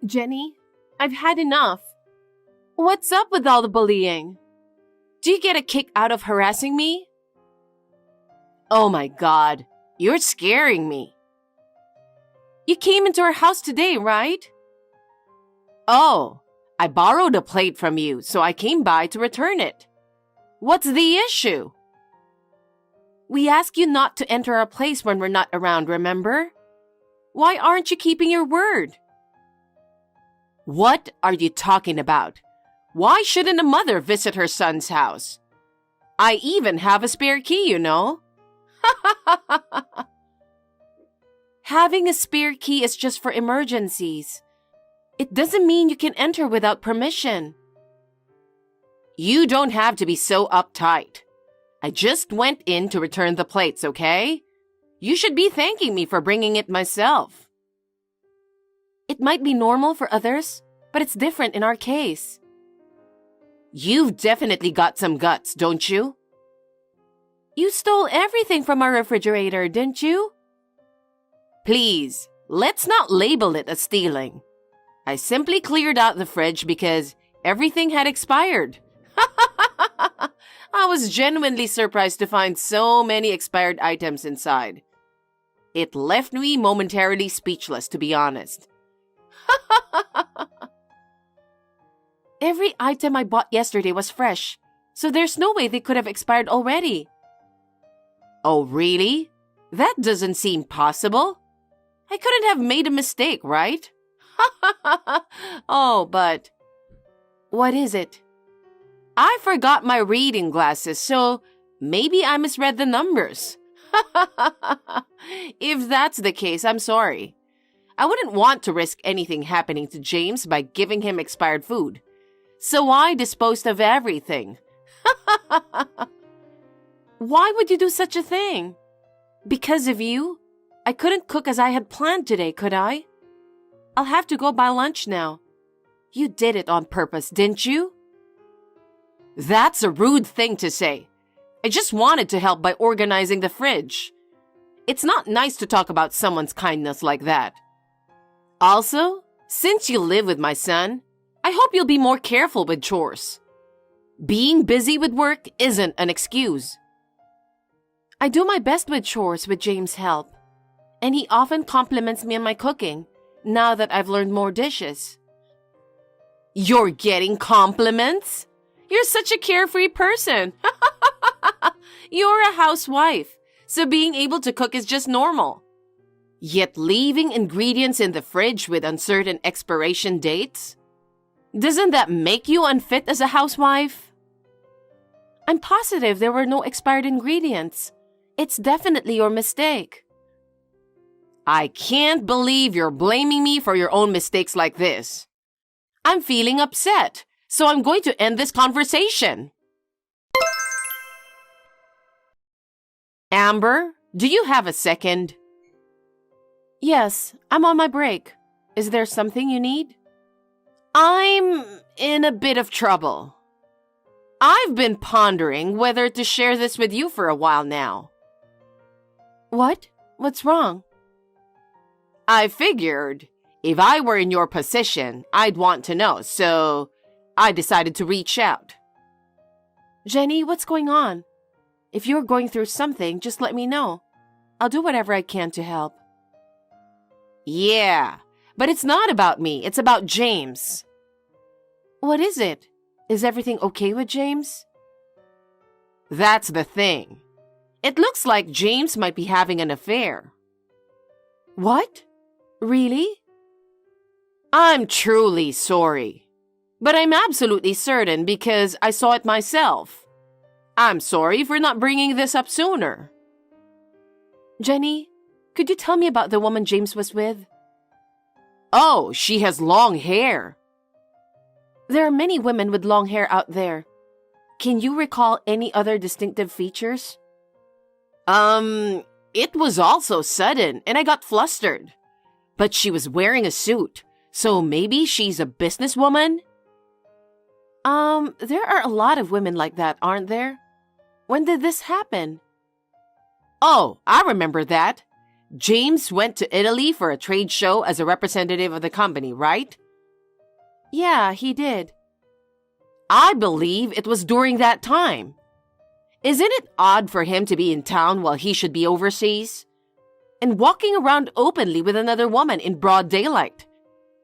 Jenny, I've had enough. What's up with all the bullying? Do you get a kick out of harassing me? Oh my God, you're scaring me. You came into our house today, right? Oh, I borrowed a plate from you, so I came by to return it. What's the issue? We ask you not to enter our place when we're not around, remember? Why aren't you keeping your word? What are you talking about? Why shouldn't a mother visit her son's house? I even have a spare key, you know. Having a spare key is just for emergencies. It doesn't mean you can enter without permission. You don't have to be so uptight. I just went in to return the plates, okay? You should be thanking me for bringing it myself. It might be normal for others, but it's different in our case. You've definitely got some guts, don't you? You stole everything from our refrigerator, didn't you? Please, let's not label it as stealing. I simply cleared out the fridge because everything had expired. I was genuinely surprised to find so many expired items inside. It left me momentarily speechless, to be honest. Every item I bought yesterday was fresh, so there's no way they could have expired already. Oh, really? That doesn't seem possible. I couldn't have made a mistake, right? Oh, but... What is it? I forgot my reading glasses, so maybe I misread the numbers. If that's the case, I'm sorry. I wouldn't want to risk anything happening to James by giving him expired food. So I disposed of everything. Why would you do such a thing? Because of you? I couldn't cook as I had planned today, could I? I'll have to go buy lunch now. You did it on purpose, didn't you? That's a rude thing to say. I just wanted to help by organizing the fridge. It's not nice to talk about someone's kindness like that. Also, since you live with my son, I hope you'll be more careful with chores. Being busy with work isn't an excuse. I do my best with chores with James' help, and he often compliments me on my cooking now that I've learned more dishes. You're getting compliments? You're such a carefree person. You're a housewife, so being able to cook is just normal. Yet leaving ingredients in the fridge with uncertain expiration dates? Doesn't that make you unfit as a housewife? I'm positive there were no expired ingredients. It's definitely your mistake. I can't believe you're blaming me for your own mistakes like this. I'm feeling upset, so I'm going to end this conversation. Amber, do you have a second? Yes, I'm on my break. Is there something you need? I'm in a bit of trouble. I've been pondering whether to share this with you for a while now. What? What's wrong? I figured if I were in your position, I'd want to know, so I decided to reach out. Jenny, what's going on? If you're going through something, just let me know. I'll do whatever I can to help. Yeah, but it's not about me. It's about James. What is it? Is everything okay with James? That's the thing. It looks like James might be having an affair. What? Really? I'm truly sorry. But I'm absolutely certain because I saw it myself. I'm sorry for not bringing this up sooner. Jenny, could you tell me about the woman James was with? Oh, she has long hair. There are many women with long hair out there. Can you recall any other distinctive features? It was also sudden and I got flustered. But she was wearing a suit, so maybe she's a businesswoman? There are a lot of women like that, aren't there? When did this happen? Oh, I remember that. James went to Italy for a trade show as a representative of the company, right? Yeah, he did. I believe it was during that time. Isn't it odd for him to be in town while he should be overseas? And walking around openly with another woman in broad daylight?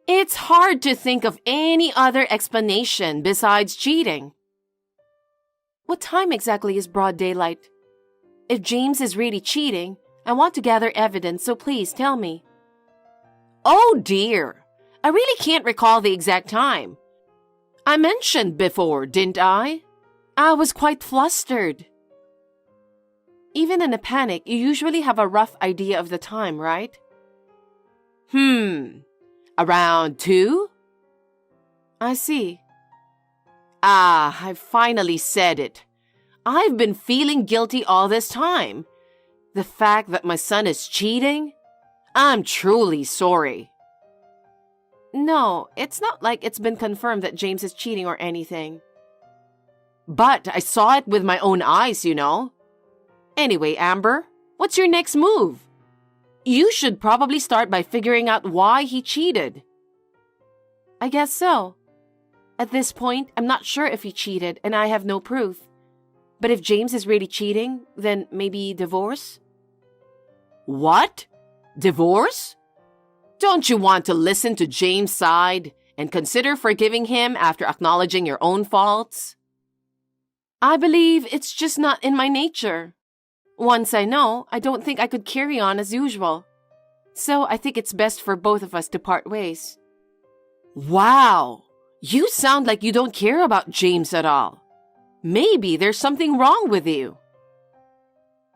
It's hard to think of any other explanation besides cheating. What time exactly is broad daylight? If James is really cheating, I want to gather evidence, so please tell me. Oh dear, I really can't recall the exact time. I mentioned before, didn't I? I was quite flustered. Even in a panic, you usually have a rough idea of the time, right? Around 2? I see. I finally said it. I've been feeling guilty all this time. The fact that my son is cheating? I'm truly sorry. No, it's not like it's been confirmed that James is cheating or anything. But I saw it with my own eyes, you know. Anyway, Amber, what's your next move? You should probably start by figuring out why he cheated. I guess so. At this point, I'm not sure if he cheated and I have no proof. But if James is really cheating, then maybe divorce? What? Divorce? Don't you want to listen to James' side and consider forgiving him after acknowledging your own faults? I believe it's just not in my nature. Once I know, I don't think I could carry on as usual. So I think it's best for both of us to part ways. Wow! You sound like you don't care about James at all. Maybe there's something wrong with you.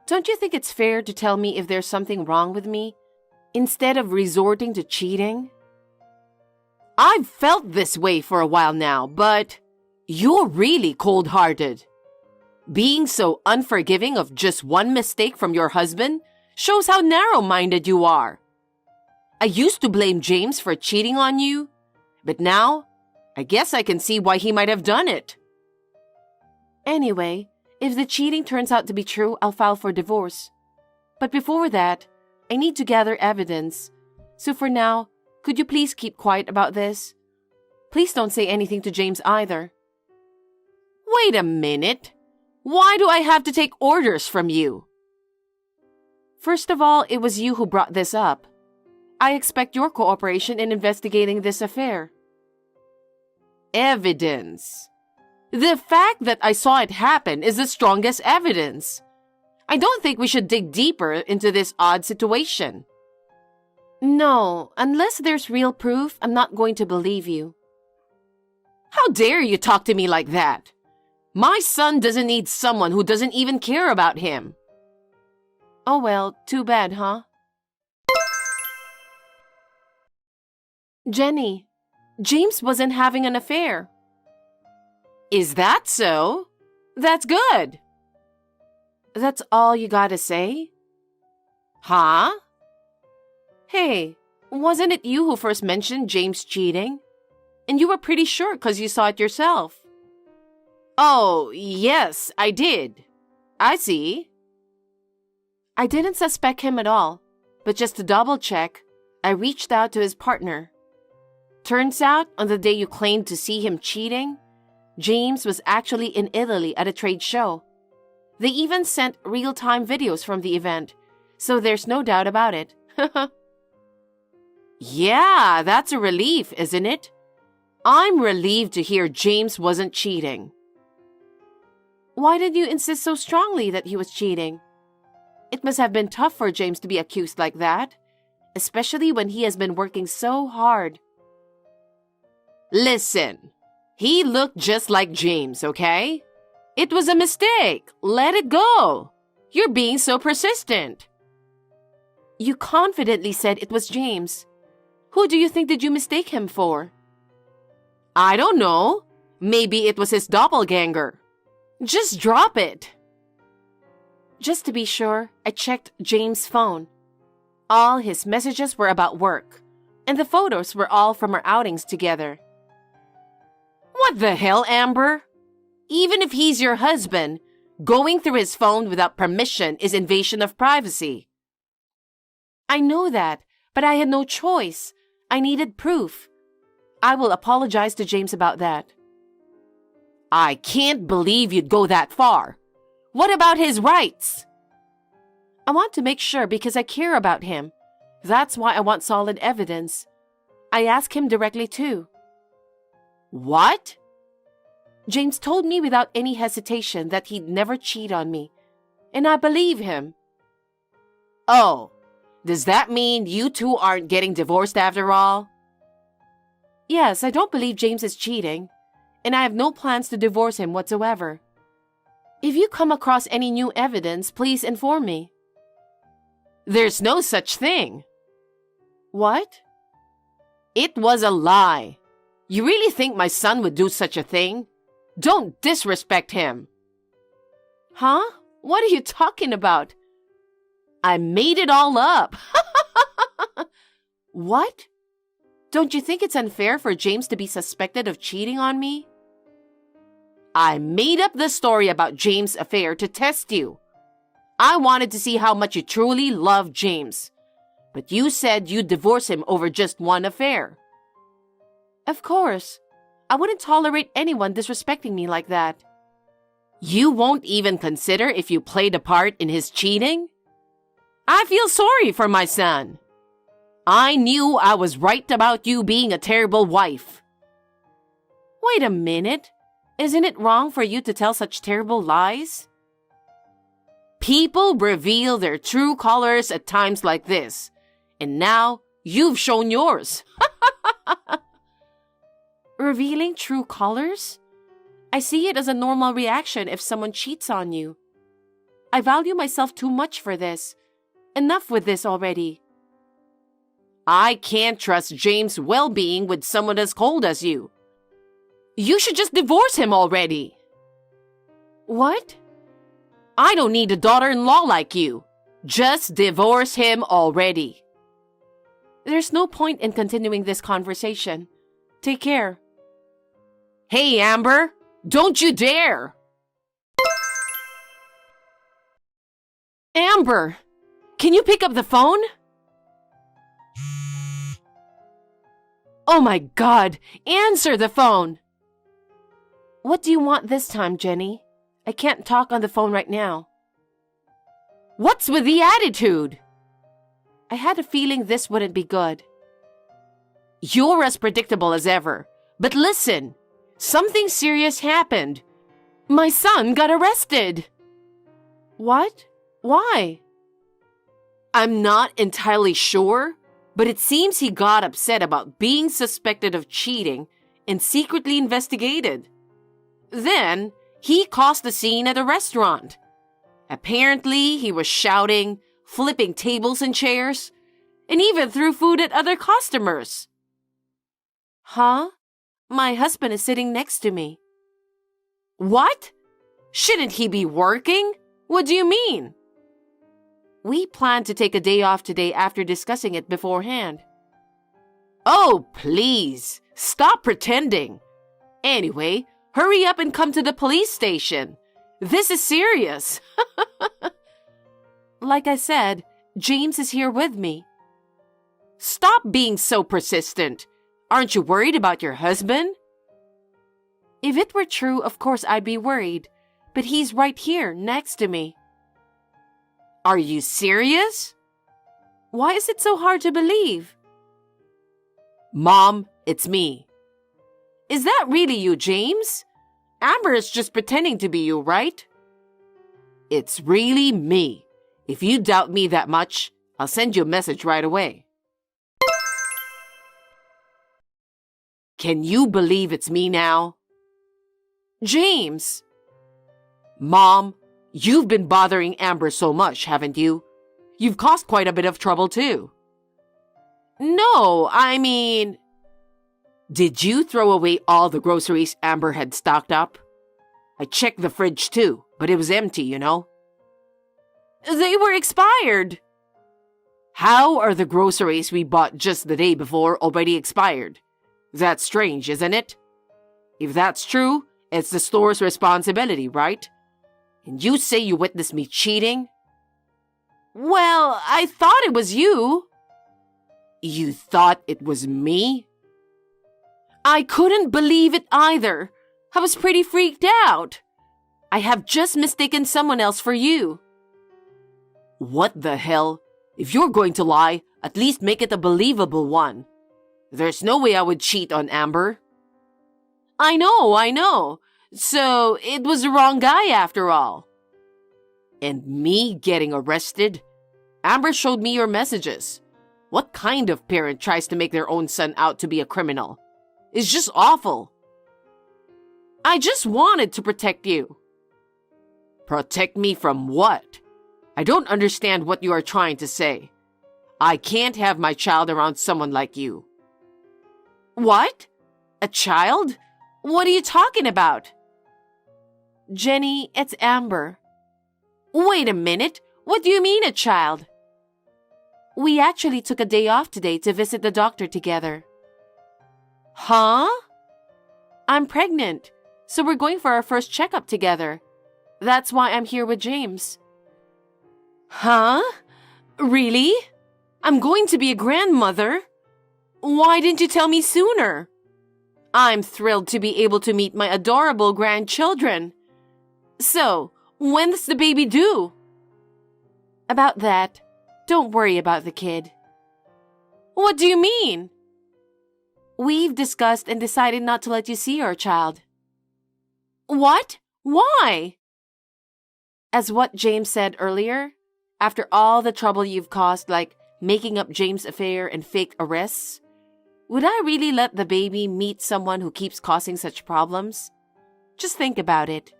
Don't you think it's fair to tell me if there's something wrong with me, instead of resorting to cheating? I've felt this way for a while now, but you're really cold-hearted. Being so unforgiving of just one mistake from your husband shows how narrow-minded you are. I used to blame James for cheating on you, but now I guess I can see why he might have done it. Anyway, if the cheating turns out to be true, I'll file for divorce. But before that, I need to gather evidence. So for now, could you please keep quiet about this? Please don't say anything to James either. Wait a minute. Why do I have to take orders from you? First of all, it was you who brought this up. I expect your cooperation in investigating this affair. Evidence. The fact that I saw it happen is the strongest evidence. I don't think we should dig deeper into this odd situation. No, unless there's real proof, I'm not going to believe you. How dare you talk to me like that? My son doesn't need someone who doesn't even care about him. Oh well, too bad, huh? Jenny, James wasn't having an affair. Is that so? That's good. That's all you gotta say? Huh? Hey, wasn't it you who first mentioned James cheating? And you were pretty sure because you saw it yourself. Oh, yes, I did. I see. I didn't suspect him at all, but just to double check, I reached out to his partner. Turns out, on the day you claimed to see him cheating, James was actually in Italy at a trade show. They even sent real-time videos from the event, so there's no doubt about it. Yeah, that's a relief, isn't it? I'm relieved to hear James wasn't cheating. Why did you insist so strongly that he was cheating? It must have been tough for James to be accused like that, especially when he has been working so hard. Listen, he looked just like James, okay? It was a mistake. Let it go. You're being so persistent. You confidently said it was James. Who do you think did you mistake him for? I don't know. Maybe it was his doppelganger. Just drop it. Just to be sure, I checked James' phone. All his messages were about work, and the photos were all from our outings together. What the hell, Amber? Even if he's your husband, going through his phone without permission is invasion of privacy. I know that, but I had no choice. I needed proof. I will apologize to James about that. I can't believe you'd go that far. What about his rights? I want to make sure because I care about him. That's why I want solid evidence. I asked him directly too. What? James told me without any hesitation that he'd never cheat on me, and I believe him. Oh, does that mean you two aren't getting divorced after all? Yes, I don't believe James is cheating, and I have no plans to divorce him whatsoever. If you come across any new evidence, please inform me. There's no such thing. What? It was a lie. You really think my son would do such a thing? Don't disrespect him. Huh? What are you talking about? I made it all up. What? Don't you think it's unfair for James to be suspected of cheating on me? I made up the story about James' affair to test you. I wanted to see how much you truly love James. But you said you'd divorce him over just one affair. Of course. I wouldn't tolerate anyone disrespecting me like that. You won't even consider if you played a part in his cheating? I feel sorry for my son. I knew I was right about you being a terrible wife. Wait a minute. Isn't it wrong for you to tell such terrible lies? People reveal their true colors at times like this, and now you've shown yours. Revealing true colors? I see it as a normal reaction if someone cheats on you. I value myself too much for this. Enough with this already. I can't trust James' well-being with someone as cold as you. You should just divorce him already. What? I don't need a daughter-in-law like you. Just divorce him already. There's no point in continuing this conversation. Take care. Hey, Amber, don't you dare! Amber, can you pick up the phone? Oh my God, answer the phone! What do you want this time, Jenny? I can't talk on the phone right now. What's with the attitude? I had a feeling this wouldn't be good. You're as predictable as ever. But listen, something serious happened. My son got arrested. What? Why? I'm not entirely sure, but it seems he got upset about being suspected of cheating and secretly investigated. Then, he caused a scene at a restaurant. Apparently, he was shouting, flipping tables and chairs, and even threw food at other customers. Huh? My husband is sitting next to me. What? Shouldn't he be working? What do you mean? We planned to take a day off today after discussing it beforehand. Oh, please, stop pretending. Anyway, hurry up and come to the police station. This is serious. Like I said, James is here with me. Stop being so persistent. Aren't you worried about your husband? If it were true, of course I'd be worried. But he's right here, next to me. Are you serious? Why is it so hard to believe? Mom, it's me. Is that really you, James? Amber is just pretending to be you, right? It's really me. If you doubt me that much, I'll send you a message right away. Can you believe it's me now? James! Mom, you've been bothering Amber so much, haven't you? You've caused quite a bit of trouble, too. No, I mean... Did you throw away all the groceries Amber had stocked up? I checked the fridge, too, but it was empty, you know. They were expired. How are the groceries we bought just the day before already expired? That's strange, isn't it? If that's true, it's the store's responsibility, right? And you say you witnessed me cheating? Well, I thought it was you. You thought it was me? I couldn't believe it either. I was pretty freaked out. I have just mistaken someone else for you. What the hell? If you're going to lie, at least make it a believable one. There's no way I would cheat on Amber. I know. So it was the wrong guy after all. And me getting arrested? Amber showed me your messages. What kind of parent tries to make their own son out to be a criminal? It's just awful. I just wanted to protect you. Protect me from what? I don't understand what you are trying to say. I can't have my child around someone like you. What? A child? What are you talking about? Jenny, it's Amber. Wait a minute. What do you mean a child? We actually took a day off today to visit the doctor together. Huh? I'm pregnant, so we're going for our first checkup together. That's why I'm here with James. Huh? Really? I'm going to be a grandmother? Why didn't you tell me sooner? I'm thrilled to be able to meet my adorable grandchildren. So, when's the baby due? About that, don't worry about the kid. What do you mean? We've discussed and decided not to let you see our child. What? Why? As what James said earlier, after all the trouble you've caused, like making up James' affair and fake arrests, would I really let the baby meet someone who keeps causing such problems? Just think about it.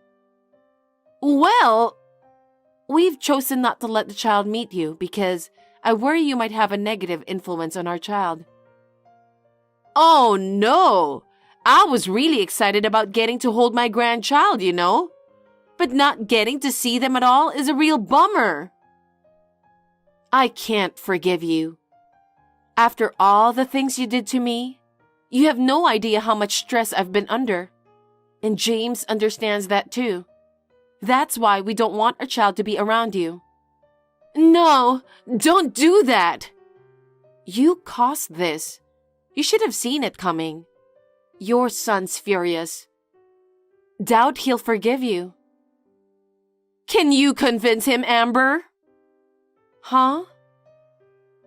Well, we've chosen not to let the child meet you because I worry you might have a negative influence on our child. Oh no! I was really excited about getting to hold my grandchild, you know? But not getting to see them at all is a real bummer. I can't forgive you. After all the things you did to me, you have no idea how much stress I've been under. And James understands that too. That's why we don't want our child to be around you. No, don't do that. You caused this. You should have seen it coming. Your son's furious. Doubt he'll forgive you. Can you convince him, Amber? Huh?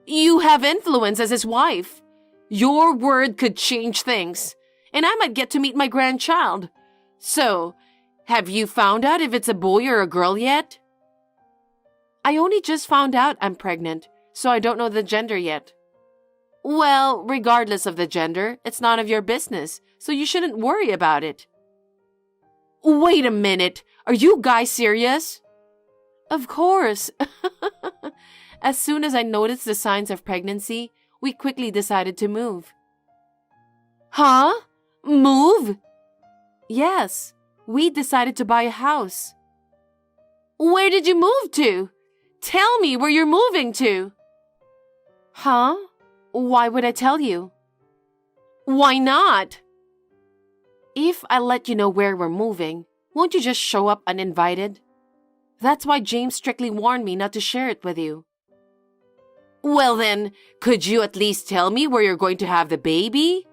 You have influence as his wife. Your word could change things, and I might get to meet my grandchild. So, have you found out if it's a boy or a girl yet? I only just found out I'm pregnant, so I don't know the gender yet. Well, regardless of the gender, it's none of your business, so you shouldn't worry about it. Wait a minute, are you guys serious? Of course. As soon as I noticed the signs of pregnancy, we quickly decided to move. Huh? Move? Yes, we decided to buy a house. Where did you move to? Tell me where you're moving to. Huh? Why would I tell you? Why not? If I let you know where we're moving, won't you just show up uninvited? That's why James strictly warned me not to share it with you. Well then, could you at least tell me where you're going to have the baby?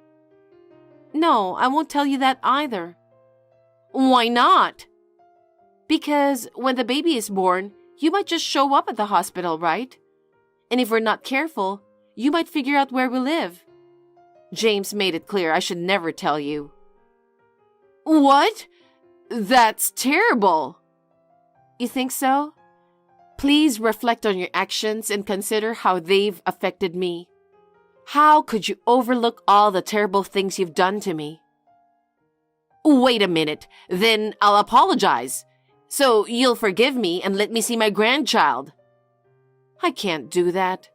No, I won't tell you that either. Why not? Because when the baby is born, you might just show up at the hospital, right? And if we're not careful, you might figure out where we live. James made it clear I should never tell you. What? That's terrible. You think so? Please reflect on your actions and consider how they've affected me. How could you overlook all the terrible things you've done to me? Wait a minute, then I'll apologize. So you'll forgive me and let me see my grandchild. I can't do that.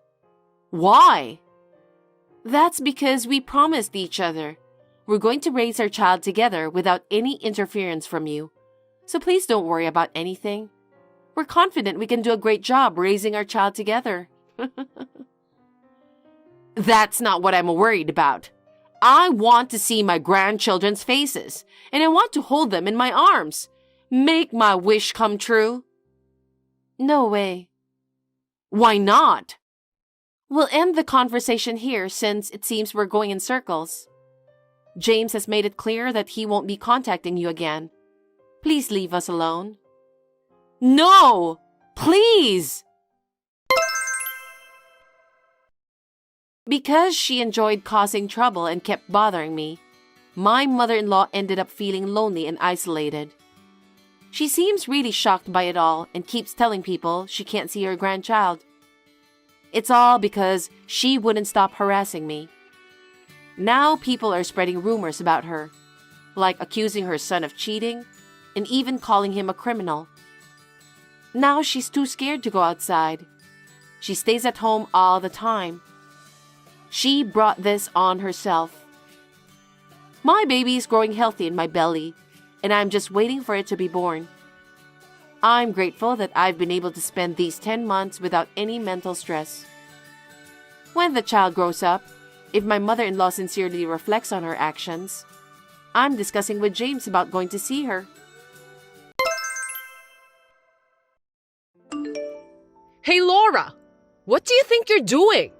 Why? That's because we promised each other. We're going to raise our child together without any interference from you. So please don't worry about anything. We're confident we can do a great job raising our child together. That's not what I'm worried about. I want to see my grandchildren's faces, and I want to hold them in my arms. Make my wish come true. No way. Why not? We'll end the conversation here since it seems we're going in circles. James has made it clear that he won't be contacting you again. Please leave us alone." "No! Please!" Because she enjoyed causing trouble and kept bothering me, my mother-in-law ended up feeling lonely and isolated. She seems really shocked by it all and keeps telling people she can't see her grandchild. It's all because she wouldn't stop harassing me. Now people are spreading rumors about her, like accusing her son of cheating and even calling him a criminal. Now she's too scared to go outside. She stays at home all the time. She brought this on herself. My baby is growing healthy in my belly, and I'm just waiting for it to be born. I'm grateful that I've been able to spend these 10 months without any mental stress. When the child grows up, if my mother-in-law sincerely reflects on her actions, I'm discussing with James about going to see her. Hey Laura, what do you think you're doing?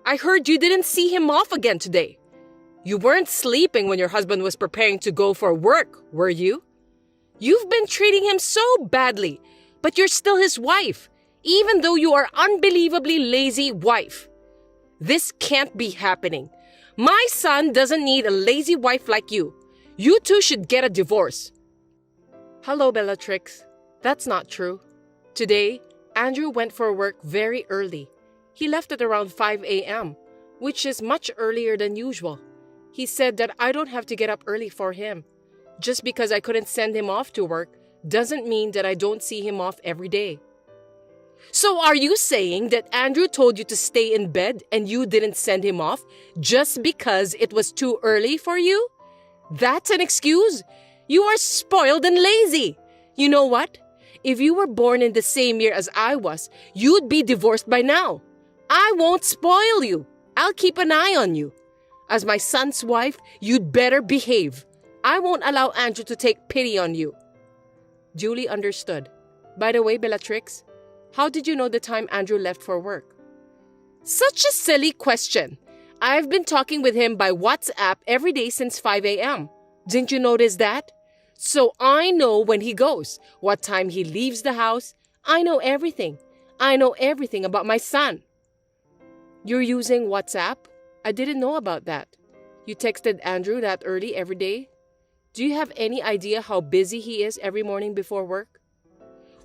I heard you didn't see him off again today. You weren't sleeping when your husband was preparing to go for work, were you? You've been treating him so badly, but you're still his wife, even though you are unbelievably lazy wife. This can't be happening. My son doesn't need a lazy wife like you. You two should get a divorce. Hello, Bellatrix. That's not true. Today, Andrew went for work very early. He left at around 5 a.m., which is much earlier than usual. He said that I don't have to get up early for him. Just because I couldn't send him off to work doesn't mean that I don't see him off every day. So are you saying that Andrew told you to stay in bed and you didn't send him off just because it was too early for you? That's an excuse? You are spoiled and lazy. You know what? If you were born in the same year as I was, you'd be divorced by now. I won't spoil you. I'll keep an eye on you. As my son's wife, you'd better behave. I won't allow Andrew to take pity on you. Julie understood. By the way, Bellatrix, how did you know the time Andrew left for work? Such a silly question. I've been talking with him by WhatsApp every day since 5 a.m. Didn't you notice that? So I know when he goes, what time he leaves the house. I know everything. I know everything about my son. You're using WhatsApp? I didn't know about that. You texted Andrew that early every day? Do you have any idea how busy he is every morning before work?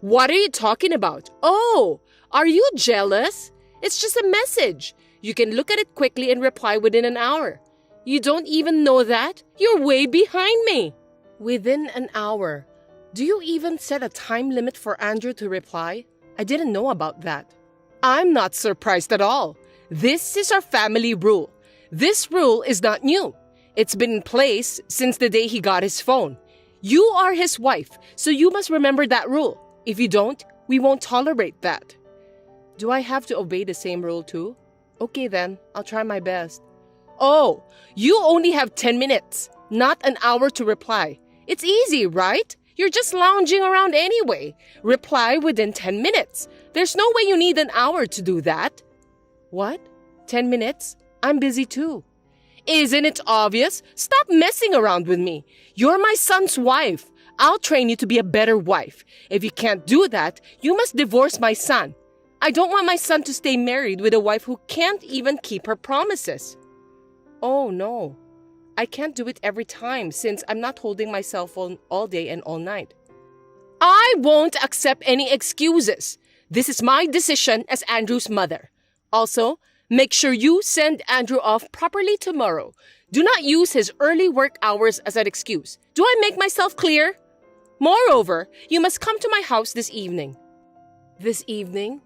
What are you talking about? Oh, are you jealous? It's just a message. You can look at it quickly and reply within an hour. You don't even know that? You're way behind me. Within an hour. Do you even set a time limit for Andrew to reply? I didn't know about that. I'm not surprised at all. This is our family rule. This rule is not new. It's been in place since the day he got his phone. You are his wife, so you must remember that rule. If you don't, we won't tolerate that. Do I have to obey the same rule too? Okay then, I'll try my best. Oh, you only have 10 minutes, not an hour to reply. It's easy, right? You're just lounging around anyway. Reply within 10 minutes. There's no way you need an hour to do that. What? 10 minutes? I'm busy too. Isn't it obvious? Stop messing around with me. You're my son's wife. I'll train you to be a better wife. If you can't do that, you must divorce my son. I don't want my son to stay married with a wife who can't even keep her promises. Oh no. I can't do it every time since I'm not holding my cell phone all day and all night. I won't accept any excuses. This is my decision as Andrew's mother. Also, make sure you send Andrew off properly tomorrow. Do not use his early work hours as an excuse. Do I make myself clear? Moreover, you must come to my house this evening. This evening?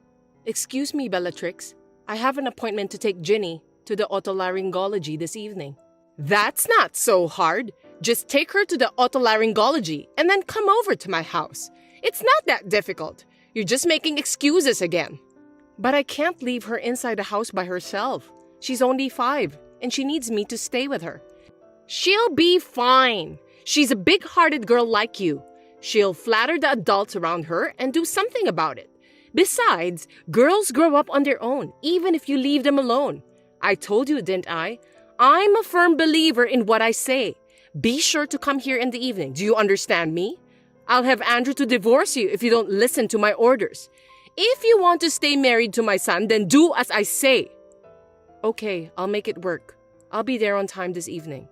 Excuse me, Bellatrix. I have an appointment to take Ginny to the otolaryngology this evening. That's not so hard. Just take her to the otolaryngology and then come over to my house. It's not that difficult. You're just making excuses again. But I can't leave her inside the house by herself. She's only 5, and she needs me to stay with her. She'll be fine. She's a big-hearted girl like you. She'll flatter the adults around her and do something about it. Besides, girls grow up on their own, even if you leave them alone. I told you, didn't I? I'm a firm believer in what I say. Be sure to come here in the evening. Do you understand me? I'll have Andrew to divorce you if you don't listen to my orders. If you want to stay married to my son, then do as I say. Okay, I'll make it work. I'll be there on time this evening.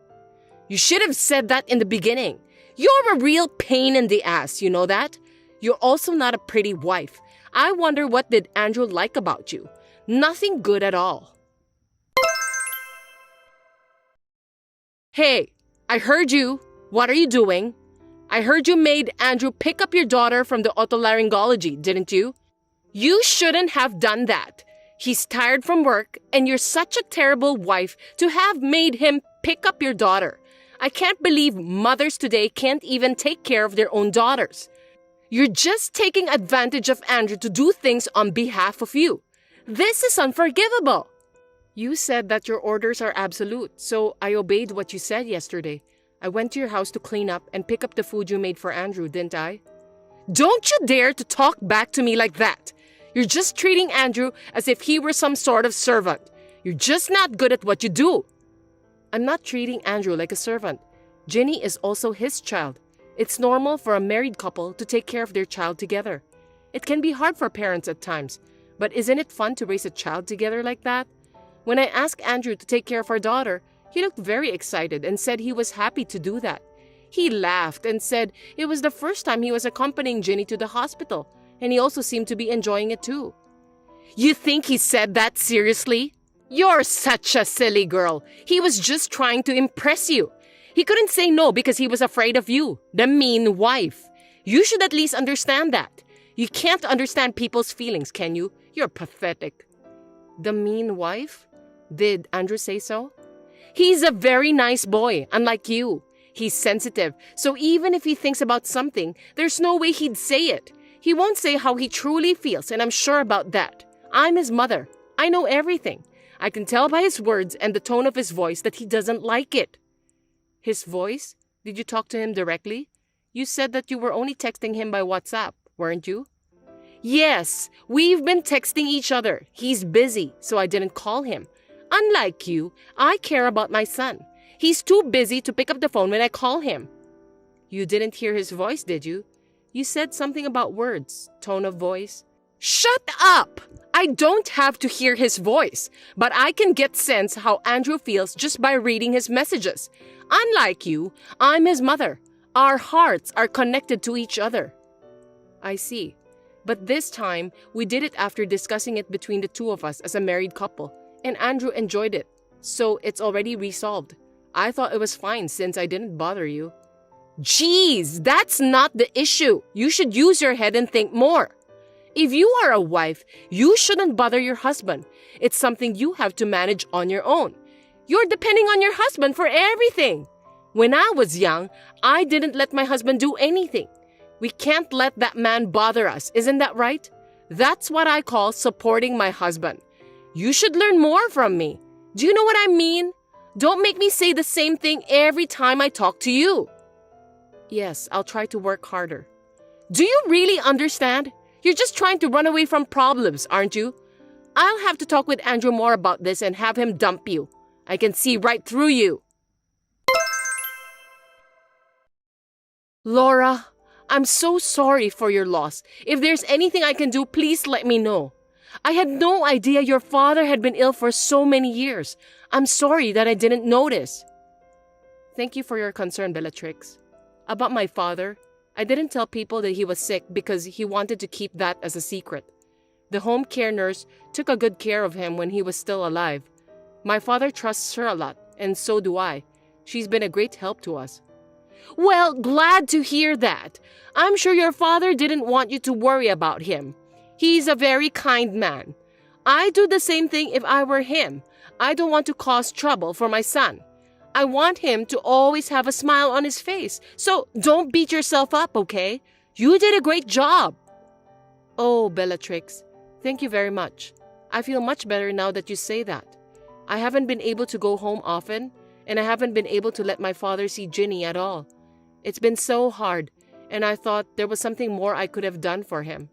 You should have said that in the beginning. You're a real pain in the ass, you know that? You're also not a pretty wife. I wonder what did Andrew like about you? Nothing good at all. Hey, I heard you. What are you doing? I heard you made Andrew pick up your daughter from the otolaryngology, didn't you? You shouldn't have done that. He's tired from work, and you're such a terrible wife to have made him pick up your daughter. I can't believe mothers today can't even take care of their own daughters. You're just taking advantage of Andrew to do things on behalf of you. This is unforgivable. You said that your orders are absolute, so I obeyed what you said yesterday. I went to your house to clean up and pick up the food you made for Andrew, didn't I? Don't you dare to talk back to me like that. You're just treating Andrew as if he were some sort of servant. You're just not good at what you do. I'm not treating Andrew like a servant. Ginny is also his child. It's normal for a married couple to take care of their child together. It can be hard for parents at times, but isn't it fun to raise a child together like that? When I asked Andrew to take care of our daughter, he looked very excited and said he was happy to do that. He laughed and said it was the first time he was accompanying Ginny to the hospital, and he also seemed to be enjoying it too. You think he said that seriously? You're such a silly girl. He was just trying to impress you. He couldn't say no because he was afraid of you, the mean wife. You should at least understand that. You can't understand people's feelings, can you? You're pathetic. The mean wife? Did Andrew say so? He's a very nice boy, unlike you. He's sensitive, so even if he thinks about something, there's no way he'd say it. He won't say how he truly feels, and I'm sure about that. I'm his mother. I know everything. I can tell by his words and the tone of his voice that he doesn't like it. His voice? Did you talk to him directly? You said that you were only texting him by WhatsApp, weren't you? Yes, we've been texting each other. He's busy, so I didn't call him. Unlike you, I care about my son. He's too busy to pick up the phone when I call him. You didn't hear his voice, did you? You said something about words, tone of voice. Shut up! I don't have to hear his voice, but I can get sense how Andrew feels just by reading his messages. Unlike you, I'm his mother. Our hearts are connected to each other. I see. But this time, we did it after discussing it between the two of us as a married couple, and Andrew enjoyed it, so it's already resolved. I thought it was fine since I didn't bother you. Jeez, that's not the issue. You should use your head and think more. If you are a wife, you shouldn't bother your husband. It's something you have to manage on your own. You're depending on your husband for everything. When I was young, I didn't let my husband do anything. We can't let that man bother us, isn't that right? That's what I call supporting my husband. You should learn more from me. Do you know what I mean? Don't make me say the same thing every time I talk to you. Yes, I'll try to work harder. Do you really understand? You're just trying to run away from problems, aren't you? I'll have to talk with Andrew more about this and have him dump you. I can see right through you. Laura, I'm so sorry for your loss. If there's anything I can do, please let me know. I had no idea your father had been ill for so many years. I'm sorry that I didn't notice. Thank you for your concern, Bellatrix. About my father, I didn't tell people that he was sick because he wanted to keep that as a secret. The home care nurse took a good care of him when he was still alive. My father trusts her a lot, and so do I. She's been a great help to us. Well, glad to hear that. I'm sure your father didn't want you to worry about him. He's a very kind man. I'd do the same thing if I were him. I don't want to cause trouble for my son. I want him to always have a smile on his face. So don't beat yourself up, okay? You did a great job. Oh, Bellatrix, thank you very much. I feel much better now that you say that. I haven't been able to go home often, and I haven't been able to let my father see Ginny at all. It's been so hard, and I thought there was something more I could have done for him.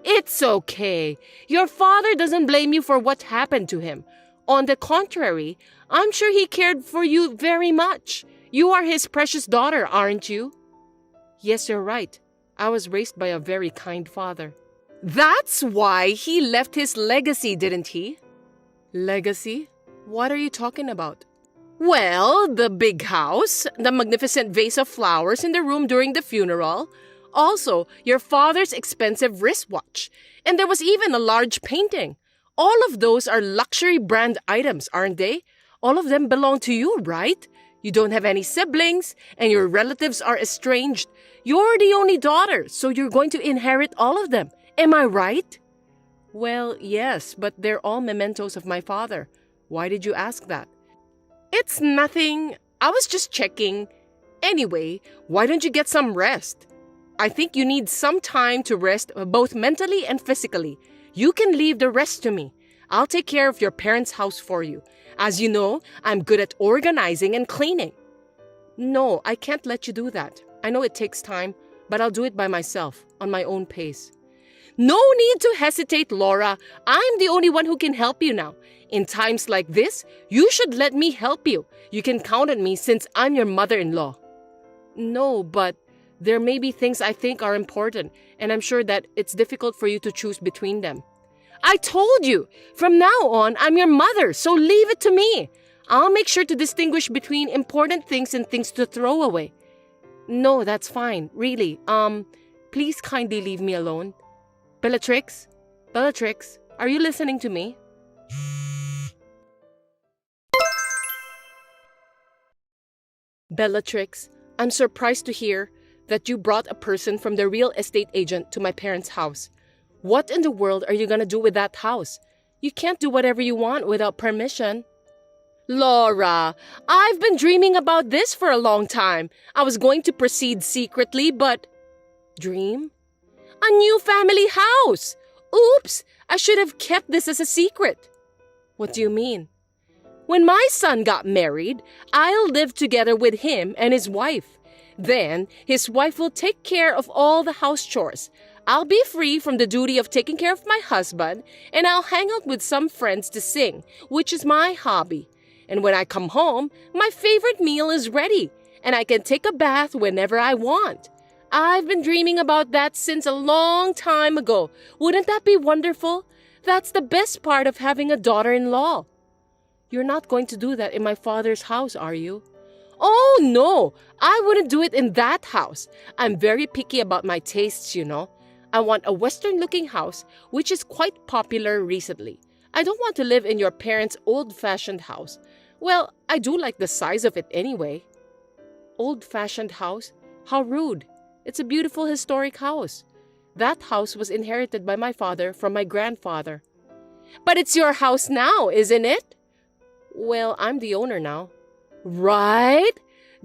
It's okay. Your father doesn't blame you for what happened to him. On the contrary, I'm sure he cared for you very much. You are his precious daughter, aren't you? Yes, you're right. I was raised by a very kind father. That's why he left his legacy, didn't he? Legacy? What are you talking about? Well, the big house, the magnificent vase of flowers in the room during the funeral, also your father's expensive wristwatch, and there was even a large painting. All of those are luxury brand items, aren't they? All of them belong to you, right? You don't have any siblings, and your relatives are estranged. You're the only daughter, so you're going to inherit all of them. Am I right? Well, yes, but they're all mementos of my father. Why did you ask that? It's nothing. I was just checking. Anyway, why don't you get some rest? I think you need some time to rest both mentally and physically. You can leave the rest to me. I'll take care of your parents' house for you. As you know, I'm good at organizing and cleaning. No, I can't let you do that. I know it takes time, but I'll do it by myself, on my own pace. No need to hesitate, Laura. I'm the only one who can help you now. In times like this, you should let me help you. You can count on me since I'm your mother-in-law. No, but there may be things I think are important, and I'm sure that it's difficult for you to choose between them. I told you, from now on, I'm your mother, so leave it to me. I'll make sure to distinguish between important things and things to throw away. No, that's fine, really. Please kindly leave me alone. Bellatrix, are you listening to me? Bellatrix, I'm surprised to hear that you brought a person from the real estate agent to my parents' house. What in the world are you gonna do with that house? You can't do whatever you want without permission. Laura, I've been dreaming about this for a long time. I was going to proceed secretly, but... Dream? A new family house! Oops! I should have kept this as a secret. What do you mean? When my son got married, I'll live together with him and his wife. Then, his wife will take care of all the house chores. I'll be free from the duty of taking care of my husband, and I'll hang out with some friends to sing, which is my hobby. And when I come home, my favorite meal is ready, and I can take a bath whenever I want. I've been dreaming about that since a long time ago. Wouldn't that be wonderful? That's the best part of having a daughter-in-law. You're not going to do that in my father's house, are you? Oh, no, I wouldn't do it in that house. I'm very picky about my tastes, you know. I want a Western-looking house, which is quite popular recently. I don't want to live in your parents' old-fashioned house. Well, I do like the size of it anyway. Old-fashioned house? How rude. It's a beautiful historic house. That house was inherited by my father from my grandfather. But it's your house now, isn't it? Well, I'm the owner now. Right?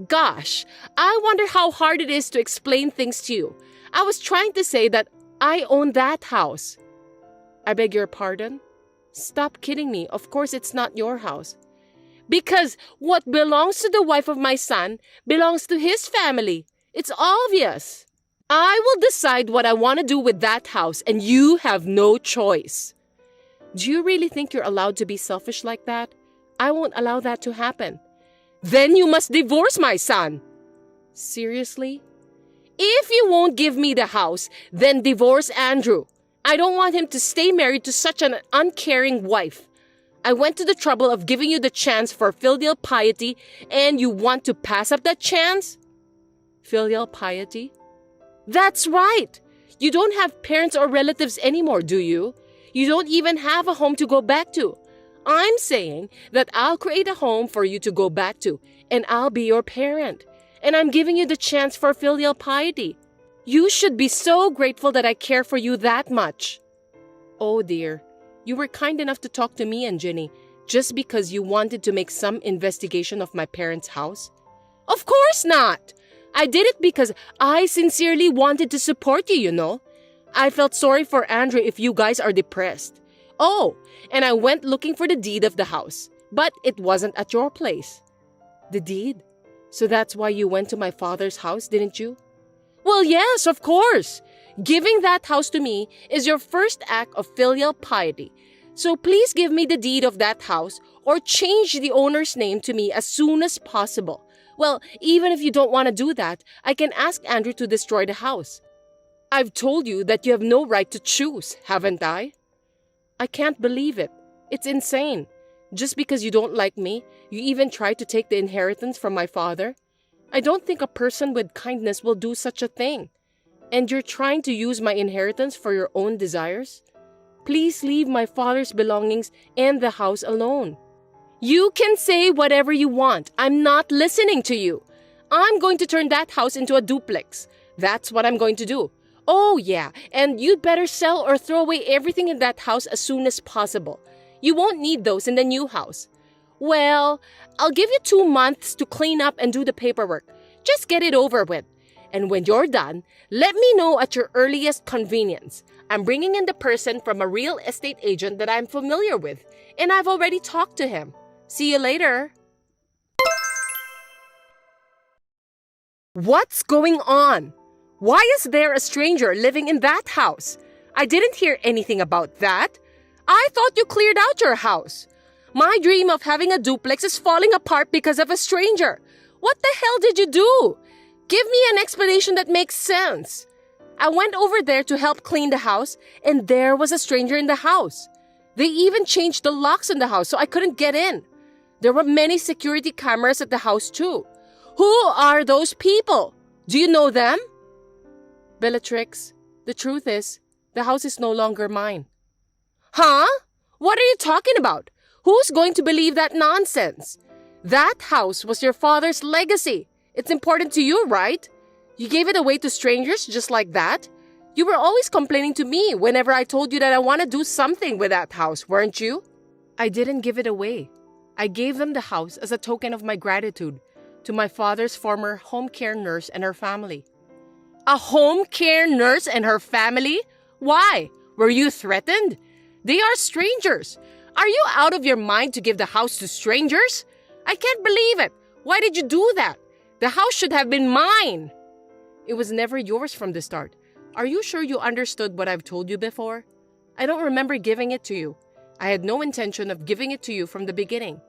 Gosh, I wonder how hard it is to explain things to you. I was trying to say that I own that house. I beg your pardon? Stop kidding me. Of course it's not your house. Because what belongs to the wife of my son belongs to his family. It's obvious. I will decide what I want to do with that house, and you have no choice. Do you really think you're allowed to be selfish like that? I won't allow that to happen. Then you must divorce my son. Seriously? If you won't give me the house, then divorce Andrew. I don't want him to stay married to such an uncaring wife. I went to the trouble of giving you the chance for filial piety, and you want to pass up that chance? Filial piety? That's right. You don't have parents or relatives anymore, do you? You don't even have a home to go back to. I'm saying that I'll create a home for you to go back to, and I'll be your parent. And I'm giving you the chance for filial piety. You should be so grateful that I care for you that much. Oh dear, you were kind enough to talk to me and Jenny just because you wanted to make some investigation of my parents' house? Of course not! I did it because I sincerely wanted to support you, you know. I felt sorry for Andrew if you guys are depressed. Oh, and I went looking for the deed of the house, but it wasn't at your place. The deed? So that's why you went to my father's house, didn't you? Well, yes, of course. Giving that house to me is your first act of filial piety. So please give me the deed of that house, or change the owner's name to me as soon as possible. Well, even if you don't want to do that, I can ask Andrew to destroy the house. I've told you that you have no right to choose, haven't I? I can't believe it. It's insane. Just because you don't like me, you even tried to take the inheritance from my father? I don't think a person with kindness will do such a thing. And you're trying to use my inheritance for your own desires? Please leave my father's belongings and the house alone. You can say whatever you want. I'm not listening to you. I'm going to turn that house into a duplex. That's what I'm going to do. Oh yeah, and you'd better sell or throw away everything in that house as soon as possible. You won't need those in the new house. Well, I'll give you 2 months to clean up and do the paperwork. Just get it over with. And when you're done, let me know at your earliest convenience. I'm bringing in the person from a real estate agent that I'm familiar with, and I've already talked to him. See you later. What's going on? Why is there a stranger living in that house? I didn't hear anything about that. I thought you cleared out your house. My dream of having a duplex is falling apart because of a stranger. What the hell did you do? Give me an explanation that makes sense. I went over there to help clean the house, and there was a stranger in the house. They even changed the locks in the house so I couldn't get in. There were many security cameras at the house too. Who are those people? Do you know them? Bellatrix, the truth is, the house is no longer mine. Huh? What are you talking about? Who's going to believe that nonsense? That house was your father's legacy. It's important to you, right? You gave it away to strangers just like that? You were always complaining to me whenever I told you that I want to do something with that house, weren't you? I didn't give it away. I gave them the house as a token of my gratitude to my father's former home care nurse and her family. A home care nurse and her family? Why? Were you threatened? They are strangers. Are you out of your mind to give the house to strangers? I can't believe it. Why did you do that? The house should have been mine. It was never yours from the start. Are you sure you understood what I've told you before? I don't remember giving it to you. I had no intention of giving it to you from the beginning.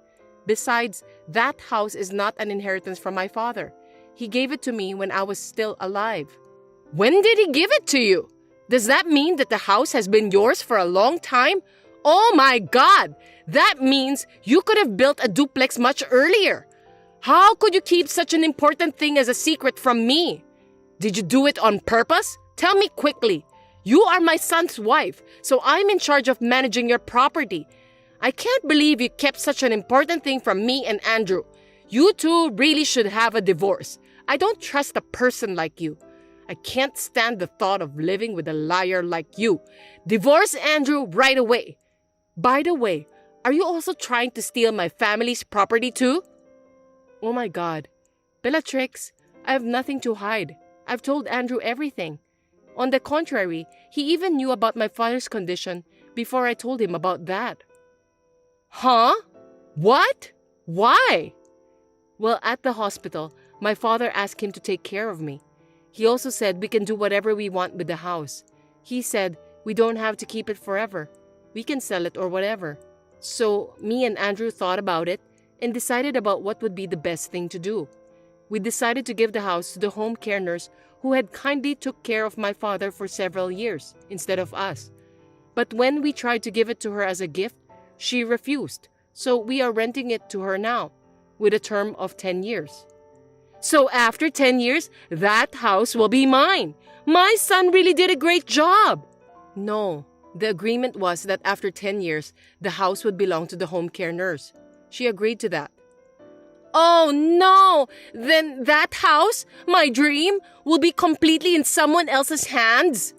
Besides, that house is not an inheritance from my father. He gave it to me when I was still alive. When did he give it to you? Does that mean that the house has been yours for a long time? Oh my God! That means you could have built a duplex much earlier. How could you keep such an important thing as a secret from me? Did you do it on purpose? Tell me quickly. You are my son's wife, so I'm in charge of managing your property. I can't believe you kept such an important thing from me and Andrew. You two really should have a divorce. I don't trust a person like you. I can't stand the thought of living with a liar like you. Divorce Andrew right away. By the way, are you also trying to steal my family's property too? Oh my God. Bellatrix, I have nothing to hide. I've told Andrew everything. On the contrary, he even knew about my father's condition before I told him about that. Huh? What? Why? Well, at the hospital, my father asked him to take care of me. He also said we can do whatever we want with the house. He said we don't have to keep it forever. We can sell it or whatever. So me and Andrew thought about it and decided about what would be the best thing to do. We decided to give the house to the home care nurse who had kindly took care of my father for several years instead of us. But when we tried to give it to her as a gift, she refused. So we are renting it to her now with a term of 10 years. So after 10 years, that house will be mine. My son really did a great job. No, the agreement was that after 10 years, the house would belong to the home care nurse. She agreed to that. Oh no! Then that house, my dream, will be completely in someone else's hands?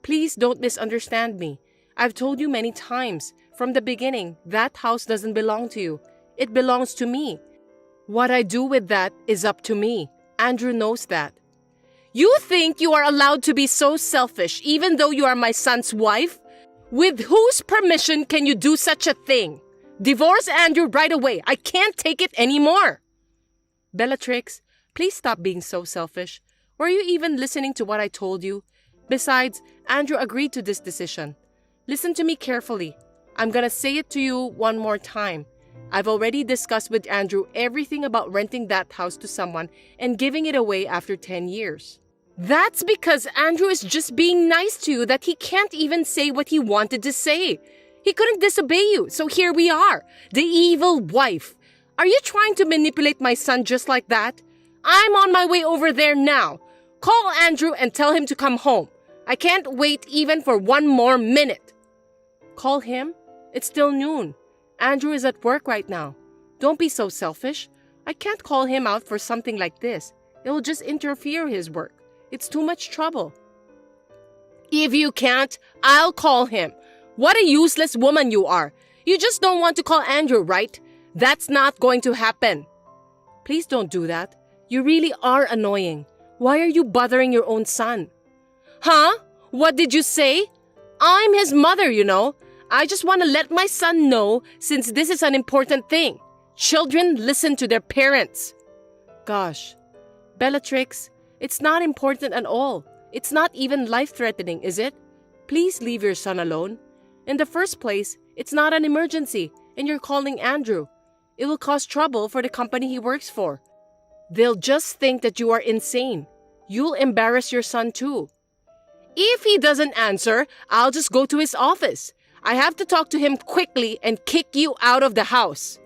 Please don't misunderstand me. I've told you many times, from the beginning, that house doesn't belong to you. It belongs to me. What I do with that is up to me. Andrew knows that. You think you are allowed to be so selfish even though you are my son's wife? With whose permission can you do such a thing? Divorce Andrew right away. I can't take it anymore. Bellatrix, please stop being so selfish. Were you even listening to what I told you? Besides, Andrew agreed to this decision. Listen to me carefully. I'm gonna say it to you one more time. I've already discussed with Andrew everything about renting that house to someone and giving it away after 10 years. That's because Andrew is just being nice to you that he can't even say what he wanted to say. He couldn't disobey you, so here we are, the evil wife. Are you trying to manipulate my son just like that? I'm on my way over there now. Call Andrew and tell him to come home. I can't wait even for one more minute. Call him? It's still noon. Andrew is at work right now. Don't be so selfish. I can't call him out for something like this. It will just interfere his work. It's too much trouble. If you can't, I'll call him. What a useless woman you are. You just don't want to call Andrew, right? That's not going to happen. Please don't do that. You really are annoying. Why are you bothering your own son? Huh? What did you say? I'm his mother, you know. I just want to let my son know since this is an important thing. Children listen to their parents. Gosh. Bellatrix, it's not important at all. It's not even life-threatening, is it? Please leave your son alone. In the first place, it's not an emergency, and you're calling Andrew. It will cause trouble for the company he works for. They'll just think that you are insane. You'll embarrass your son too. If he doesn't answer, I'll just go to his office. I have to talk to him quickly and kick you out of the house.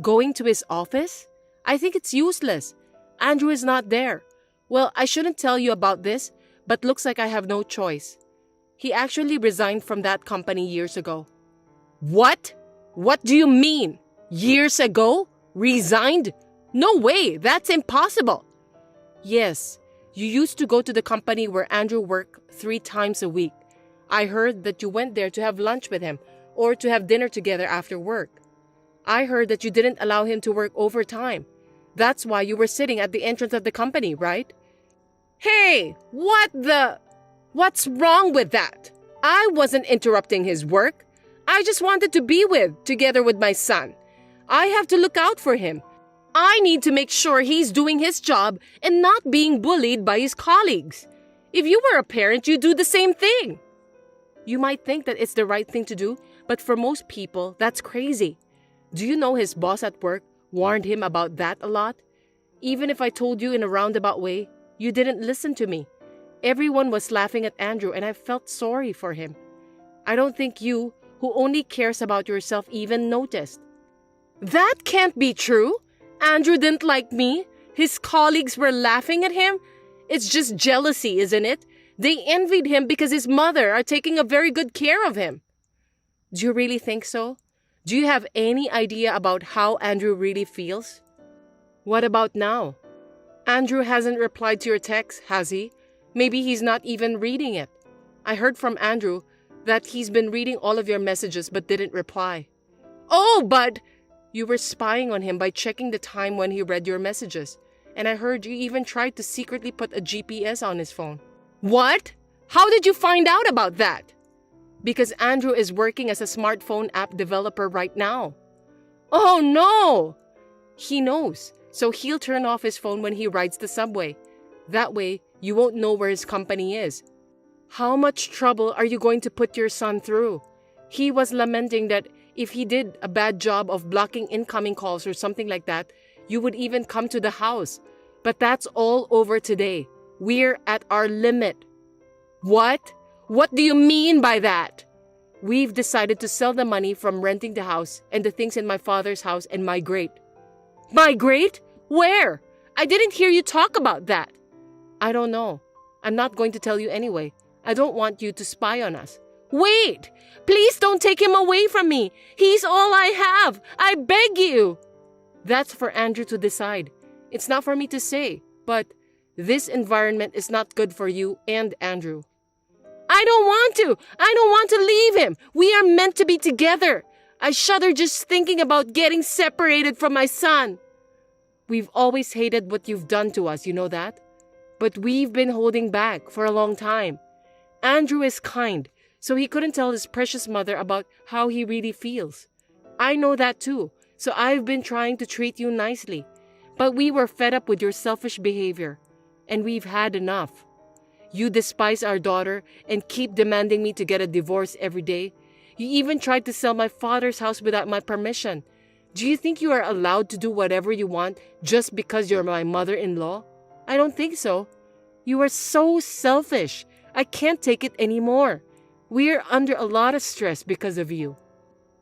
Going to his office? I think it's useless. Andrew is not there. Well, I shouldn't tell you about this, but looks like I have no choice. He actually resigned from that company years ago. What? What do you mean? Years ago? Resigned? No way, that's impossible. Yes, you used to go to the company where Andrew worked 3 times a week. I heard that you went there to have lunch with him or to have dinner together after work. I heard that you didn't allow him to work overtime. That's why you were sitting at the entrance of the company, right? Hey, what's wrong with that? I wasn't interrupting his work. I just wanted to be together with my son. I have to look out for him. I need to make sure he's doing his job and not being bullied by his colleagues. If you were a parent, you'd do the same thing. You might think that it's the right thing to do, but for most people, that's crazy. Do you know his boss at work warned him about that a lot? Even if I told you in a roundabout way, you didn't listen to me. Everyone was laughing at Andrew and I felt sorry for him. I don't think you, who only cares about yourself, even noticed. That can't be true. Andrew didn't like me. His colleagues were laughing at him. It's just jealousy, isn't it? They envied him because his mother are taking a very good care of him. Do you really think so? Do you have any idea about how Andrew really feels? What about now? Andrew hasn't replied to your text, has he? Maybe he's not even reading it. I heard from Andrew that he's been reading all of your messages but didn't reply. Oh, but you were spying on him by checking the time when he read your messages. And I heard you even tried to secretly put a GPS on his phone. What? How did you find out about that? Because Andrew is working as a smartphone app developer right now. Oh no! He knows, so he'll turn off his phone when he rides the subway. That way, you won't know where his company is. How much trouble are you going to put your son through? He was lamenting that if he did a bad job of blocking incoming calls or something like that, you would even come to the house. But that's all over today. We're at our limit. What? What do you mean by that? We've decided to sell the money from renting the house and the things in my father's house and migrate. Migrate? Where? I didn't hear you talk about that. I don't know. I'm not going to tell you anyway. I don't want you to spy on us. Wait! Please don't take him away from me. He's all I have. I beg you. That's for Andrew to decide. It's not for me to say, but this environment is not good for you and Andrew. I don't want to. I don't want to leave him. We are meant to be together. I shudder just thinking about getting separated from my son. We've always hated what you've done to us, you know that? But we've been holding back for a long time. Andrew is kind, so he couldn't tell his precious mother about how he really feels. I know that too, so I've been trying to treat you nicely. But we were fed up with your selfish behavior, and we've had enough. You despise our daughter and keep demanding me to get a divorce every day. You even tried to sell my father's house without my permission. Do you think you are allowed to do whatever you want just because you're my mother-in-law? I don't think so. You are so selfish. I can't take it anymore. We're under a lot of stress because of you.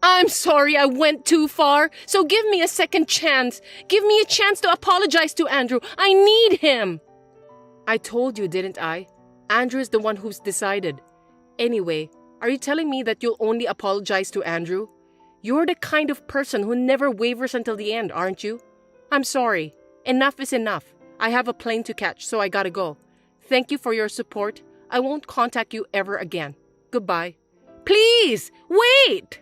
I'm sorry I went too far, so give me a second chance. Give me a chance to apologize to Andrew. I need him. I told you, didn't I? Andrew is the one who's decided. Anyway, are you telling me that you'll only apologize to Andrew? You're the kind of person who never wavers until the end, aren't you? I'm sorry. Enough is enough. I have a plane to catch, so I gotta go. Thank you for your support. I won't contact you ever again. Goodbye. Please, wait!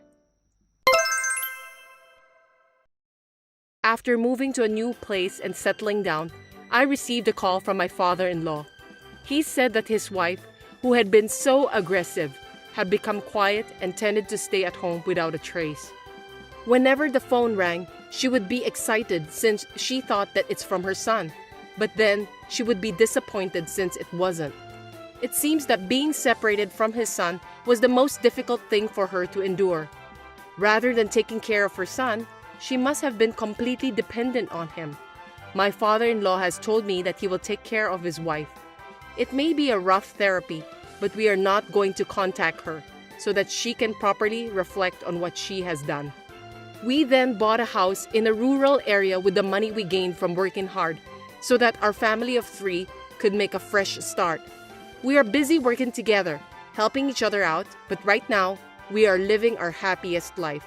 After moving to a new place and settling down, I received a call from my father-in-law. He said that his wife, who had been so aggressive, had become quiet and tended to stay at home without a trace. Whenever the phone rang, she would be excited since she thought that it's from her son, but then she would be disappointed since it wasn't. It seems that being separated from his son was the most difficult thing for her to endure. Rather than taking care of her son, she must have been completely dependent on him. My father-in-law has told me that he will take care of his wife. It may be a rough therapy, but we are not going to contact her so that she can properly reflect on what she has done. We then bought a house in a rural area with the money we gained from working hard so that our family of 3 could make a fresh start. We are busy working together, helping each other out, but right now, we are living our happiest life.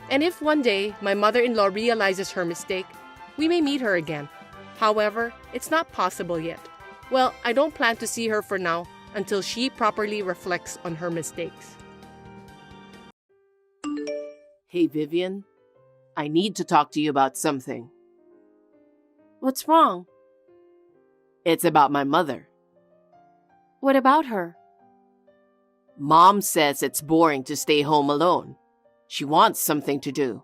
And if one day my mother-in-law realizes her mistake, we may meet her again. However, it's not possible yet. Well, I don't plan to see her for now until she properly reflects on her mistakes. Hey, Vivian. I need to talk to you about something. What's wrong? It's about my mother. What about her? Mom says it's boring to stay home alone. She wants something to do.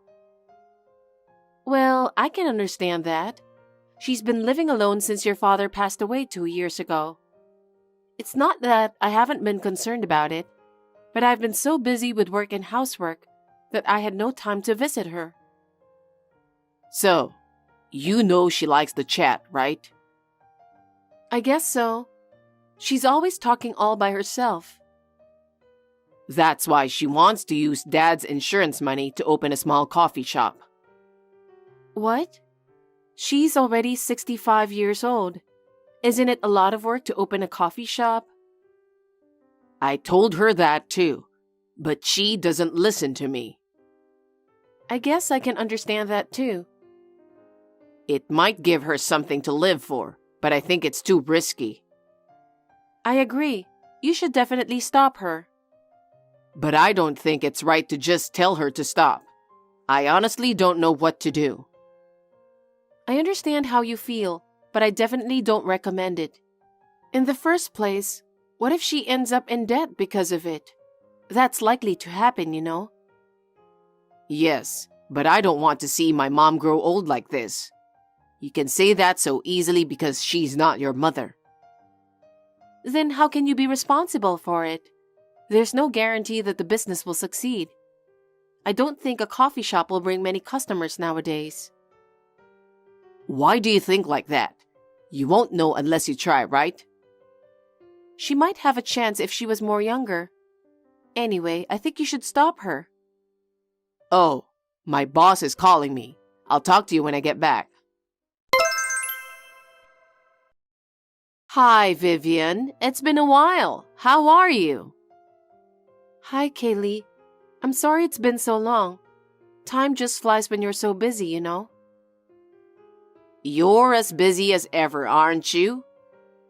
Well, I can understand that. She's been living alone since your father passed away 2 years ago. It's not that I haven't been concerned about it, but I've been so busy with work and housework that I had no time to visit her. So, you know she likes to chat, right? I guess so. She's always talking all by herself. That's why she wants to use Dad's insurance money to open a small coffee shop. What? She's already 65 years old. Isn't it a lot of work to open a coffee shop? I told her that too, but she doesn't listen to me. I guess I can understand that too. It might give her something to live for, but I think it's too risky. I agree. You should definitely stop her. But I don't think it's right to just tell her to stop. I honestly don't know what to do. I understand how you feel, but I definitely don't recommend it. In the first place, what if she ends up in debt because of it? That's likely to happen, you know. Yes, but I don't want to see my mom grow old like this. You can say that so easily because she's not your mother. Then how can you be responsible for it? There's no guarantee that the business will succeed. I don't think a coffee shop will bring many customers nowadays. Why do you think like that? You won't know unless you try, right? She might have a chance if she was more younger. Anyway, I think you should stop her. Oh, my boss is calling me. I'll talk to you when I get back. Hi, Vivian. It's been a while. How are you? Hi, Kaylee. I'm sorry it's been so long. Time just flies when you're so busy, you know. You're as busy as ever, aren't you?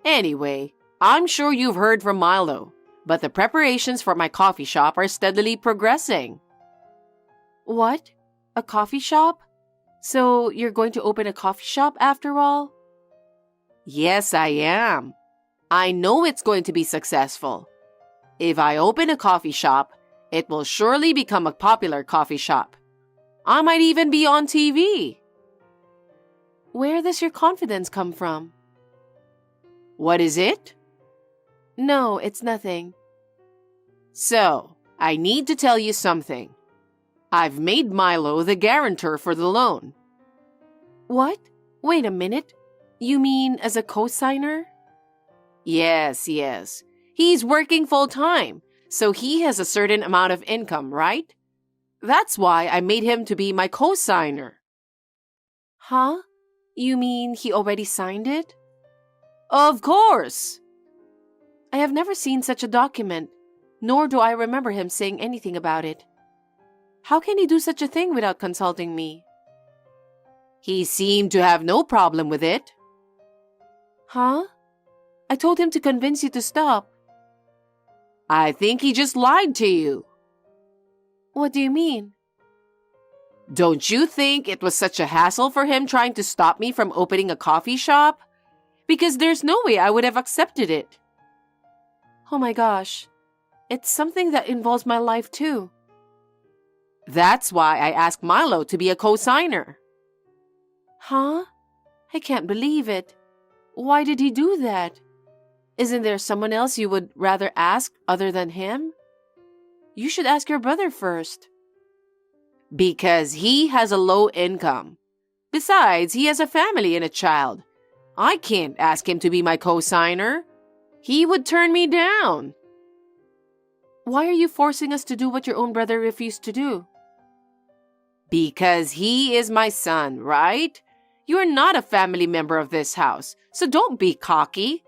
Anyway, I'm sure you've heard from Milo, but the preparations for my coffee shop are steadily progressing. What? A coffee shop? So you're going to open a coffee shop after all? Yes, I am. I know it's going to be successful. If I open a coffee shop, it will surely become a popular coffee shop. I might even be on TV. Where does your confidence come from? What is it? No, it's nothing. So, I need to tell you something. I've made Milo the guarantor for the loan. What? Wait a minute. You mean as a co-signer? Yes. He's working full-time, so he has a certain amount of income, right? That's why I made him to be my co-signer. Huh? You mean he already signed it? Of course! I have never seen such a document, nor do I remember him saying anything about it. How can he do such a thing without consulting me? He seemed to have no problem with it. Huh? I told him to convince you to stop. I think he just lied to you. What do you mean? Don't you think it was such a hassle for him trying to stop me from opening a coffee shop? Because there's no way I would have accepted it. Oh my gosh. It's something that involves my life too. That's why I asked Milo to be a co-signer. Huh? I can't believe it. Why did he do that? Isn't there someone else you would rather ask other than him? You should ask your brother first. Because he has a low income. Besides, he has a family and a child. I can't ask him to be my co-signer. He would turn me down. Why are you forcing us to do what your own brother refused to do? Because he is my son, right? You're not a family member of this house, so don't be cocky.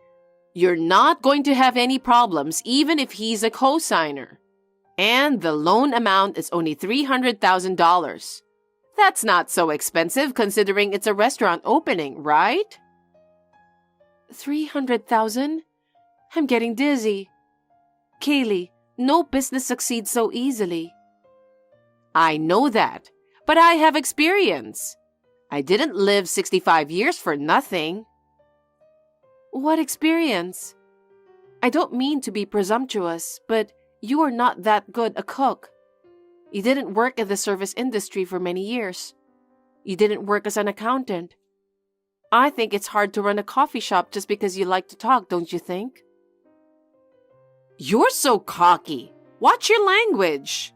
You're not going to have any problems even if he's a co-signer. And the loan amount is only $300,000. That's not so expensive considering it's a restaurant opening, right? 300,000? I'm getting dizzy. Kaylee, no business succeeds so easily. I know that, but I have experience. I didn't live 65 years for nothing. What experience? I don't mean to be presumptuous, but you are not that good a cook. You didn't work in the service industry for many years. You didn't work as an accountant. I think it's hard to run a coffee shop just because you like to talk, don't you think? You're so cocky. Watch your language.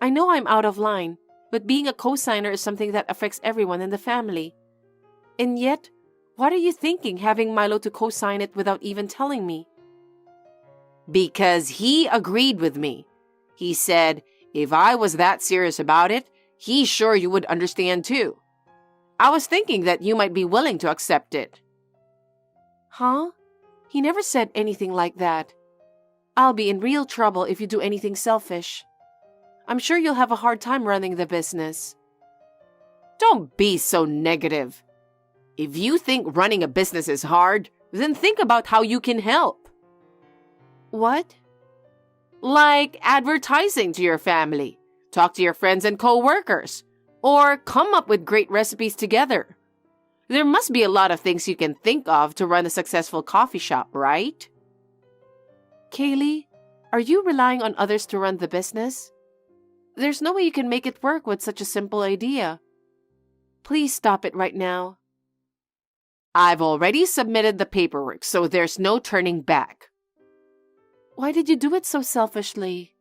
I know I'm out of line, but being a co-signer is something that affects everyone in the family. And yet, what are you thinking having Milo to co-sign it without even telling me? Because he agreed with me. He said, if I was that serious about it, he's sure you would understand too. I was thinking that you might be willing to accept it. Huh? He never said anything like that. I'll be in real trouble if you do anything selfish. I'm sure you'll have a hard time running the business. Don't be so negative. If you think running a business is hard, then think about how you can help. What? Like advertising to your family, talk to your friends and co-workers, or come up with great recipes together. There must be a lot of things you can think of to run a successful coffee shop, right? Kaylee, are you relying on others to run the business? There's no way you can make it work with such a simple idea. Please stop it right now. I've already submitted the paperwork, so there's no turning back. Why did you do it so selfishly?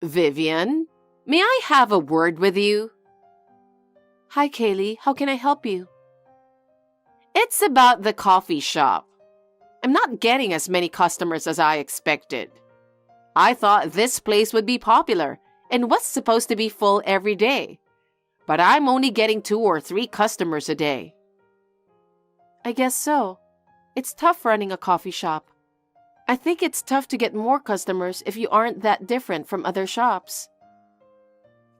Vivian, may I have a word with you? Hi, Kaylee. How can I help you? It's about the coffee shop. I'm not getting as many customers as I expected. I thought this place would be popular and was supposed to be full every day. But I'm only getting 2 or 3 customers a day. I guess so. It's tough running a coffee shop. I think it's tough to get more customers if you aren't that different from other shops.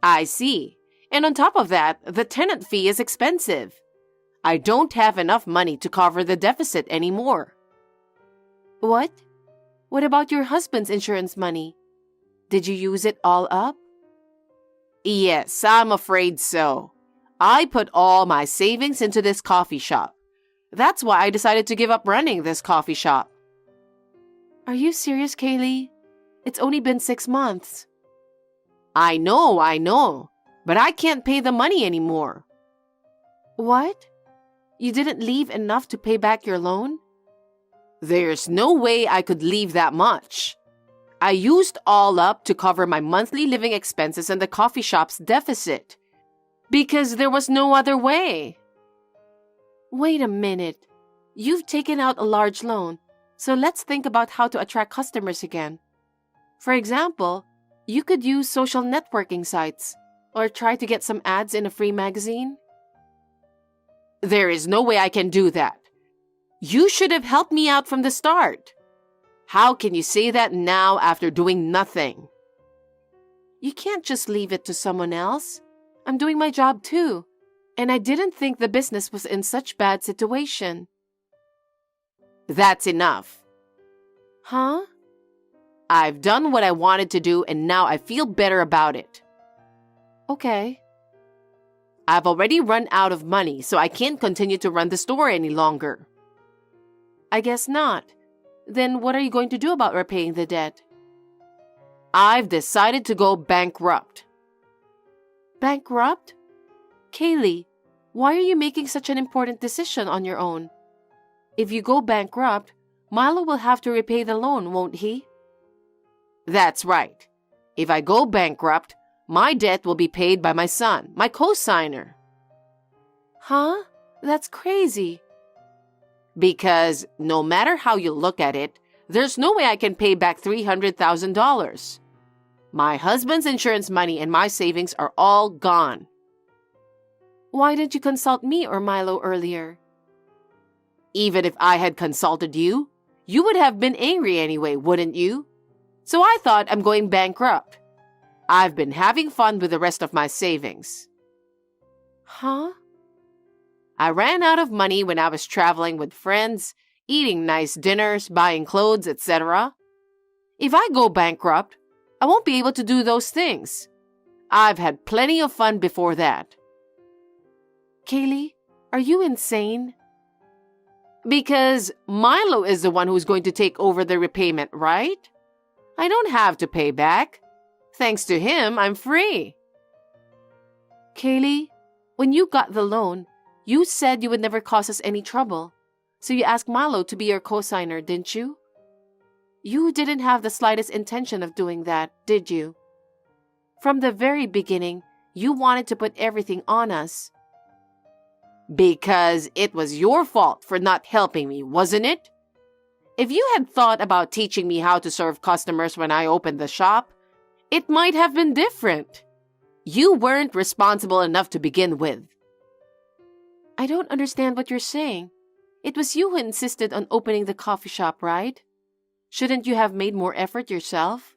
I see. And on top of that, the tenant fee is expensive. I don't have enough money to cover the deficit anymore. What? What about your husband's insurance money? Did you use it all up? Yes, I'm afraid so. I put all my savings into this coffee shop. That's why I decided to give up running this coffee shop. Are you serious, Kaylee? It's only been 6 months. I know. But I can't pay the money anymore. What? You didn't leave enough to pay back your loan? There's no way I could leave that much. I used all up to cover my monthly living expenses and the coffee shop's deficit. Because there was no other way. Wait a minute. You've taken out a large loan, so let's think about how to attract customers again. For example, you could use social networking sites or try to get some ads in a free magazine. There is no way I can do that. You should have helped me out from the start. How can you say that now after doing nothing? You can't just leave it to someone else. I'm doing my job too, and I didn't think the business was in such bad situation. That's enough. Huh? I've done what I wanted to do and now I feel better about it. Okay. I've already run out of money, so I can't continue to run the store any longer. I guess not. Then what are you going to do about repaying the debt? I've decided to go bankrupt. Bankrupt? Kaylee, why are you making such an important decision on your own? If you go bankrupt, Milo will have to repay the loan, won't he? That's right. If I go bankrupt, my debt will be paid by my son, my co-signer. Huh? That's crazy. Because no matter how you look at it, there's no way I can pay back $300,000. My husband's insurance money and my savings are all gone. Why didn't you consult me or Milo earlier? Even if I had consulted you, you would have been angry anyway, wouldn't you? So I thought I'm going bankrupt. I've been having fun with the rest of my savings. Huh? I ran out of money when I was traveling with friends, eating nice dinners, buying clothes, etc. If I go bankrupt, I won't be able to do those things. I've had plenty of fun before that. Kaylee, are you insane? Because Milo is the one who's going to take over the repayment, right? I don't have to pay back. Thanks to him, I'm free. Kaylee, when you got the loan, you said you would never cause us any trouble. So you asked Milo to be your co-signer, didn't you? You didn't have the slightest intention of doing that, did you? From the very beginning, you wanted to put everything on us. Because it was your fault for not helping me, wasn't it? If you had thought about teaching me how to serve customers when I opened the shop, it might have been different. You weren't responsible enough to begin with. I don't understand what you're saying. It was you who insisted on opening the coffee shop, right? Shouldn't you have made more effort yourself?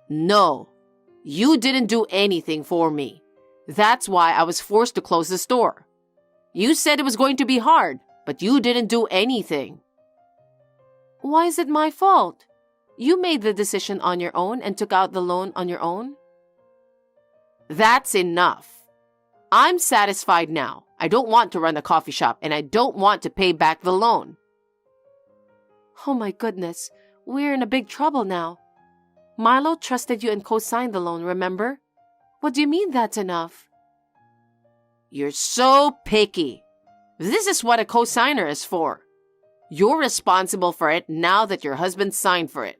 No, you didn't do anything for me. That's why I was forced to close the store. You said it was going to be hard, but you didn't do anything. Why is it my fault? You made the decision on your own and took out the loan on your own? That's enough. I'm satisfied now. I don't want to run a coffee shop and I don't want to pay back the loan. Oh my goodness, we're in a big trouble now. Milo trusted you and co-signed the loan, remember? What do you mean that's enough? You're so picky. This is what a co-signer is for. You're responsible for it now that your husband signed for it.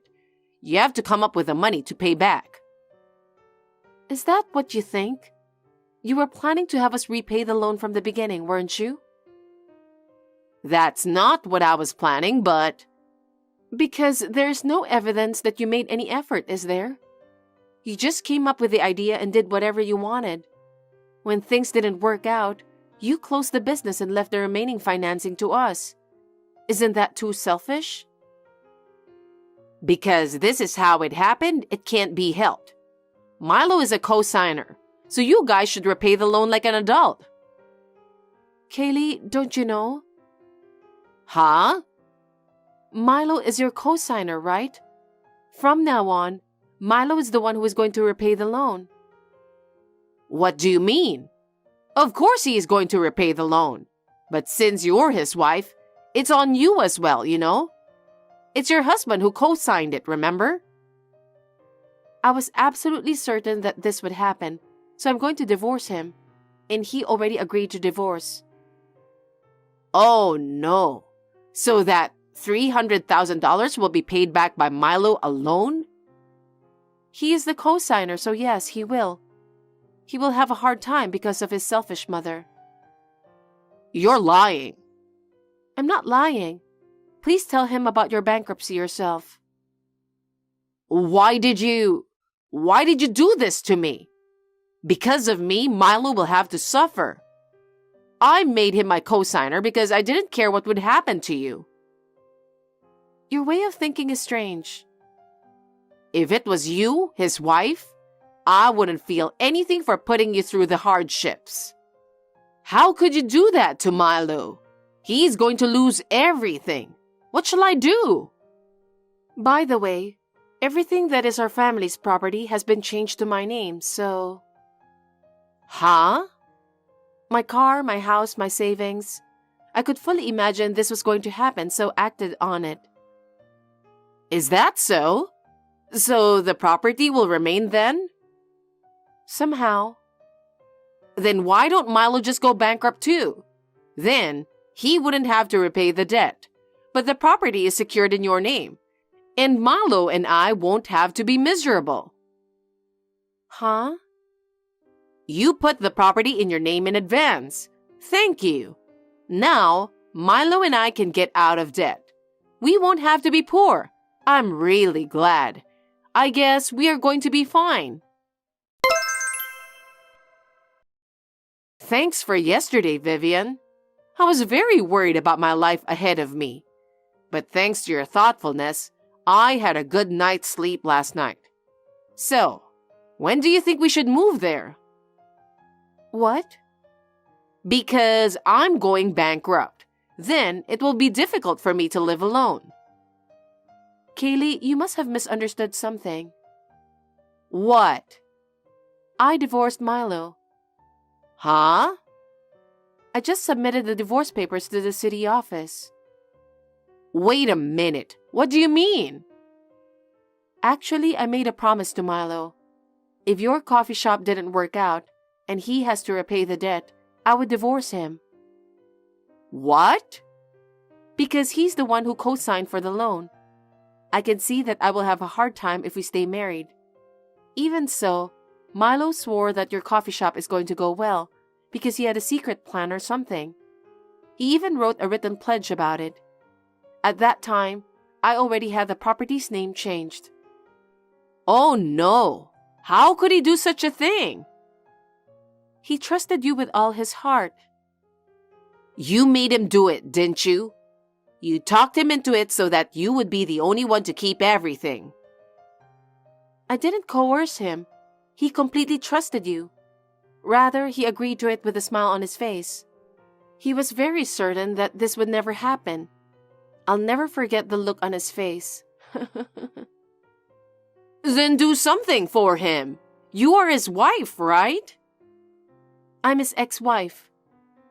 You have to come up with the money to pay back. Is that what you think? You were planning to have us repay the loan from the beginning, weren't you? That's not what I was planning, but... Because there's no evidence that you made any effort, is there? You just came up with the idea and did whatever you wanted. When things didn't work out, you closed the business and left the remaining financing to us. Isn't that too selfish? Because this is how it happened, it can't be helped. Milo is a co-signer, so you guys should repay the loan like an adult. Kaylee, don't you know? Huh? Milo is your co-signer, right? From now on, Milo is the one who is going to repay the loan. What do you mean? Of course he is going to repay the loan. But since you're his wife, it's on you as well, you know? It's your husband who co-signed it, remember? I was absolutely certain that this would happen, so I'm going to divorce him. And he already agreed to divorce. Oh no. So that $300,000 will be paid back by Milo alone? He is the co-signer, so yes, he will. He will have a hard time because of his selfish mother. You're lying. I'm not lying. Please tell him about your bankruptcy yourself. Why did you do this to me? Because of me, Milo will have to suffer. I made him my co-signer because I didn't care what would happen to you. Your way of thinking is strange. If it was you, his wife, I wouldn't feel anything for putting you through the hardships. How could you do that to Milo? He's going to lose everything. What shall I do? By the way, everything that is our family's property has been changed to my name, so... Huh? My car, my house, my savings. I could fully imagine this was going to happen, so acted on it. Is that so? So the property will remain then? Somehow. Then why don't Milo just go bankrupt too? Then he wouldn't have to repay the debt. But the property is secured in your name. And Milo and I won't have to be miserable. Huh? You put the property in your name in advance. Thank you. Now, Milo and I can get out of debt. We won't have to be poor. I'm really glad. I guess we are going to be fine. Thanks for yesterday, Vivian. I was very worried about my life ahead of me. But thanks to your thoughtfulness, I had a good night's sleep last night. So, when do you think we should move there? What? Because I'm going bankrupt. Then it will be difficult for me to live alone. Kaylee, you must have misunderstood something. What? I divorced Milo. Huh? I just submitted the divorce papers to the city office. Wait a minute. What do you mean? Actually, I made a promise to Milo. If your coffee shop didn't work out and he has to repay the debt, I would divorce him. What? Because he's the one who co-signed for the loan. I can see that I will have a hard time if we stay married. Even so, Milo swore that your coffee shop is going to go well because he had a secret plan or something. He even wrote a written pledge about it. At that time, I already had the property's name changed. Oh no! How could he do such a thing? He trusted you with all his heart. You made him do it, didn't you? You talked him into it so that you would be the only one to keep everything. I didn't coerce him. He completely trusted you. Rather, he agreed to it with a smile on his face. He was very certain that this would never happen. I'll never forget the look on his face. Then do something for him. You are his wife, right? I'm his ex-wife.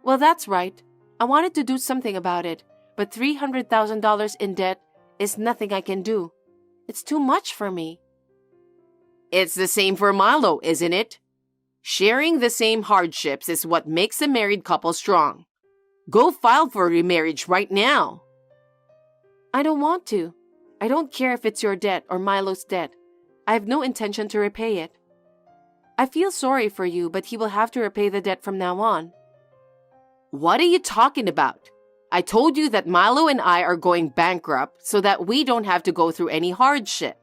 Well, that's right. I wanted to do something about it, but $300,000 in debt is nothing I can do. It's too much for me. It's the same for Milo, isn't it? Sharing the same hardships is what makes a married couple strong. Go file for remarriage right now. I don't want to. I don't care if it's your debt or Milo's debt. I have no intention to repay it. I feel sorry for you, but he will have to repay the debt from now on. What are you talking about? I told you that Milo and I are going bankrupt so that we don't have to go through any hardship.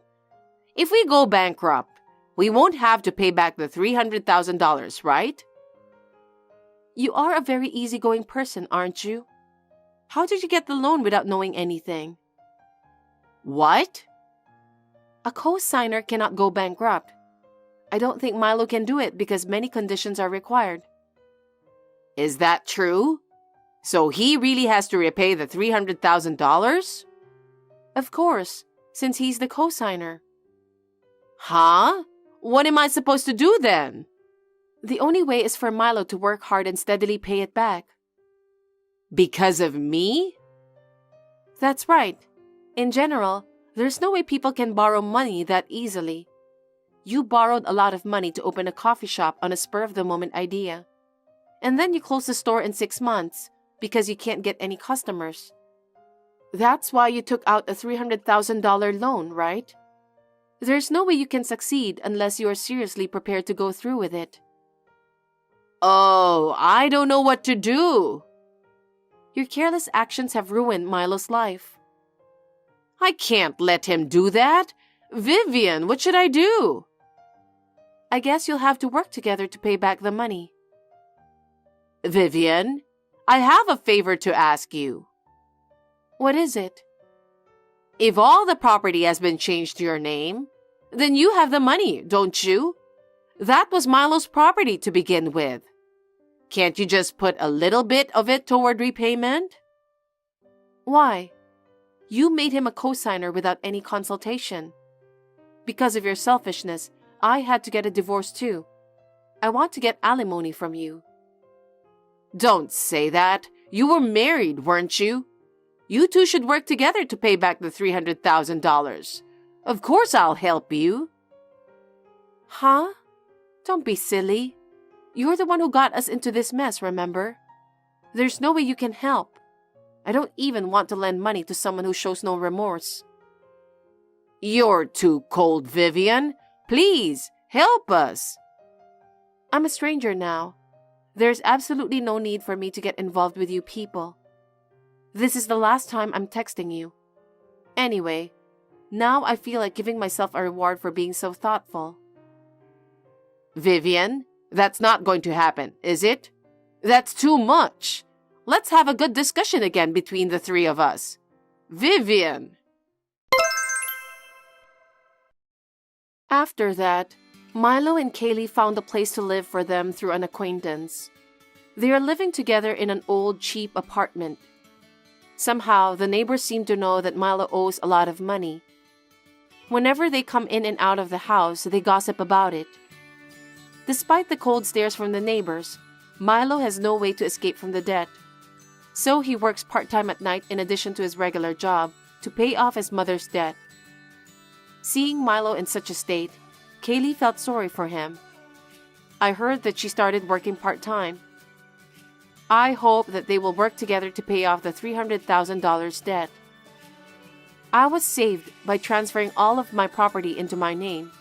If we go bankrupt, we won't have to pay back the $300,000, right? You are a very easygoing person, aren't you? How did you get the loan without knowing anything? What? A co-signer cannot go bankrupt. I don't think Milo can do it because many conditions are required. Is that true? So he really has to repay the $300,000? Of course, since he's the co-signer. Huh? What am I supposed to do then? The only way is for Milo to work hard and steadily pay it back. Because of me? That's right. In general, there's no way people can borrow money that easily. You borrowed a lot of money to open a coffee shop on a spur-of-the-moment idea. And then you close the store in 6 months because you can't get any customers. That's why you took out a $300,000 loan, right? There's no way you can succeed unless you are seriously prepared to go through with it. Oh, I don't know what to do. Your careless actions have ruined Milo's life. I can't let him do that. Vivian, what should I do? I guess you'll have to work together to pay back the money. Vivian, I have a favor to ask you. What is it? If all the property has been changed to your name, then you have the money, don't you? That was Milo's property to begin with. Can't you just put a little bit of it toward repayment? Why? You made him a co-signer without any consultation. Because of your selfishness, I had to get a divorce too. I want to get alimony from you. Don't say that. You were married, weren't you? You two should work together to pay back the $300,000. Of course I'll help you. Huh? Don't be silly. You're the one who got us into this mess, remember? There's no way you can help. I don't even want to lend money to someone who shows no remorse. You're too cold, Vivian. Please, help us. I'm a stranger now. There's absolutely no need for me to get involved with you people. This is the last time I'm texting you. Anyway, now I feel like giving myself a reward for being so thoughtful. Vivian, that's not going to happen, is it? That's too much. Let's have a good discussion again between the three of us. Vivian! After that, Milo and Kaylee found a place to live for them through an acquaintance. They are living together in an old, cheap apartment. Somehow, the neighbors seem to know that Milo owes a lot of money. Whenever they come in and out of the house, they gossip about it. Despite the cold stares from the neighbors, Milo has no way to escape from the debt. So he works part-time at night in addition to his regular job to pay off his mother's debt. Seeing Milo in such a state, Kaylee felt sorry for him. I heard that she started working part-time. I hope that they will work together to pay off the $300,000 debt. I was saved by transferring all of my property into my name.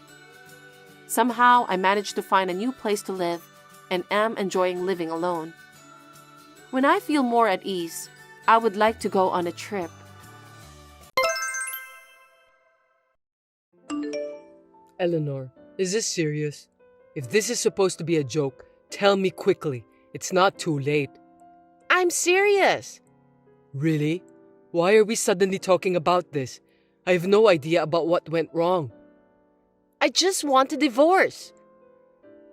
Somehow, I managed to find a new place to live and am enjoying living alone. When I feel more at ease, I would like to go on a trip. Eleanor, is this serious? If this is supposed to be a joke, tell me quickly. It's not too late. I'm serious. Really? Why are we suddenly talking about this? I have no idea about what went wrong. I just want a divorce.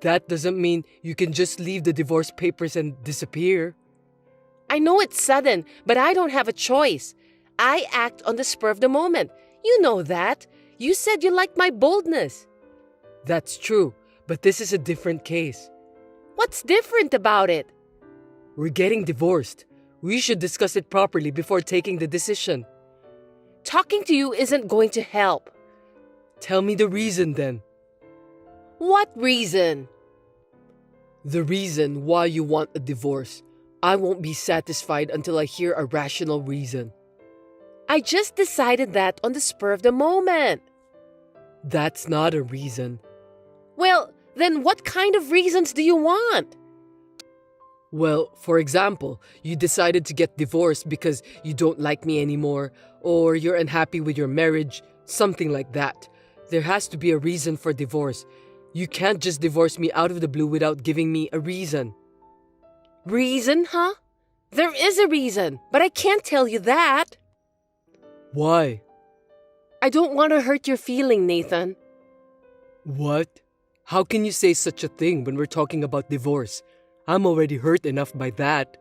That doesn't mean you can just leave the divorce papers and disappear. I know it's sudden, but I don't have a choice. I act on the spur of the moment. You know that. You said you liked my boldness. That's true, but this is a different case. What's different about it? We're getting divorced. We should discuss it properly before taking the decision. Talking to you isn't going to help. Tell me the reason then. What reason? The reason why you want a divorce. I won't be satisfied until I hear a rational reason. I just decided that on the spur of the moment. That's not a reason. Well, then what kind of reasons do you want? Well, for example, you decided to get divorced because you don't like me anymore, or you're unhappy with your marriage, something like that. There has to be a reason for divorce. You can't just divorce me out of the blue without giving me a reason. Reason, huh? There is a reason, but I can't tell you that. Why? I don't want to hurt your feeling, Nathan. What? How can you say such a thing when we're talking about divorce? I'm already hurt enough by that.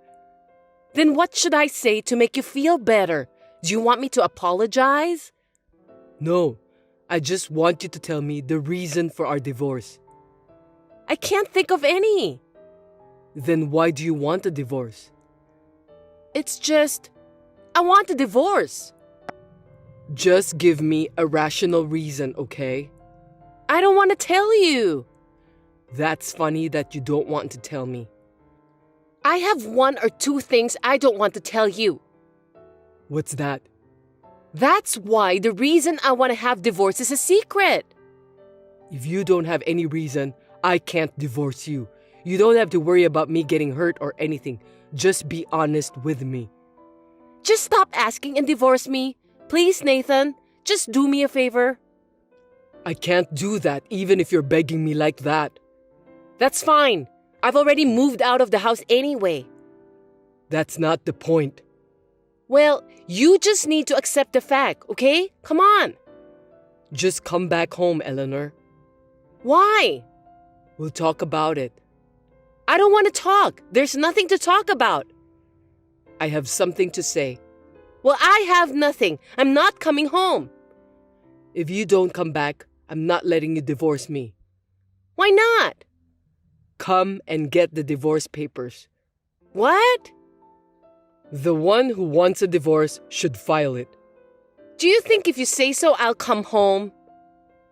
Then what should I say to make you feel better? Do you want me to apologize? No, I just want you to tell me the reason for our divorce. I can't think of any. Then why do you want a divorce? It's just, I want a divorce. Just give me a rational reason, okay? I don't want to tell you. That's funny that you don't want to tell me. I have one or two things I don't want to tell you. What's that? That's why the reason I want to have divorce is a secret. If you don't have any reason, I can't divorce you. You don't have to worry about me getting hurt or anything. Just be honest with me. Just stop asking and divorce me. Please, Nathan. Just do me a favor. I can't do that even if you're begging me like that. That's fine. I've already moved out of the house anyway. That's not the point. Well, you just need to accept the fact, okay? Come on. Just come back home, Eleanor. Why? We'll talk about it. I don't want to talk. There's nothing to talk about. I have something to say. Well, I have nothing. I'm not coming home. If you don't come back, I'm not letting you divorce me. Why not? Come and get the divorce papers. What? The one who wants a divorce should file it. Do you think if you say so, I'll come home?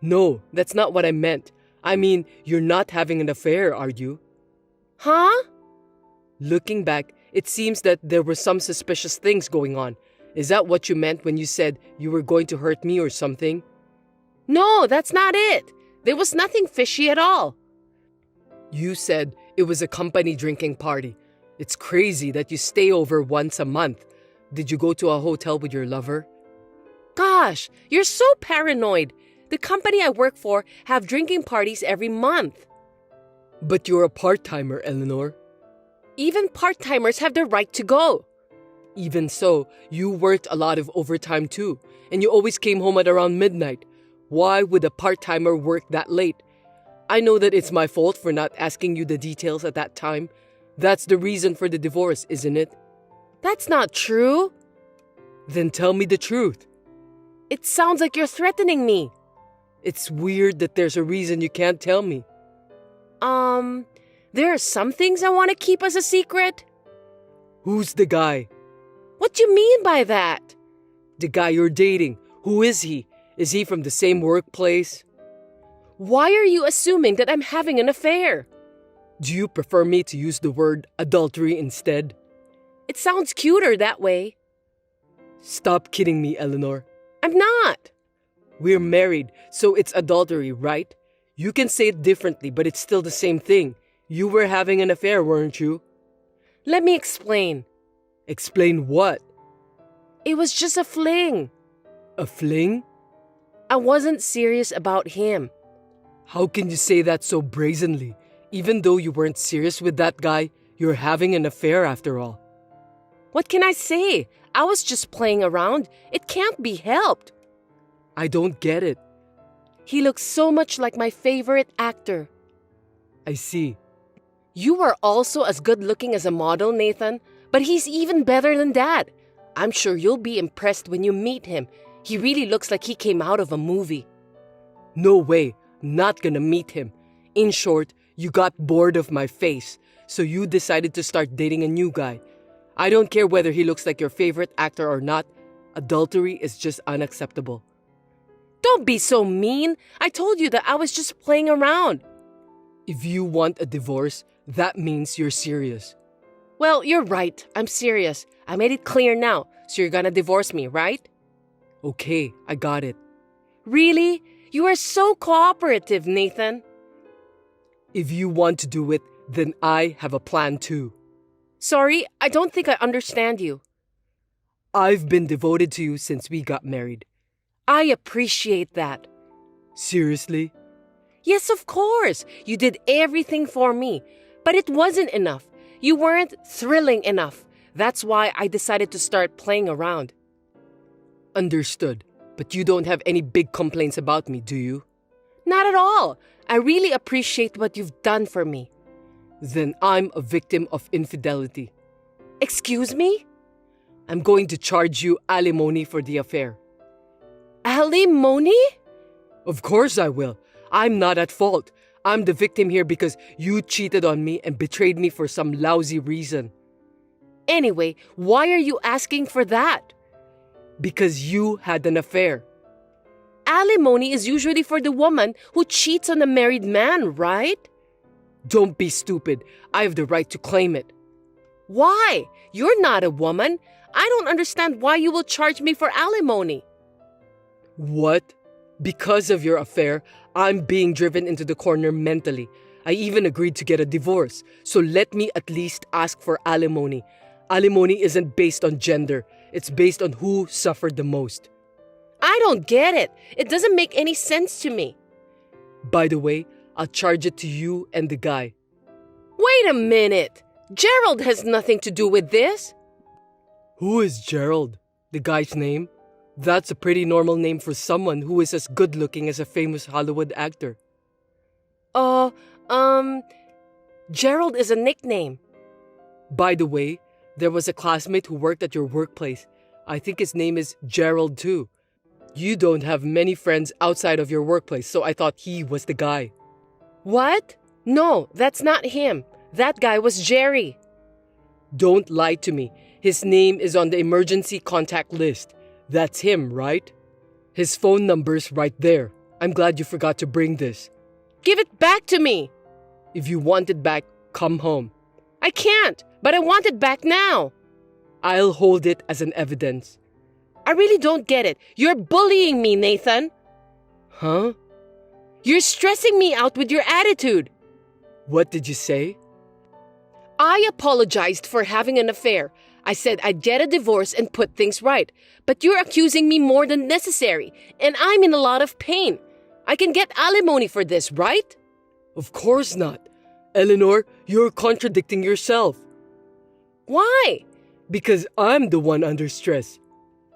No, that's not what I meant. I mean, you're not having an affair, are you? Huh? Looking back, it seems that there were some suspicious things going on. Is that what you meant when you said you were going to hurt me or something? No, that's not it. There was nothing fishy at all. You said it was a company drinking party. It's crazy that you stay over once a month. Did you go to a hotel with your lover? Gosh, you're so paranoid. The company I work for have drinking parties every month. But you're a part-timer, Eleanor. Even part-timers have the right to go. Even so, you worked a lot of overtime too, and you always came home at around midnight. Why would a part-timer work that late? I know that it's my fault for not asking you the details at that time. That's the reason for the divorce, isn't it? That's not true. Then tell me the truth. It sounds like you're threatening me. It's weird that there's a reason you can't tell me. There are some things I want to keep as a secret. Who's the guy? What do you mean by that? The guy you're dating. Who is he? Is he from the same workplace? Why are you assuming that I'm having an affair? Do you prefer me to use the word adultery instead? It sounds cuter that way. Stop kidding me, Eleanor. I'm not. We're married, so it's adultery, right? You can say it differently, but it's still the same thing. You were having an affair, weren't you? Let me explain. Explain what? It was just a fling. A fling? I wasn't serious about him. How can you say that so brazenly? Even though you weren't serious with that guy, you're having an affair after all. What can I say? I was just playing around. It can't be helped. I don't get it. He looks so much like my favorite actor. I see. You are also as good looking as a model, Nathan, but he's even better than that. I'm sure you'll be impressed when you meet him. He really looks like he came out of a movie. No way. I'm not gonna meet him. In short, you got bored of my face, so you decided to start dating a new guy. I don't care whether he looks like your favorite actor or not. Adultery is just unacceptable. Don't be so mean. I told you that I was just playing around. If you want a divorce, that means you're serious. Well, you're right. I'm serious. I made it clear now, so you're gonna divorce me, right? Okay, I got it. Really? You are so cooperative, Nathan. If you want to do it, then I have a plan too. Sorry, I don't think I understand you. I've been devoted to you since we got married. I appreciate that. Seriously? Yes, of course. You did everything for me. But it wasn't enough. You weren't thrilling enough. That's why I decided to start playing around. Understood. But you don't have any big complaints about me, do you? Not at all. I really appreciate what you've done for me. Then I'm a victim of infidelity. Excuse me? I'm going to charge you alimony for the affair. Alimony? Of course I will. I'm not at fault. I'm the victim here because you cheated on me and betrayed me for some lousy reason. Anyway, why are you asking for that? Because you had an affair. Alimony is usually for the woman who cheats on a married man, right? Don't be stupid. I have the right to claim it. Why? You're not a woman. I don't understand why you will charge me for alimony. What? Because of your affair, I'm being driven into the corner mentally. I even agreed to get a divorce, so let me at least ask for alimony. Alimony isn't based on gender, it's based on who suffered the most. I don't get it. It doesn't make any sense to me. By the way, I'll charge it to you and the guy. Wait a minute. Gerald has nothing to do with this. Who is Gerald? The guy's name? That's a pretty normal name for someone who is as good looking as a famous Hollywood actor. Gerald is a nickname. By the way, there was a classmate who worked at your workplace. I think his name is Gerald too. You don't have many friends outside of your workplace, so I thought he was the guy. What? No, that's not him. That guy was Jerry. Don't lie to me. His name is on the emergency contact list. That's him, right? His phone number's right there. I'm glad you forgot to bring this. Give it back to me. If you want it back, come home. I can't, but I want it back now. I'll hold it as an evidence. I really don't get it. You're bullying me, Nathan. Huh? You're stressing me out with your attitude. What did you say? I apologized for having an affair. I said I'd get a divorce and put things right. But you're accusing me more than necessary, and I'm in a lot of pain. I can get alimony for this, right? Of course not. Eleanor, you're contradicting yourself. Why? Because I'm the one under stress.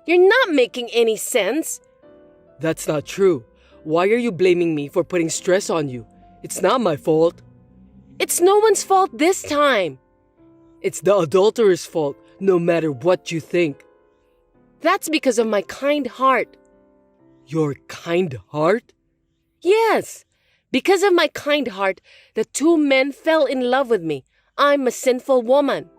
You're not making any sense. That's not true. Why are you blaming me for putting stress on you? It's not my fault. It's no one's fault this time. It's the adulterer's fault, no matter what you think. That's because of my kind heart. Your kind heart? Yes, because of my kind heart, the two men fell in love with me. I'm a sinful woman.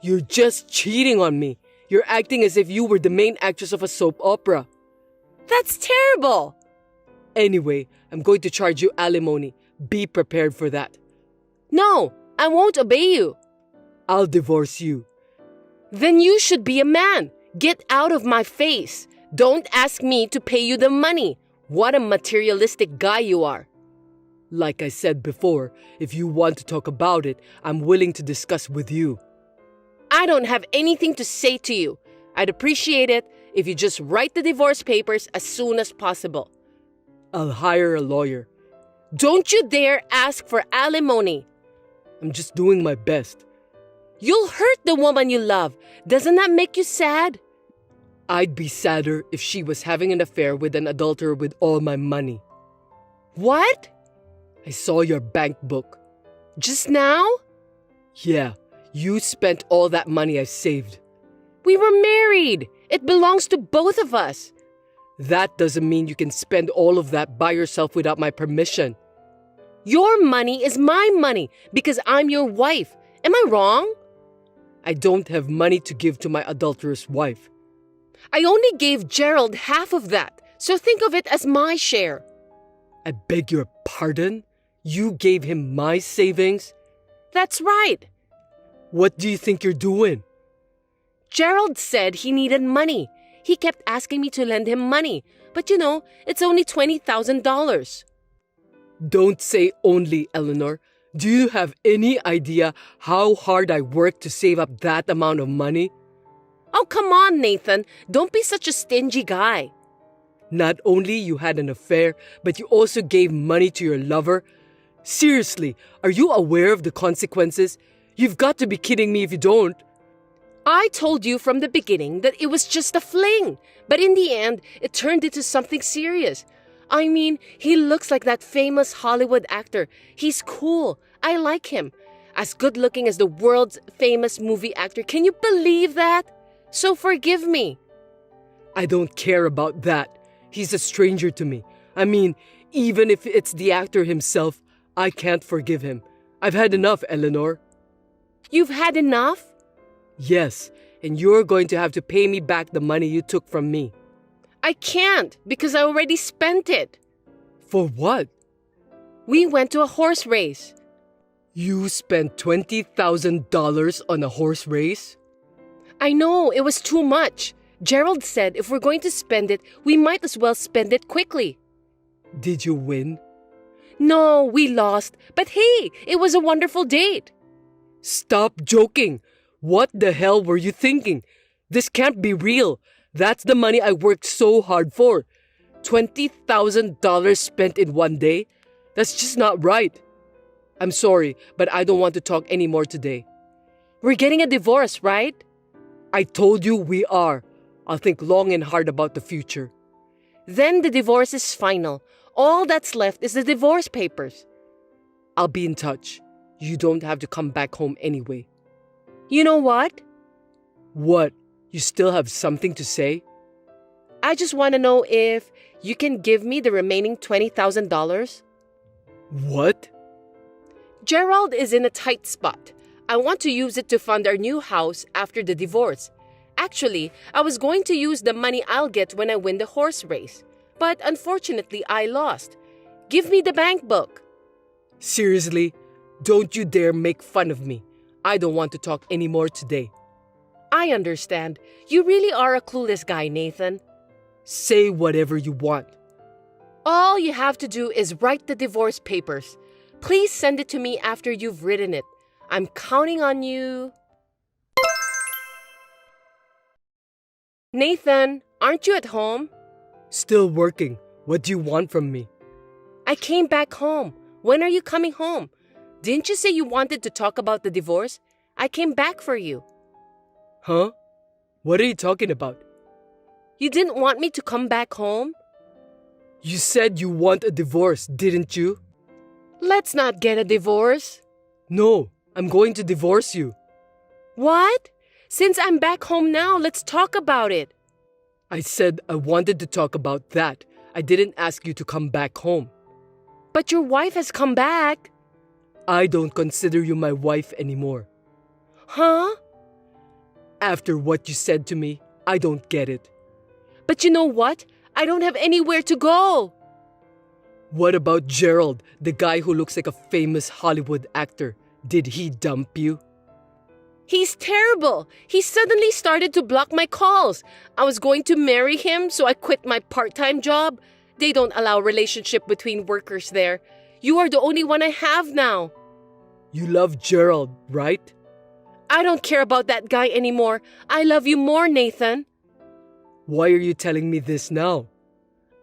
You're just cheating on me. You're acting as if you were the main actress of a soap opera. That's terrible. Anyway, I'm going to charge you alimony. Be prepared for that. No, I won't obey you. I'll divorce you. Then you should be a man. Get out of my face. Don't ask me to pay you the money. What a materialistic guy you are. Like I said before, if you want to talk about it, I'm willing to discuss with you. I don't have anything to say to you. I'd appreciate it if you just write the divorce papers as soon as possible. I'll hire a lawyer. Don't you dare ask for alimony. I'm just doing my best. You'll hurt the woman you love. Doesn't that make you sad? I'd be sadder if she was having an affair with an adulterer with all my money. What? I saw your bank book. Just now? Yeah, you spent all that money I saved. We were married. It belongs to both of us. That doesn't mean you can spend all of that by yourself without my permission. Your money is my money because I'm your wife. Am I wrong? I don't have money to give to my adulterous wife. I only gave Gerald half of that, so think of it as my share. I beg your pardon? You gave him my savings? That's right. What do you think you're doing? Gerald said he needed money. He kept asking me to lend him money. But it's only $20,000. Don't say only, Eleanor. Do you have any idea how hard I worked to save up that amount of money? Oh, come on, Nathan. Don't be such a stingy guy. Not only you had an affair, but you also gave money to your lover. Seriously, are you aware of the consequences? You've got to be kidding me if you don't. I told you from the beginning that it was just a fling, but in the end, it turned into something serious. I mean, he looks like that famous Hollywood actor. He's cool. I like him. As good looking as the world's famous movie actor. Can you believe that? So forgive me. I don't care about that. He's a stranger to me. I mean, even if it's the actor himself, I can't forgive him. I've had enough, Eleanor. You've had enough? Yes, and you're going to have to pay me back the money you took from me. I can't because I already spent it. For what? We went to a horse race. You spent $20,000 on a horse race? I know, it was too much. Gerald said if we're going to spend it, we might as well spend it quickly. Did you win? No, we lost. But hey, it was a wonderful date. Stop joking. What the hell were you thinking? This can't be real. That's the money I worked so hard for. $20,000 spent in one day? That's just not right. I'm sorry, but I don't want to talk anymore today. We're getting a divorce, right? I told you we are. I'll think long and hard about the future. Then the divorce is final. All that's left is the divorce papers. I'll be in touch. You don't have to come back home anyway. You know what? What? You still have something to say? I just want to know if you can give me the remaining $20,000. What? Gerald is in a tight spot. I want to use it to fund our new house after the divorce. Actually, I was going to use the money I'll get when I win the horse race. But unfortunately, I lost. Give me the bank book. Seriously? Don't you dare make fun of me. I don't want to talk anymore today. I understand. You really are a clueless guy, Nathan. Say whatever you want. All you have to do is write the divorce papers. Please send it to me after you've written it. I'm counting on you. Nathan, aren't you at home? Still working. What do you want from me? I came back home. When are you coming home? Didn't you say you wanted to talk about the divorce? I came back for you. Huh? What are you talking about? You didn't want me to come back home? You said you want a divorce, didn't you? Let's not get a divorce. No, I'm going to divorce you. What? Since I'm back home now, let's talk about it. I said I wanted to talk about that. I didn't ask you to come back home. But your wife has come back. I don't consider you my wife anymore. Huh? After what you said to me, I don't get it. But you know what? I don't have anywhere to go. What about Gerald, the guy who looks like a famous Hollywood actor? Did he dump you? He's terrible. He suddenly started to block my calls. I was going to marry him, so I quit my part-time job. They don't allow relationship between workers there. You are the only one I have now. You love Gerald, right? I don't care about that guy anymore. I love you more, Nathan. Why are you telling me this now?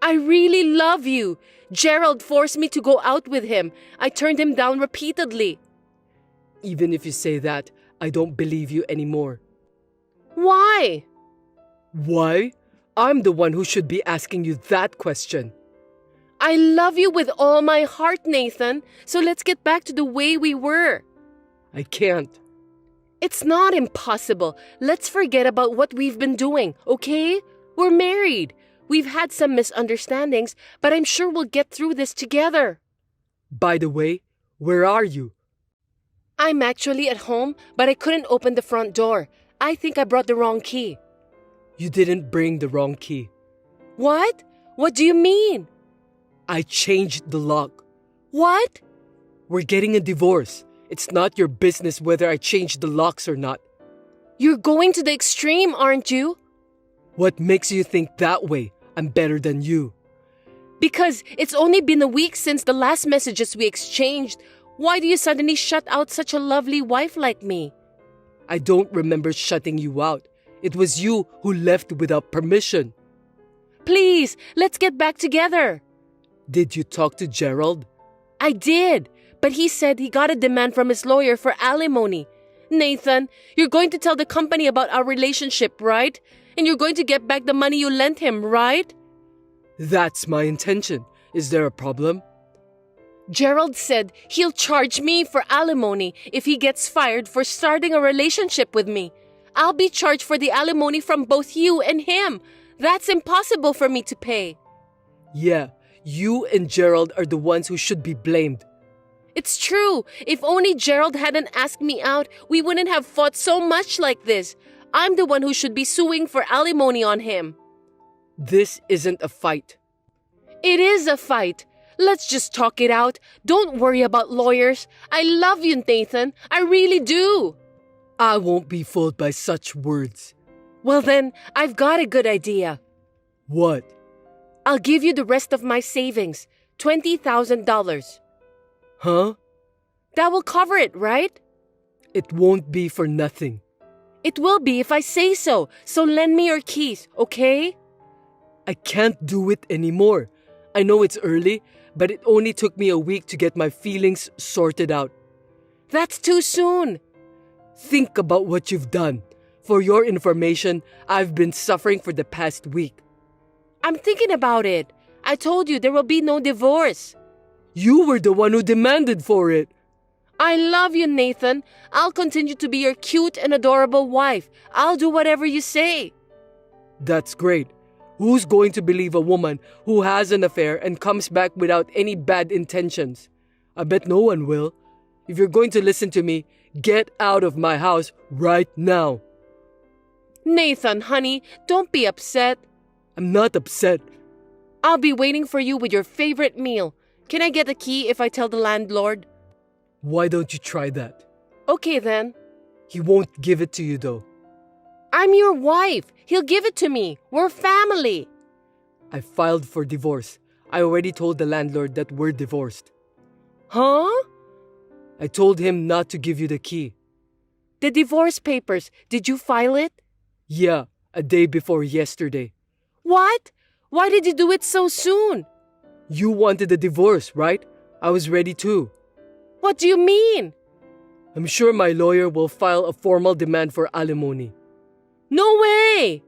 I really love you. Gerald forced me to go out with him. I turned him down repeatedly. Even if you say that, I don't believe you anymore. Why? Why? I'm the one who should be asking you that question. I love you with all my heart, Nathan. So let's get back to the way we were. I can't. It's not impossible. Let's forget about what we've been doing, okay? We're married. We've had some misunderstandings, but I'm sure we'll get through this together. By the way, where are you? I'm actually at home, but I couldn't open the front door. I think I brought the wrong key. You didn't bring the wrong key. What? What do you mean? I changed the lock. What? We're getting a divorce. It's not your business whether I changed the locks or not. You're going to the extreme, aren't you? What makes you think that way? I'm better than you. Because it's only been a week since the last messages we exchanged. Why do you suddenly shut out such a lovely wife like me? I don't remember shutting you out. It was you who left without permission. Please, let's get back together. Did you talk to Gerald? I did, but he said he got a demand from his lawyer for alimony. Nathan, you're going to tell the company about our relationship, right? And you're going to get back the money you lent him, right? That's my intention. Is there a problem? Gerald said he'll charge me for alimony if he gets fired for starting a relationship with me. I'll be charged for the alimony from both you and him. That's impossible for me to pay. Yeah, you and Gerald are the ones who should be blamed. It's true. If only Gerald hadn't asked me out, we wouldn't have fought so much like this. I'm the one who should be suing for alimony on him. This isn't a fight. It is a fight. Let's just talk it out. Don't worry about lawyers. I love you, Nathan. I really do. I won't be fooled by such words. Well then, I've got a good idea. What? I'll give you the rest of my savings, $20,000. Huh? That will cover it, right? It won't be for nothing. It will be if I say so, so lend me your keys, okay? I can't do it anymore. I know it's early, but it only took me a week to get my feelings sorted out. That's too soon. Think about what you've done. For your information, I've been suffering for the past week. I'm thinking about it. I told you there will be no divorce. You were the one who demanded for it. I love you, Nathan. I'll continue to be your cute and adorable wife. I'll do whatever you say. That's great. Who's going to believe a woman who has an affair and comes back without any bad intentions? I bet no one will. If you're going to listen to me, get out of my house right now. Nathan, honey, don't be upset. I'm not upset. I'll be waiting for you with your favorite meal. Can I get a key if I tell the landlord? Why don't you try that? Okay then. He won't give it to you though. I'm your wife. He'll give it to me. We're family. I filed for divorce. I already told the landlord that we're divorced. Huh? I told him not to give you the key. The divorce papers, did you file it? Yeah, a day before yesterday. What? Why did you do it so soon? You wanted a divorce, right? I was ready too. What do you mean? I'm sure my lawyer will file a formal demand for alimony. No way!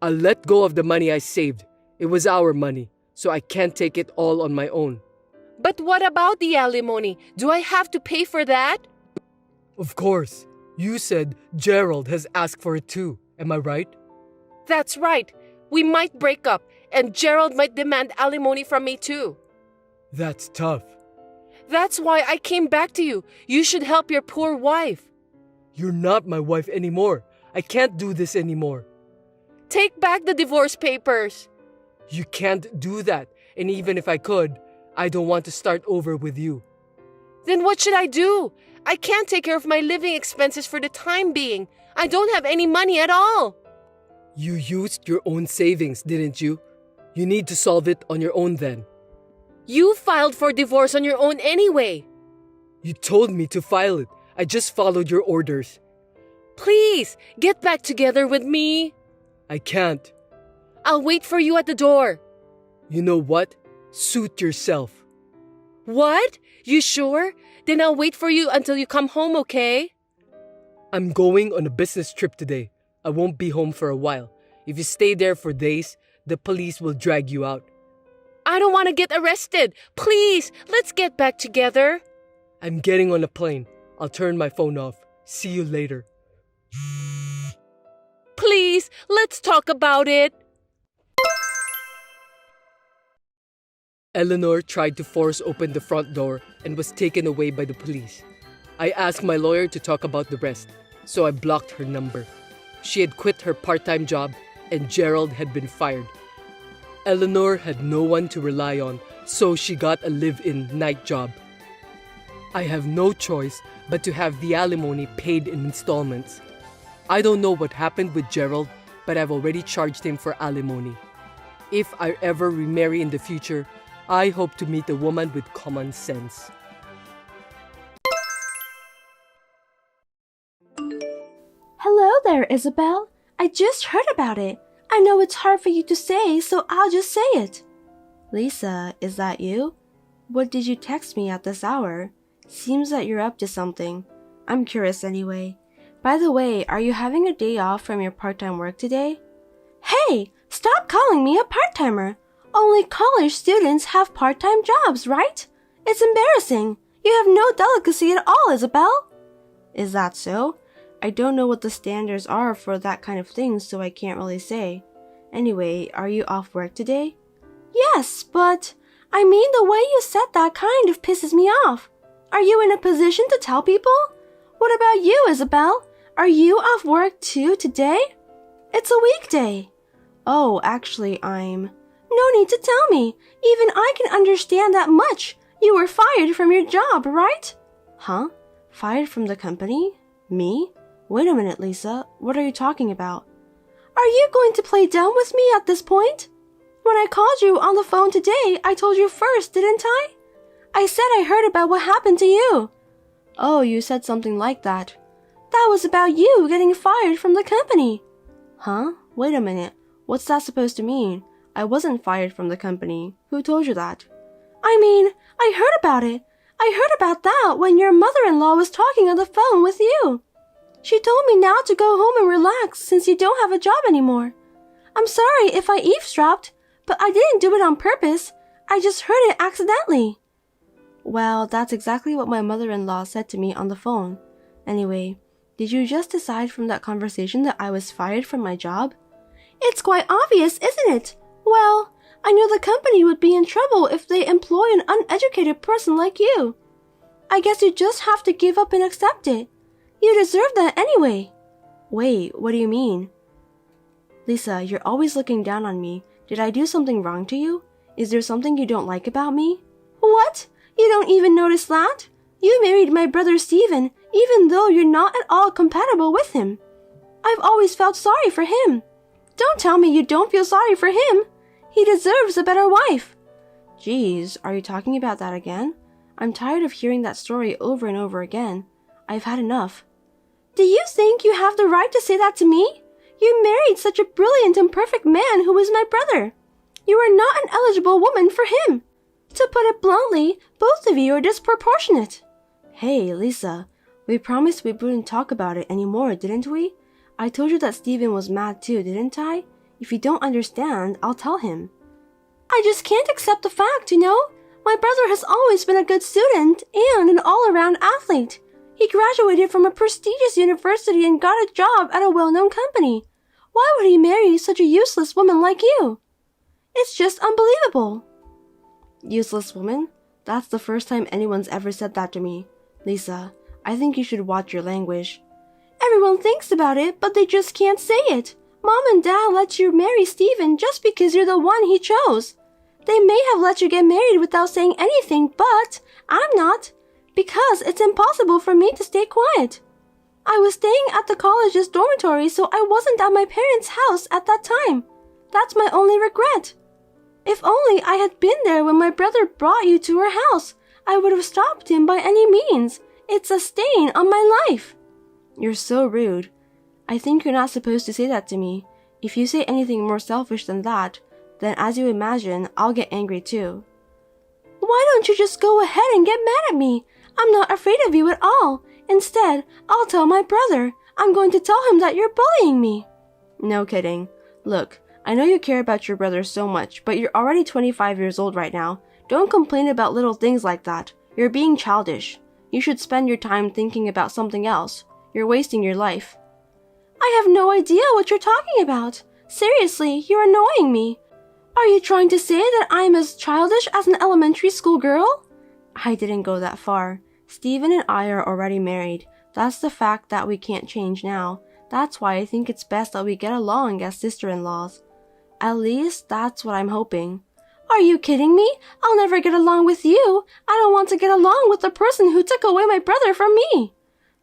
I'll let go of the money I saved. It was our money, so I can't take it all on my own. But what about the alimony? Do I have to pay for that? Of course. You said Gerald has asked for it too. Am I right? That's right. We might break up, and Gerald might demand alimony from me too. That's tough. That's why I came back to you. You should help your poor wife. You're not my wife anymore. I can't do this anymore. Take back the divorce papers. You can't do that. And even if I could, I don't want to start over with you. Then what should I do? I can't take care of my living expenses for the time being. I don't have any money at all. You used your own savings, didn't you? You need to solve it on your own then. You filed for divorce on your own anyway. You told me to file it. I just followed your orders. Please, get back together with me. I can't. I'll wait for you at the door. You know what? Suit yourself. What? You sure? Then I'll wait for you until you come home, okay? I'm going on a business trip today. I won't be home for a while. If you stay there for days, the police will drag you out. I don't want to get arrested. Please, let's get back together. I'm getting on a plane. I'll turn my phone off. See you later. Please, let's talk about it. Eleanor tried to force open the front door and was taken away by the police. I asked my lawyer to talk about the rest, so I blocked her number. She had quit her part-time job and Gerald had been fired. Eleanor had no one to rely on, so she got a live-in night job. I have no choice but to have the alimony paid in installments. I don't know what happened with Gerald, but I've already charged him for alimony. If I ever remarry in the future, I hope to meet a woman with common sense. Hello there, Isabel. I just heard about it. I know it's hard for you to say, so I'll just say it. Lisa, is that you? What did you text me at this hour? Seems that you're up to something. I'm curious anyway. By the way, are you having a day off from your part-time work today? Hey, stop calling me a part-timer. Only college students have part-time jobs, right? It's embarrassing. You have no delicacy at all, Isabel. Is that so? I don't know what the standards are for that kind of thing, so I can't really say. Anyway, are you off work today? Yes, but I mean the way you said that kind of pisses me off. Are you in a position to tell people? What about you, Isabel? Are you off work too today? It's a weekday. Oh, actually, No need to tell me. Even I can understand that much. You were fired from your job, right? Huh? Fired from the company? Me? Wait a minute, Lisa. What are you talking about? Are you going to play dumb with me at this point? When I called you on the phone today, I told you first, didn't I? I said I heard about what happened to you. Oh, you said something like that. That was about you getting fired from the company. Huh? Wait a minute. What's that supposed to mean? I wasn't fired from the company. Who told you that? I mean, I heard about it. I heard about that when your mother-in-law was talking on the phone with you. She told me now to go home and relax since you don't have a job anymore. I'm sorry if I eavesdropped, but I didn't do it on purpose. I just heard it accidentally. Well, that's exactly what my mother-in-law said to me on the phone. Anyway, did you just decide from that conversation that I was fired from my job? It's quite obvious, isn't it? Well, I knew the company would be in trouble if they employ an uneducated person like you. I guess you just have to give up and accept it. You deserve that anyway. Wait, what do you mean? Lisa, you're always looking down on me. Did I do something wrong to you? Is there something you don't like about me? What? You don't even notice that? You married my brother Steven, even though you're not at all compatible with him. I've always felt sorry for him. Don't tell me you don't feel sorry for him. He deserves a better wife. Geez, are you talking about that again? I'm tired of hearing that story over and over again. I've had enough. Do you think you have the right to say that to me? You married such a brilliant and perfect man who was my brother. You are not an eligible woman for him. To put it bluntly, both of you are disproportionate. Hey, Lisa, we promised we wouldn't talk about it anymore, didn't we? I told you that Steven was mad too, didn't I? If you don't understand, I'll tell him. I just can't accept the fact, you know? My brother has always been a good student and an all-around athlete. He graduated from a prestigious university and got a job at a well-known company. Why would he marry such a useless woman like you? It's just unbelievable. Useless woman? That's the first time anyone's ever said that to me. Lisa, I think you should watch your language. Everyone thinks about it, but they just can't say it. Mom and Dad let you marry Steven just because you're the one he chose. They may have let you get married without saying anything, but I'm not. Because it's impossible for me to stay quiet. I was staying at the college's dormitory, so I wasn't at my parents' house at that time. That's my only regret. If only I had been there when my brother brought you to our house, I would have stopped him by any means. It's a stain on my life. You're so rude. I think you're not supposed to say that to me. If you say anything more selfish than that, then as you imagine, I'll get angry too. Why don't you just go ahead and get mad at me? I'm not afraid of you at all. Instead, I'll tell my brother. I'm going to tell him that you're bullying me. No kidding. Look, I know you care about your brother so much, but you're already 25 years old right now. Don't complain about little things like that. You're being childish. You should spend your time thinking about something else. You're wasting your life. I have no idea what you're talking about. Seriously, you're annoying me. Are you trying to say that I'm as childish as an elementary school girl? I didn't go that far. Steven and I are already married. That's the fact that we can't change now. That's why I think it's best that we get along as sister-in-laws. At least, that's what I'm hoping. Are you kidding me? I'll never get along with you. I don't want to get along with the person who took away my brother from me.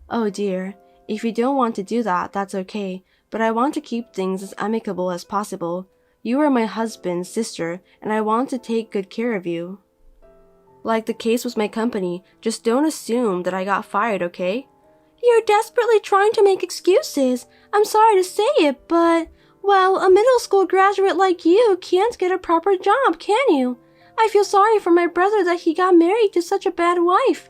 Oh dear. If you don't want to do that, that's okay. But I want to keep things as amicable as possible. You are my husband's sister, and I want to take good care of you. Like the case with my company, just don't assume that I got fired, okay? You're desperately trying to make excuses. I'm sorry to say it, but, well, a middle school graduate like you can't get a proper job, can you? I feel sorry for my brother that he got married to such a bad wife.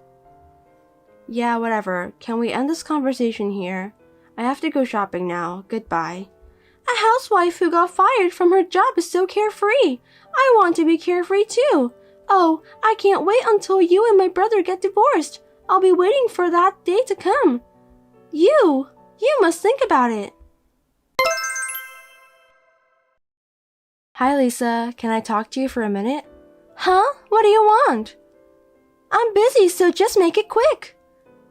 Yeah, whatever. Can we end this conversation here? I have to go shopping now. Goodbye. A housewife who got fired from her job is so carefree. I want to be carefree too. Oh, I can't wait until you and my brother get divorced. I'll be waiting for that day to come. You must think about it. Hi, Lisa. Can I talk to you for a minute? Huh? What do you want? I'm busy, so just make it quick.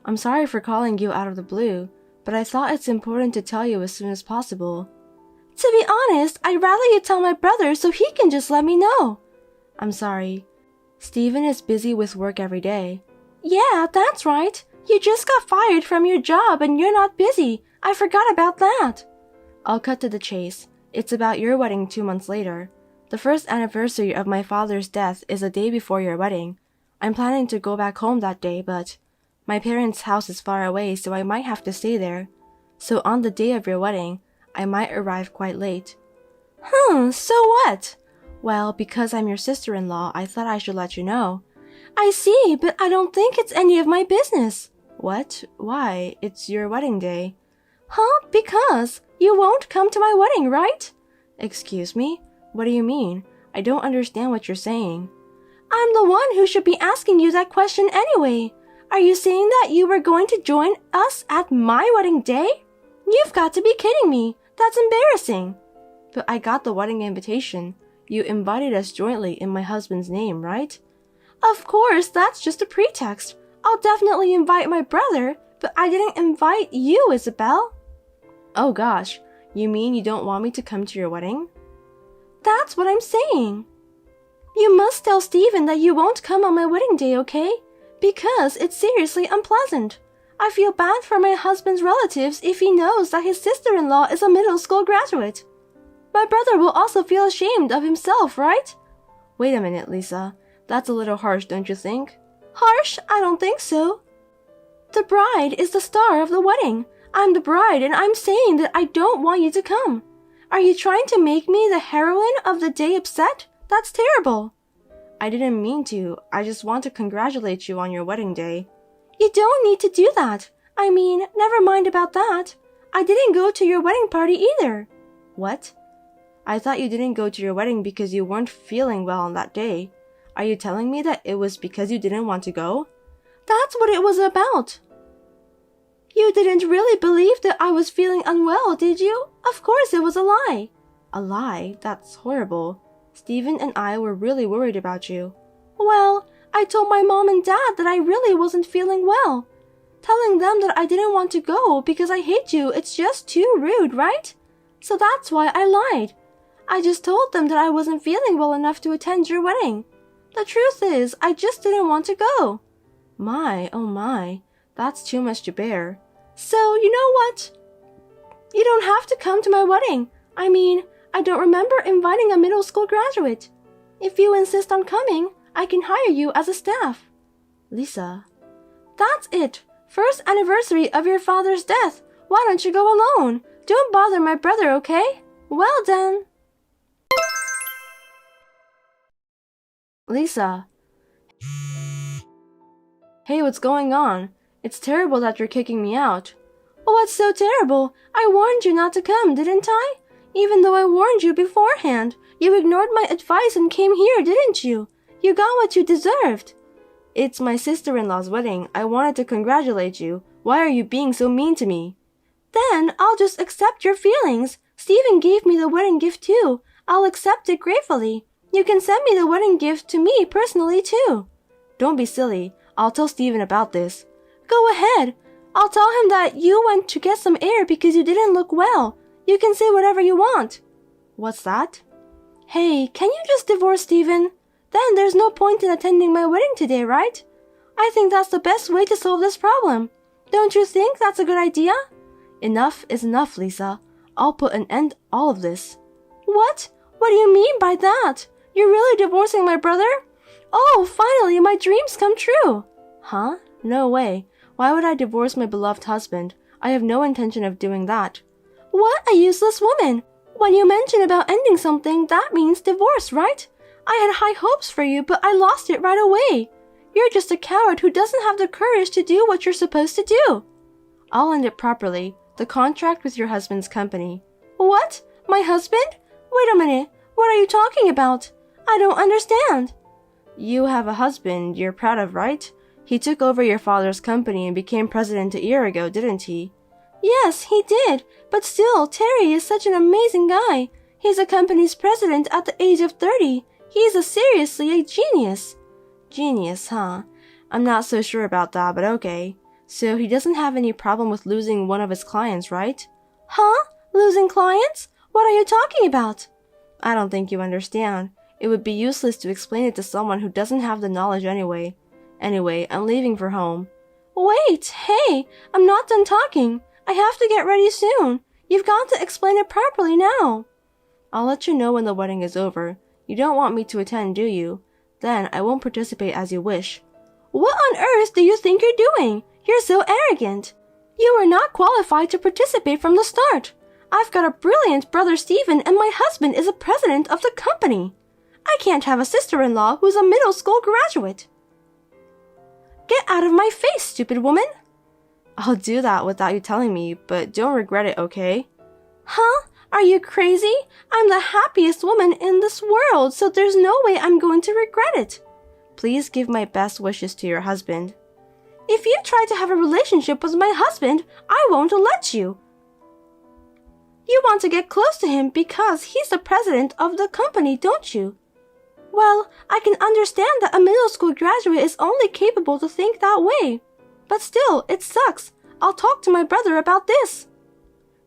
I'm sorry for calling you out of the blue, but I thought it's important to tell you as soon as possible. To be honest, I'd rather you tell my brother so he can just let me know. I'm sorry. Steven is busy with work every day. Yeah, that's right. You just got fired from your job and you're not busy. I forgot about that. I'll cut to the chase. It's about your wedding 2 months later. The first anniversary of my father's death is the day before your wedding. I'm planning to go back home that day, but my parents' house is far away, so I might have to stay there. So on the day of your wedding, I might arrive quite late. So what? Well, because I'm your sister-in-law, I thought I should let you know. I see, but I don't think it's any of my business. What? Why? It's your wedding day. Because you won't come to my wedding, right? Excuse me? What do you mean? I don't understand what you're saying. I'm the one who should be asking you that question anyway. Are you saying that you were going to join us at my wedding day? You've got to be kidding me. That's embarrassing. But I got the wedding invitation. You invited us jointly in my husband's name, right? Of course, that's just a pretext. I'll definitely invite my brother, but I didn't invite you, Isabel. Oh gosh, you mean you don't want me to come to your wedding? That's what I'm saying. You must tell Stephen that you won't come on my wedding day, okay? Because it's seriously unpleasant. I feel bad for my husband's relatives if he knows that his sister-in-law is a middle school graduate. My brother will also feel ashamed of himself, right? Wait a minute, Lisa. That's a little harsh, don't you think? Harsh? I don't think so. The bride is the star of the wedding. I'm the bride and I'm saying that I don't want you to come. Are you trying to make me the heroine of the day upset? That's terrible. I didn't mean to. I just want to congratulate you on your wedding day. You don't need to do that. I mean, never mind about that. I didn't go to your wedding party either. What? I thought you didn't go to your wedding because you weren't feeling well on that day. Are you telling me that it was because you didn't want to go? That's what it was about. You didn't really believe that I was feeling unwell, did you? Of course it was a lie. A lie? That's horrible. Stephen and I were really worried about you. Well, I told my mom and dad that I really wasn't feeling well. Telling them that I didn't want to go because I hate you, it's just too rude, right? So that's why I lied. I just told them that I wasn't feeling well enough to attend your wedding. The truth is, I just didn't want to go. My, oh my, that's too much to bear. So, you know what? You don't have to come to my wedding. I mean, I don't remember inviting a middle school graduate. If you insist on coming, I can hire you as a staff. Lisa. That's it. First anniversary of your father's death. Why don't you go alone? Don't bother my brother, okay? Well then. Lisa. Hey, what's going on? It's terrible that you're kicking me out. What's so terrible? I warned you not to come, didn't I? Even though I warned you beforehand, you ignored my advice and came here, didn't you? You got what you deserved. It's my sister-in-law's wedding. I wanted to congratulate you. Why are you being so mean to me? Then I'll just accept your feelings. Stephen gave me the wedding gift too. I'll accept it gratefully. You can send me the wedding gift to me personally too. Don't be silly. I'll tell Stephen about this. Go ahead. I'll tell him that you went to get some air because you didn't look well. You can say whatever you want. What's that? Hey, can you just divorce Stephen? Then there's no point in attending my wedding today, right? I think that's the best way to solve this problem. Don't you think that's a good idea? Enough is enough, Lisa. I'll put an end to all of this. What? What do you mean by that? You're really divorcing my brother? Oh, finally, my dreams come true. Huh? No way. Why would I divorce my beloved husband? I have no intention of doing that. What a useless woman! When you mention about ending something, that means divorce, right? I had high hopes for you, but I lost it right away. You're just a coward who doesn't have the courage to do what you're supposed to do. I'll end it properly. The contract with your husband's company. What? My husband? Wait a minute. What are you talking about? I don't understand. You have a husband you're proud of, right? He took over your father's company and became president a year ago, didn't he? Yes, he did. But still, Terry is such an amazing guy. He's a company's president at the age of 30. He's seriously a genius. Genius, huh? I'm not so sure about that, but okay. So he doesn't have any problem with losing one of his clients, right? Huh? Losing clients? What are you talking about? I don't think you understand. It would be useless to explain it to someone who doesn't have the knowledge anyway. Anyway, I'm leaving for home. Wait, hey, I'm not done talking. I have to get ready soon. You've got to explain it properly now. I'll let you know when the wedding is over. You don't want me to attend, do you? Then I won't participate as you wish. What on earth do you think you're doing? You're so arrogant. You are not qualified to participate from the start. I've got a brilliant brother Stephen and my husband is a president of the company. I can't have a sister-in-law who's a middle school graduate. Get out of my face, stupid woman. I'll do that without you telling me, but don't regret it, okay? Huh? Are you crazy? I'm the happiest woman in this world, so there's no way I'm going to regret it. Please give my best wishes to your husband. If you try to have a relationship with my husband, I won't let you. You want to get close to him because he's the president of the company, don't you? Well, I can understand that a middle school graduate is only capable to think that way. But still, it sucks. I'll talk to my brother about this.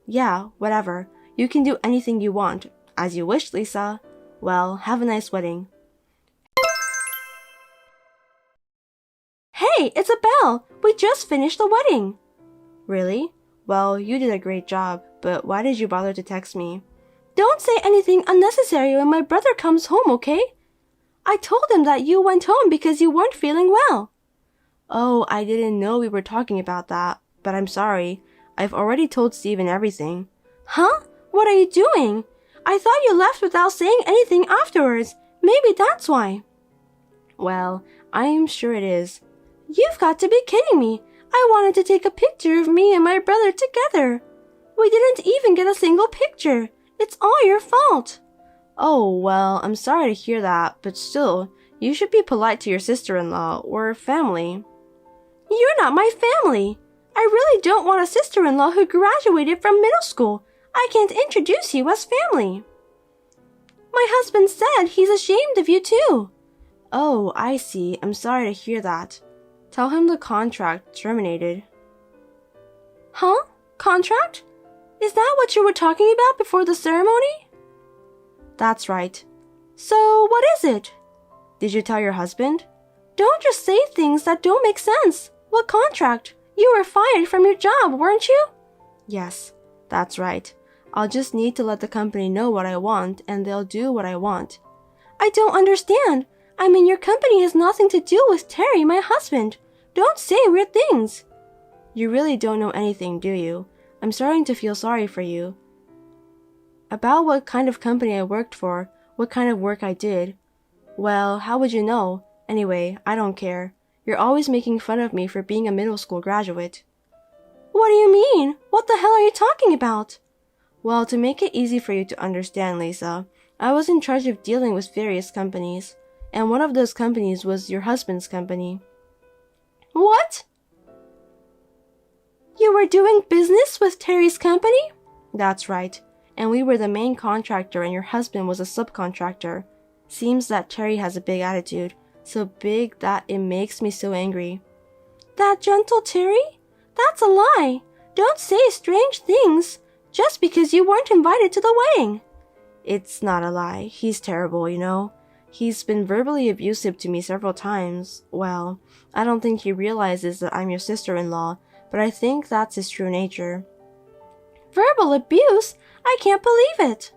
Yeah, whatever. You can do anything you want. As you wish, Lisa. Well, have a nice wedding. Hey, it's Belle. We just finished the wedding. Really? Well, you did a great job, but why did you bother to text me? Don't say anything unnecessary when my brother comes home, okay? I told him that you went home because you weren't feeling well. Oh, I didn't know we were talking about that, but I'm sorry. I've already told Steven everything. Huh? What are you doing? I thought you left without saying anything afterwards. Maybe that's why. Well, I'm sure it is. You've got to be kidding me. I wanted to take a picture of me and my brother together. We didn't even get a single picture. It's all your fault. Oh, well, I'm sorry to hear that, but still, you should be polite to your sister-in-law or family. You're not my family. I really don't want a sister-in-law who graduated from middle school. I can't introduce you as family. My husband said he's ashamed of you too. Oh, I see. I'm sorry to hear that. Tell him the contract terminated. Huh? Contract? Is that what you were talking about before the ceremony? That's right. So, what is it? Did you tell your husband? Don't just say things that don't make sense. What contract? You were fired from your job, weren't you? Yes, that's right. I'll just need to let the company know what I want, and they'll do what I want. I don't understand. I mean, your company has nothing to do with Terry, my husband. Don't say weird things. You really don't know anything, do you? I'm starting to feel sorry for you. About what kind of company I worked for, what kind of work I did. Well, how would you know? Anyway, I don't care. You're always making fun of me for being a middle school graduate. What do you mean? What the hell are you talking about? Well, to make it easy for you to understand, Lisa, I was in charge of dealing with various companies, and one of those companies was your husband's company. What? You were doing business with Terry's company? That's right, and we were the main contractor and your husband was a subcontractor. Seems that Terry has a big attitude, so big that it makes me so angry. That gentle Terry? That's a lie. Don't say strange things just because you weren't invited to the wedding. It's not a lie. He's terrible, you know. He's been verbally abusive to me several times. Well, I don't think he realizes that I'm your sister-in-law, but I think that's his true nature. Verbal abuse? I can't believe it.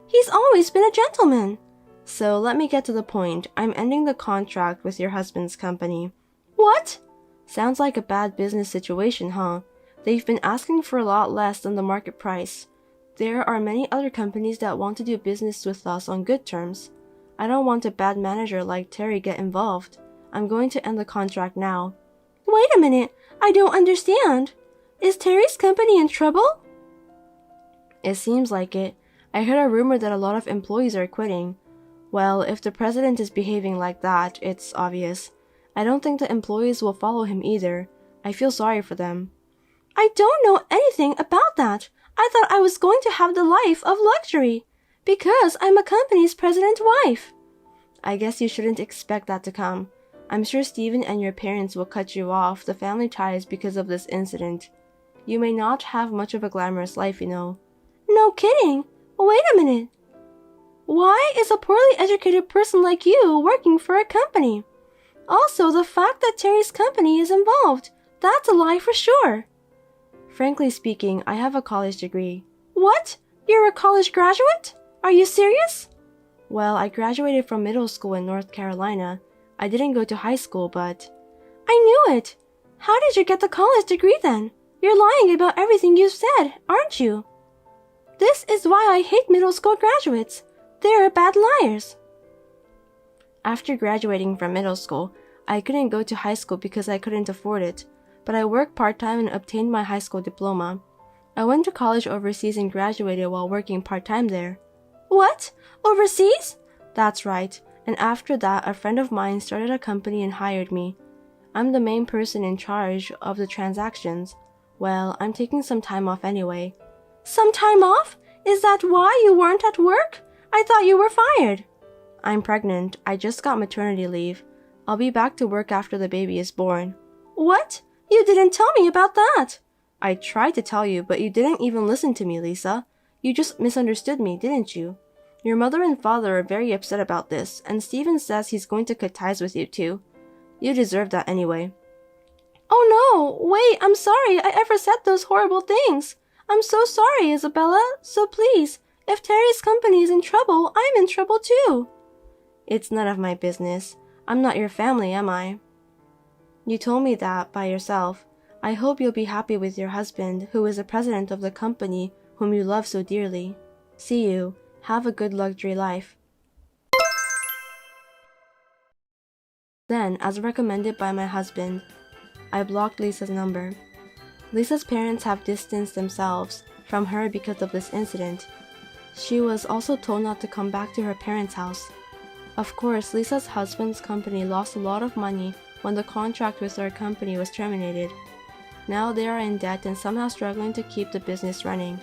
He's always been a gentleman. So let me get to the point. I'm ending the contract with your husband's company. What? Sounds like a bad business situation, huh? They've been asking for a lot less than the market price. There are many other companies that want to do business with us on good terms. I don't want a bad manager like Terry get involved. I'm going to end the contract now. Wait a minute. I don't understand. Is Terry's company in trouble? It seems like it. I heard a rumor that a lot of employees are quitting. Well, if the president is behaving like that, it's obvious. I don't think the employees will follow him either. I feel sorry for them. I don't know anything about that. I thought I was going to have the life of luxury, because I'm a company's president's wife. I guess you shouldn't expect that to come. I'm sure Stephen and your parents will cut you off the family ties because of this incident. You may not have much of a glamorous life, you know. No kidding. Wait a minute. Why is a poorly educated person like you working for a company? Also, the fact that Terry's company is involved, that's a lie for sure. Frankly speaking, I have a college degree. What? You're a college graduate? Are you serious? Well, I graduated from middle school in North Carolina. I didn't go to high school, but... I knew it! How did you get the college degree then? You're lying about everything you've said, aren't you? This is why I hate middle school graduates. They're bad liars. After graduating from middle school, I couldn't go to high school because I couldn't afford it, but I worked part-time and obtained my high school diploma. I went to college overseas and graduated while working part-time there. What? Overseas? That's right, and after that, a friend of mine started a company and hired me. I'm the main person in charge of the transactions. Well, I'm taking some time off anyway. Some time off? Is that why you weren't at work? I thought you were fired. I'm pregnant. I just got maternity leave. I'll be back to work after the baby is born. What? You didn't tell me about that. I tried to tell you, but you didn't even listen to me, Lisa. You just misunderstood me, didn't you? Your mother and father are very upset about this, and Steven says he's going to cut ties with you too. You deserve that anyway. Oh no! Wait, I'm sorry I ever said those horrible things. I'm so sorry, Isabella. So please, if Terry's company is in trouble, I'm in trouble too. It's none of my business. I'm not your family, am I? You told me that by yourself. I hope you'll be happy with your husband, who is the president of the company whom you love so dearly. See you. Have a good luxury life. Then, as recommended by my husband, I blocked Lisa's number. Lisa's parents have distanced themselves from her because of this incident. She was also told not to come back to her parents' house. Of course, Lisa's husband's company lost a lot of money when the contract with our company was terminated. Now they are in debt and somehow struggling to keep the business running.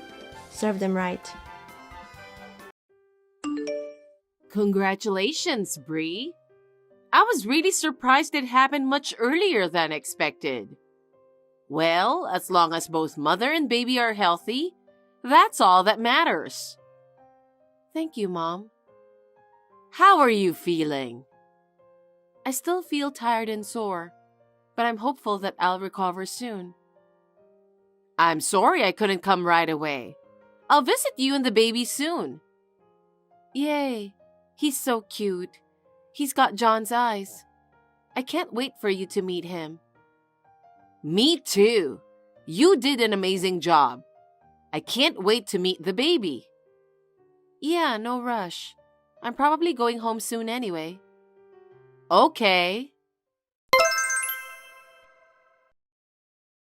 Serve them right. Congratulations, Bree. I was really surprised it happened much earlier than expected. Well, as long as both mother and baby are healthy, that's all that matters. Thank you, Mom. How are you feeling? I still feel tired and sore, but I'm hopeful that I'll recover soon. I'm sorry I couldn't come right away. I'll visit you and the baby soon. Yay, he's so cute. He's got John's eyes. I can't wait for you to meet him. Me too. You did an amazing job. I can't wait to meet the baby. Yeah, no rush. I'm probably going home soon anyway. Okay.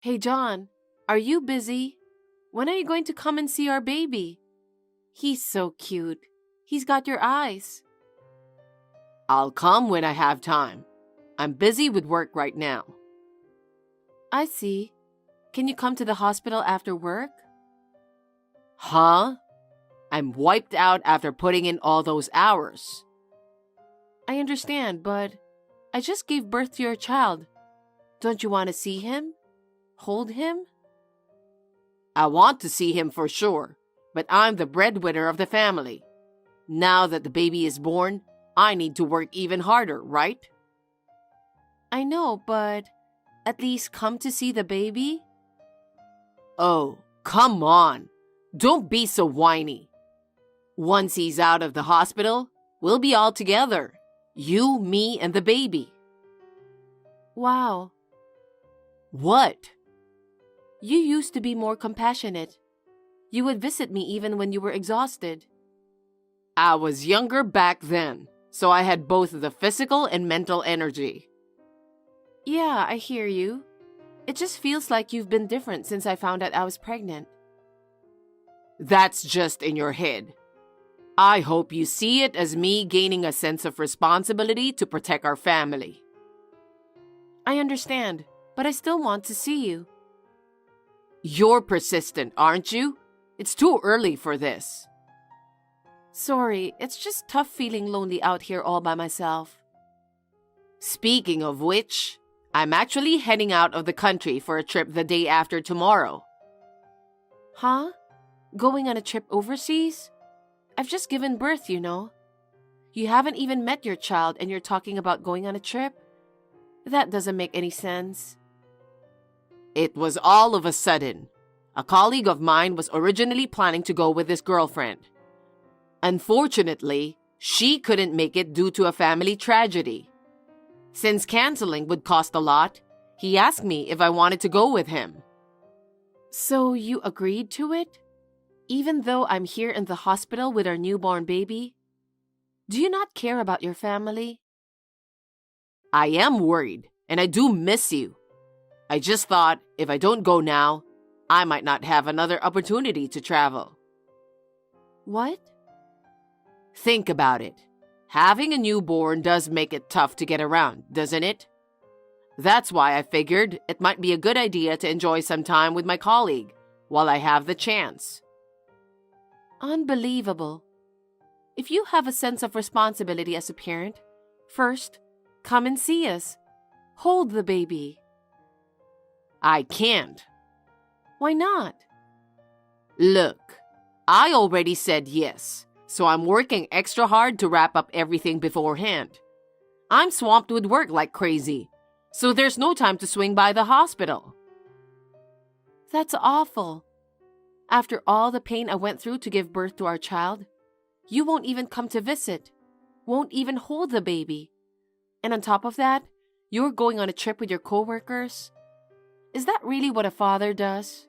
Hey, John, are you busy? When are you going to come and see our baby? He's so cute. He's got your eyes. I'll come when I have time. I'm busy with work right now. I see. Can you come to the hospital after work? Huh? I'm wiped out after putting in all those hours. I understand, but I just gave birth to your child. Don't you want to see him? Hold him? I want to see him for sure, but I'm the breadwinner of the family. Now that the baby is born, I need to work even harder, right? I know, but at least come to see the baby? Oh, come on. Don't be so whiny. Once he's out of the hospital, we'll be all together. You, me, and the baby. Wow. What? You used to be more compassionate. You would visit me even when you were exhausted. I was younger back then, so I had both the physical and mental energy. Yeah, I hear you. It just feels like you've been different since I found out I was pregnant. That's just in your head. I hope you see it as me gaining a sense of responsibility to protect our family. I understand, but I still want to see you. You're persistent, aren't you? It's too early for this. Sorry, it's just tough feeling lonely out here all by myself. Speaking of which, I'm actually heading out of the country for a trip the day after tomorrow. Huh? Going on a trip overseas? I've just given birth, you know. You haven't even met your child and you're talking about going on a trip? That doesn't make any sense. It was all of a sudden. A colleague of mine was originally planning to go with his girlfriend. Unfortunately, she couldn't make it due to a family tragedy. Since canceling would cost a lot, he asked me if I wanted to go with him. So you agreed to it? Even though I'm here in the hospital with our newborn baby? Do you not care about your family? I am worried, and I do miss you. I just thought if I don't go now, I might not have another opportunity to travel. What? Think about it. Having a newborn does make it tough to get around, doesn't it? That's why I figured it might be a good idea to enjoy some time with my colleague while I have the chance. Unbelievable. If you have a sense of responsibility as a parent, first, come and see us. Hold the baby. I can't. Why not? Look, I already said yes, so I'm working extra hard to wrap up everything beforehand. I'm swamped with work like crazy, so there's no time to swing by the hospital. That's awful. After all the pain I went through to give birth to our child, you won't even come to visit, won't even hold the baby. And on top of that, you're going on a trip with your coworkers? Is that really what a father does?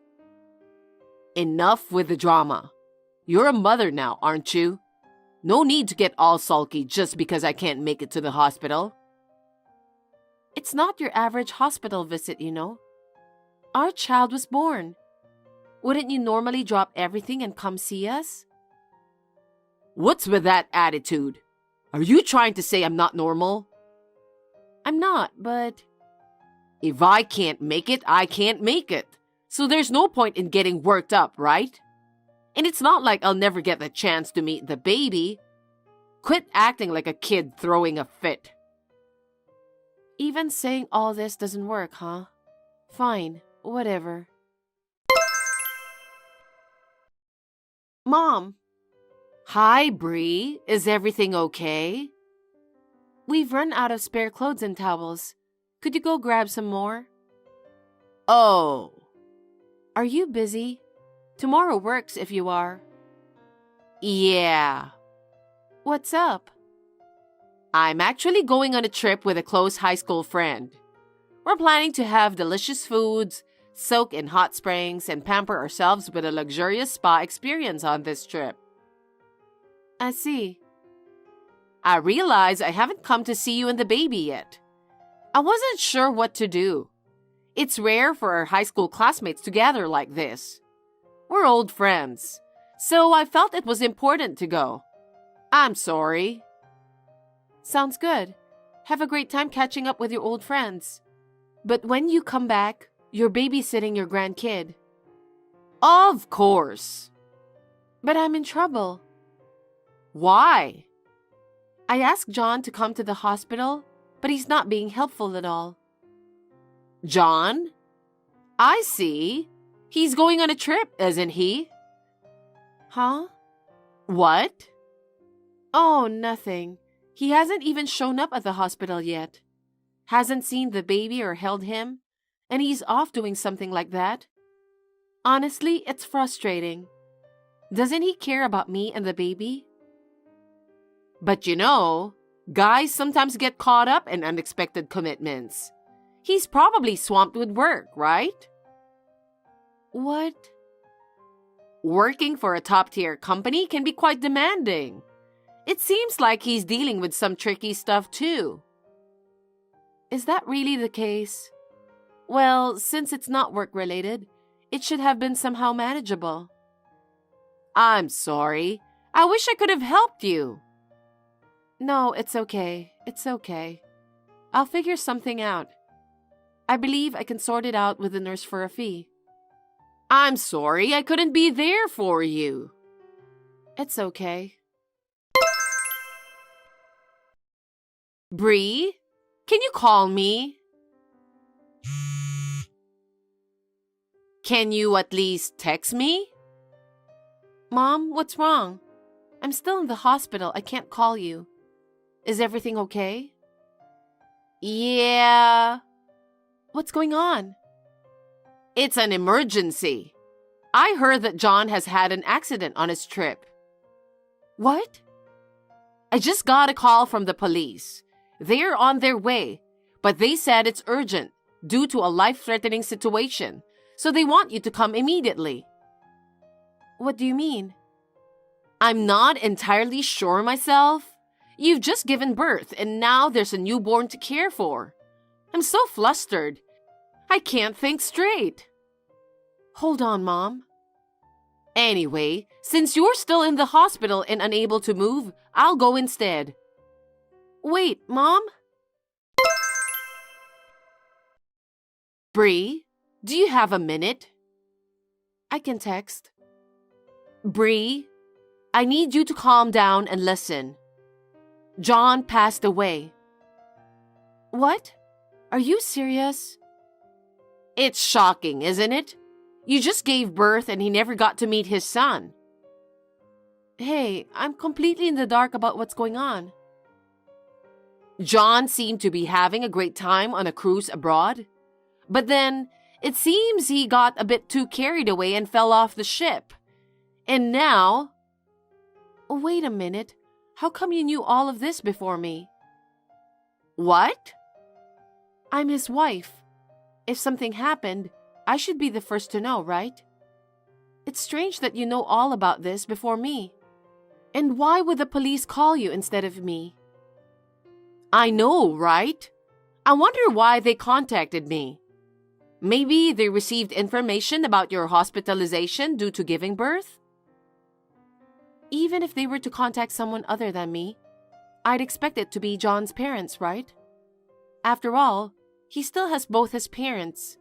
Enough with the drama. You're a mother now, aren't you? No need to get all sulky just because I can't make it to the hospital. It's not your average hospital visit, you know. Our child was born. Wouldn't you normally drop everything and come see us? What's with that attitude? Are you trying to say I'm not normal? I'm not, but... If I can't make it, I can't make it. So there's no point in getting worked up, right? And it's not like I'll never get the chance to meet the baby. Quit acting like a kid throwing a fit. Even saying all this doesn't work, huh? Fine, whatever. Mom. Hi, Bree. Is everything okay? We've run out of spare clothes and towels. Could you go grab some more? Oh. Are you busy? Tomorrow works if you are. Yeah. What's up? I'm actually going on a trip with a close high school friend. We're planning to have delicious foods, soak in hot springs, and pamper ourselves with a luxurious spa experience on this trip. I see. I realize I haven't come to see you and the baby yet. I wasn't sure what to do. It's rare for our high school classmates to gather like this. We're old friends, so I felt it was important to go. I'm sorry. Sounds good. Have a great time catching up with your old friends. But when you come back, you're babysitting your grandkid. Of course. But I'm in trouble. Why? I asked John to come to the hospital, but he's not being helpful at all. John? I see. He's going on a trip, isn't he? Huh? What? Oh, nothing. He hasn't even shown up at the hospital yet. Hasn't seen the baby or held him, and he's off doing something like that. Honestly, it's frustrating. Doesn't he care about me and the baby? But you know, guys sometimes get caught up in unexpected commitments. He's probably swamped with work, right? What? Working for a top-tier company can be quite demanding. It seems like he's dealing with some tricky stuff too. Is that really the case? Well, since it's not work-related, it should have been somehow manageable. I'm sorry. I wish I could have helped you. No, it's okay. It's okay. I'll figure something out. I believe I can sort it out with the nurse for a fee. I'm sorry I couldn't be there for you. It's okay. Bree, can you call me? Can you at least text me? Mom, what's wrong? I'm still in the hospital. I can't call you. Is everything okay? Yeah. What's going on? It's an emergency. I heard that John has had an accident on his trip. What? I just got a call from the police. They're on their way, but they said it's urgent due to a life-threatening situation, so they want you to come immediately. What do you mean? I'm not entirely sure myself. You've just given birth and now there's a newborn to care for. I'm so flustered. I can't think straight. Hold on, Mom. Anyway, since you're still in the hospital and unable to move, I'll go instead. Wait, Mom? Bree, do you have a minute? I can text. Bree, I need you to calm down and listen. John passed away. What? Are you serious? It's shocking, isn't it? You just gave birth and he never got to meet his son. Hey, I'm completely in the dark about what's going on. John seemed to be having a great time on a cruise abroad. But then, it seems he got a bit too carried away and fell off the ship. And now... Wait a minute. How come you knew all of this before me? What? I'm his wife. If something happened, I should be the first to know, right? It's strange that you know all about this before me. And why would the police call you instead of me? I know, right? I wonder why they contacted me. Maybe they received information about your hospitalization due to giving birth? Even if they were to contact someone other than me, I'd expect it to be John's parents, right? After all, he still has both his parents.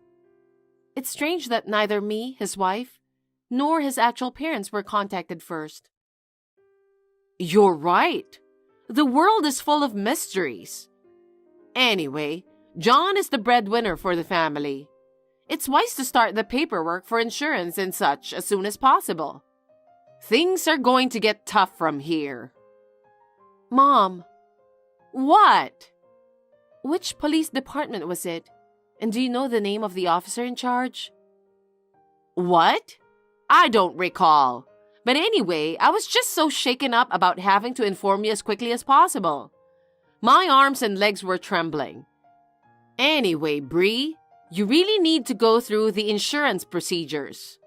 It's strange that neither me, his wife, nor his actual parents were contacted first. You're right. The world is full of mysteries. Anyway, John is the breadwinner for the family. It's wise to start the paperwork for insurance and such as soon as possible. Things are going to get tough from here. Mom. What? Which police department was it? And do you know the name of the officer in charge? What? I don't recall. But anyway, I was just so shaken up about having to inform you as quickly as possible. My arms and legs were trembling. Anyway, Bree, you really need to go through the insurance procedures.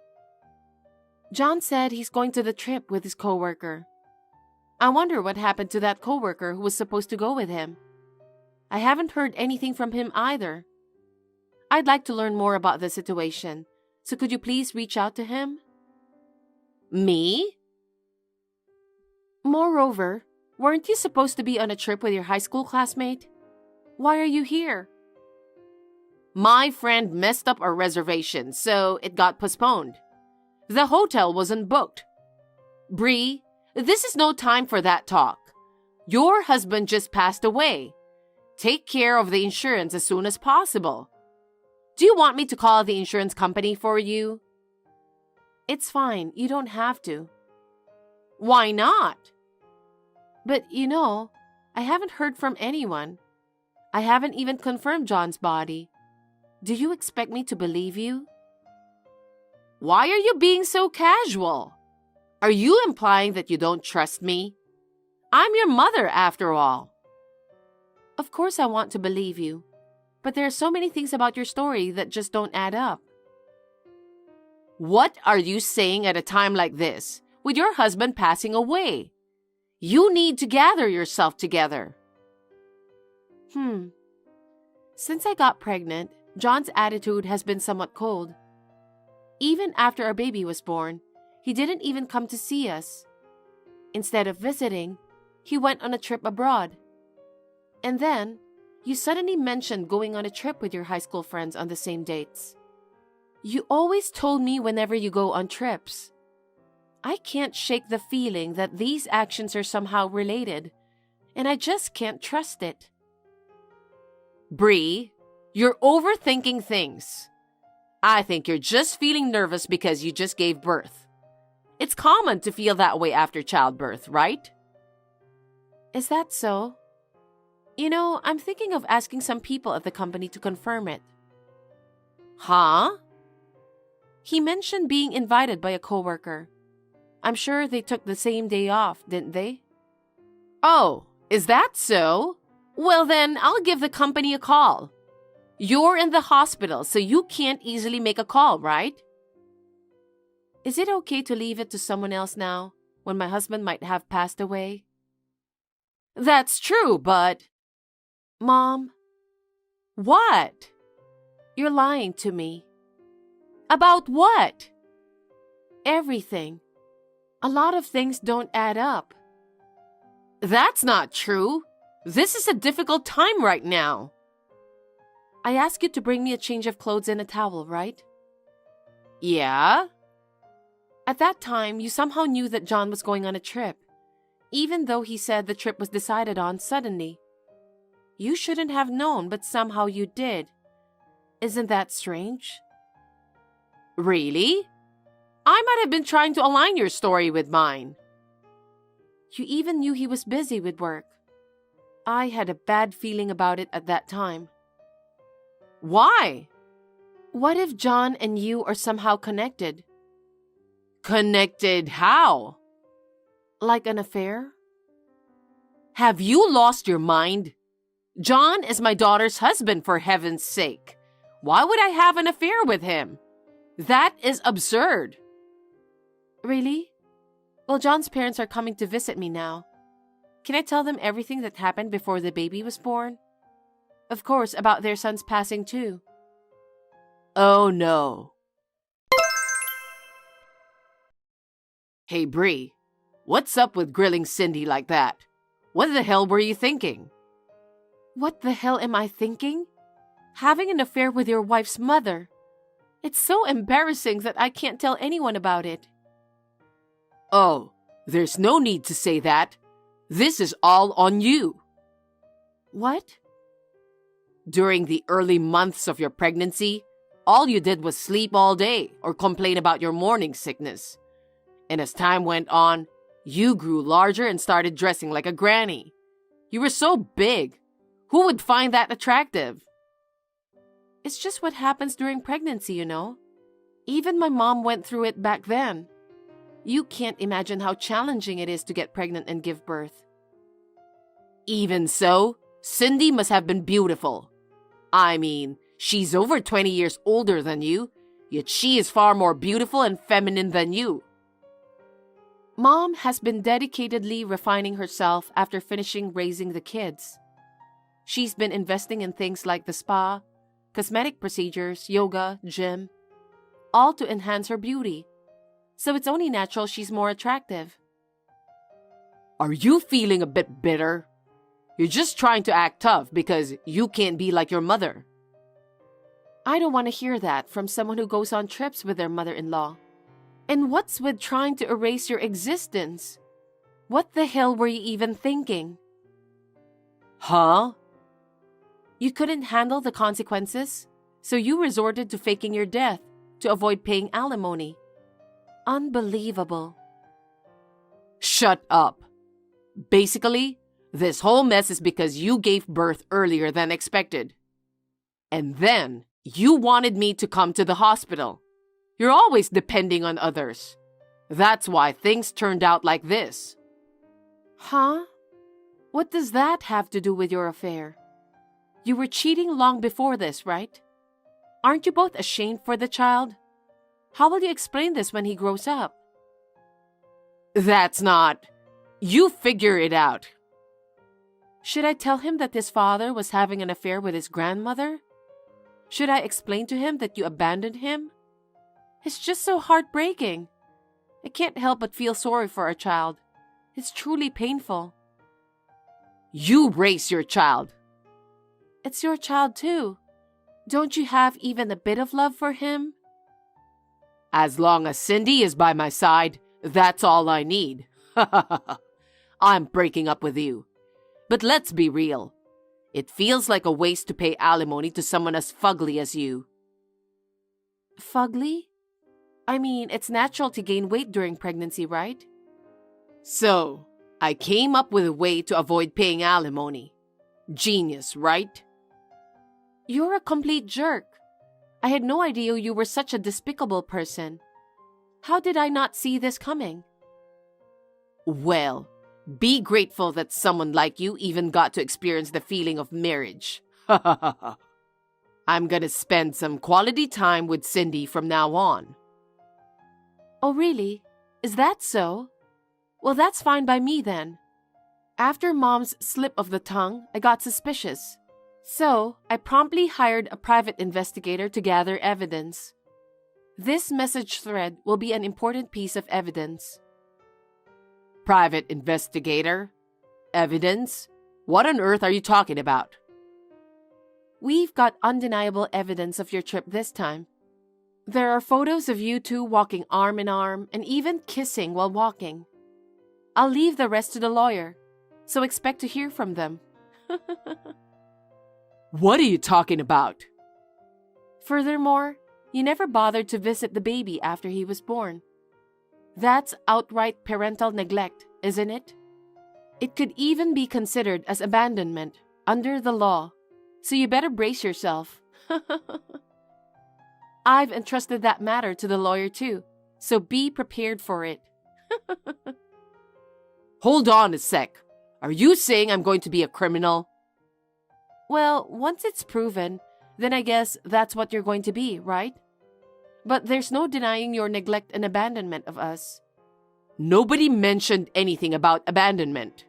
John said he's going to the trip with his coworker. I wonder what happened to that coworker who was supposed to go with him. I haven't heard anything from him either. I'd like to learn more about the situation, so could you please reach out to him? Me? Moreover, weren't you supposed to be on a trip with your high school classmate? Why are you here? My friend messed up our reservation, so it got postponed. The hotel wasn't booked. Bree, this is no time for that talk. Your husband just passed away. Take care of the insurance as soon as possible. Do you want me to call the insurance company for you? It's fine. You don't have to. Why not? But, I haven't heard from anyone. I haven't even confirmed John's body. Do you expect me to believe you? Why are you being so casual? Are you implying that you don't trust me? I'm your mother, after all. Of course I want to believe you, but there are so many things about your story that just don't add up. What are you saying at a time like this, with your husband passing away? You need to gather yourself together. Since I got pregnant, John's attitude has been somewhat cold. Even after our baby was born, he didn't even come to see us. Instead of visiting, he went on a trip abroad. And then, you suddenly mentioned going on a trip with your high school friends on the same dates. You always told me whenever you go on trips. I can't shake the feeling that these actions are somehow related, and I just can't trust it. Bree, you're overthinking things. I think you're just feeling nervous because you just gave birth. It's common to feel that way after childbirth, right? Is that so? I'm thinking of asking some people at the company to confirm it. Huh? He mentioned being invited by a coworker. I'm sure they took the same day off, didn't they? Oh, is that so? Well then, I'll give the company a call. You're in the hospital, so you can't easily make a call, right? Is it okay to leave it to someone else now, when my husband might have passed away? That's true, but... Mom? What? You're lying to me. About what? Everything. A lot of things don't add up. That's not true. This is a difficult time right now. I asked you to bring me a change of clothes and a towel, right? Yeah? At that time, you somehow knew that John was going on a trip, even though he said the trip was decided on suddenly. You shouldn't have known, but somehow you did. Isn't that strange? Really? I might have been trying to align your story with mine. You even knew he was busy with work. I had a bad feeling about it at that time. Why? What if John and you are somehow connected? Connected how? Like an affair? Have you lost your mind? John is my daughter's husband, for heaven's sake. Why would I have an affair with him? That is absurd. Really? Well, John's parents are coming to visit me now. Can I tell them everything that happened before the baby was born? Of course, about their son's passing too. Oh no. Hey Bree, what's up with grilling Cindy like that? What the hell were you thinking? What the hell am I thinking? Having an affair with your wife's mother. It's so embarrassing that I can't tell anyone about it. Oh, there's no need to say that. This is all on you. What? During the early months of your pregnancy, all you did was sleep all day or complain about your morning sickness. And as time went on, you grew larger and started dressing like a granny. You were so big. Who would find that attractive? It's just what happens during pregnancy, you know. Even my mom went through it back then. You can't imagine how challenging it is to get pregnant and give birth. Even so, Cindy must have been beautiful. I mean, she's over 20 years older than you, yet she is far more beautiful and feminine than you. Mom has been dedicatedly refining herself after finishing raising the kids. She's been investing in things like the spa, cosmetic procedures, yoga, gym, all to enhance her beauty. So it's only natural she's more attractive. Are you feeling a bit bitter? You're just trying to act tough because you can't be like your mother. I don't want to hear that from someone who goes on trips with their mother-in-law. And what's with trying to erase your existence? What the hell were you even thinking? Huh? You couldn't handle the consequences, so you resorted to faking your death to avoid paying alimony. Unbelievable. Shut up. Basically, this whole mess is because you gave birth earlier than expected. And then, you wanted me to come to the hospital. You're always depending on others. That's why things turned out like this. Huh? What does that have to do with your affair? You were cheating long before this, right? Aren't you both ashamed for the child? How will you explain this when he grows up? That's not... You figure it out. Should I tell him that his father was having an affair with his grandmother? Should I explain to him that you abandoned him? It's just so heartbreaking. I can't help but feel sorry for our child. It's truly painful. You raise your child. It's your child too. Don't you have even a bit of love for him? As long as Cindy is by my side, that's all I need. I'm breaking up with you. But let's be real. It feels like a waste to pay alimony to someone as fugly as you. Fugly? I mean, it's natural to gain weight during pregnancy, right? So, I came up with a way to avoid paying alimony. Genius, right? You're a complete jerk. I had no idea you were such a despicable person. How did I not see this coming? Well, be grateful that someone like you even got to experience the feeling of marriage. I'm gonna spend some quality time with Cindy from now on. Oh, really? Is that so? Well, that's fine by me then. After Mom's slip of the tongue, I got suspicious. So, I promptly hired a private investigator to gather evidence. This message thread will be an important piece of evidence. Private investigator? Evidence? What on earth are you talking about? We've got undeniable evidence of your trip this time. There are photos of you two walking arm in arm and even kissing while walking. I'll leave the rest to the lawyer, so expect to hear from them. What are you talking about? Furthermore, you never bothered to visit the baby after he was born. That's outright parental neglect, isn't it? It could even be considered as abandonment under the law, so you better brace yourself. I've entrusted that matter to the lawyer too, so be prepared for it. Hold on a sec. Are you saying I'm going to be a criminal? Well, once it's proven, then I guess that's what you're going to be, right? But there's no denying your neglect and abandonment of us. Nobody mentioned anything about abandonment.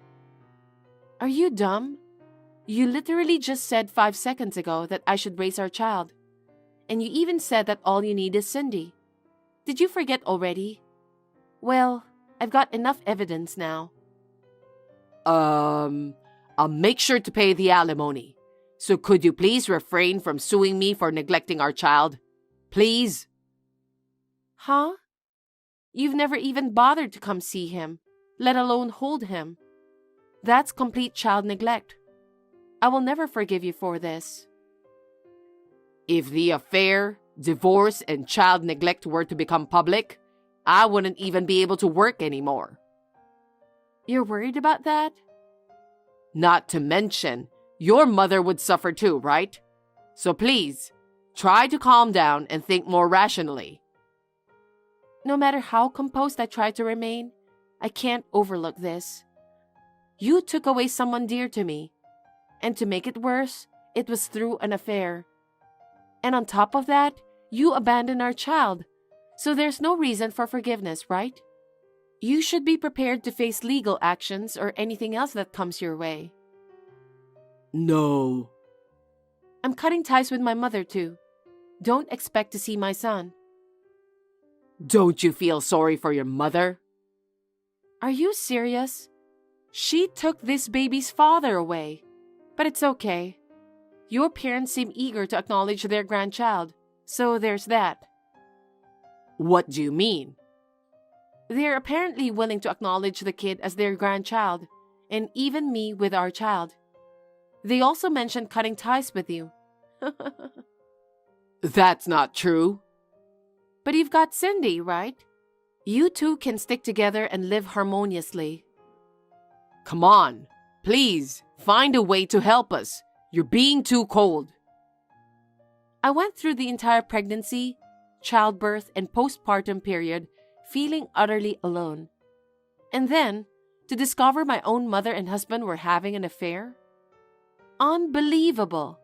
Are you dumb? You literally just said 5 seconds ago that I should raise our child. And you even said that all you need is Cindy. Did you forget already? Well, I've got enough evidence now. I'll make sure to pay the alimony. So could you please refrain from suing me for neglecting our child? Please? Huh? You've never even bothered to come see him, let alone hold him. That's complete child neglect. I will never forgive you for this. If the affair, divorce, and child neglect were to become public, I wouldn't even be able to work anymore. You're worried about that? Not to mention, your mother would suffer too, right? So please, try to calm down and think more rationally. No matter how composed I try to remain, I can't overlook this. You took away someone dear to me. And to make it worse, it was through an affair. And on top of that, you abandoned our child. So there's no reason for forgiveness, right? You should be prepared to face legal actions or anything else that comes your way. No. I'm cutting ties with my mother too. Don't expect to see my son. Don't you feel sorry for your mother? Are you serious? She took this baby's father away. But it's okay. Your parents seem eager to acknowledge their grandchild, so there's that. What do you mean? They're apparently willing to acknowledge the kid as their grandchild, and even me with our child. They also mentioned cutting ties with you. That's not true. But you've got Cindy, right? You two can stick together and live harmoniously. Come on, please, find a way to help us. You're being too cold. I went through the entire pregnancy, childbirth, and postpartum period feeling utterly alone. And then, to discover my own mother and husband were having an affair? Unbelievable!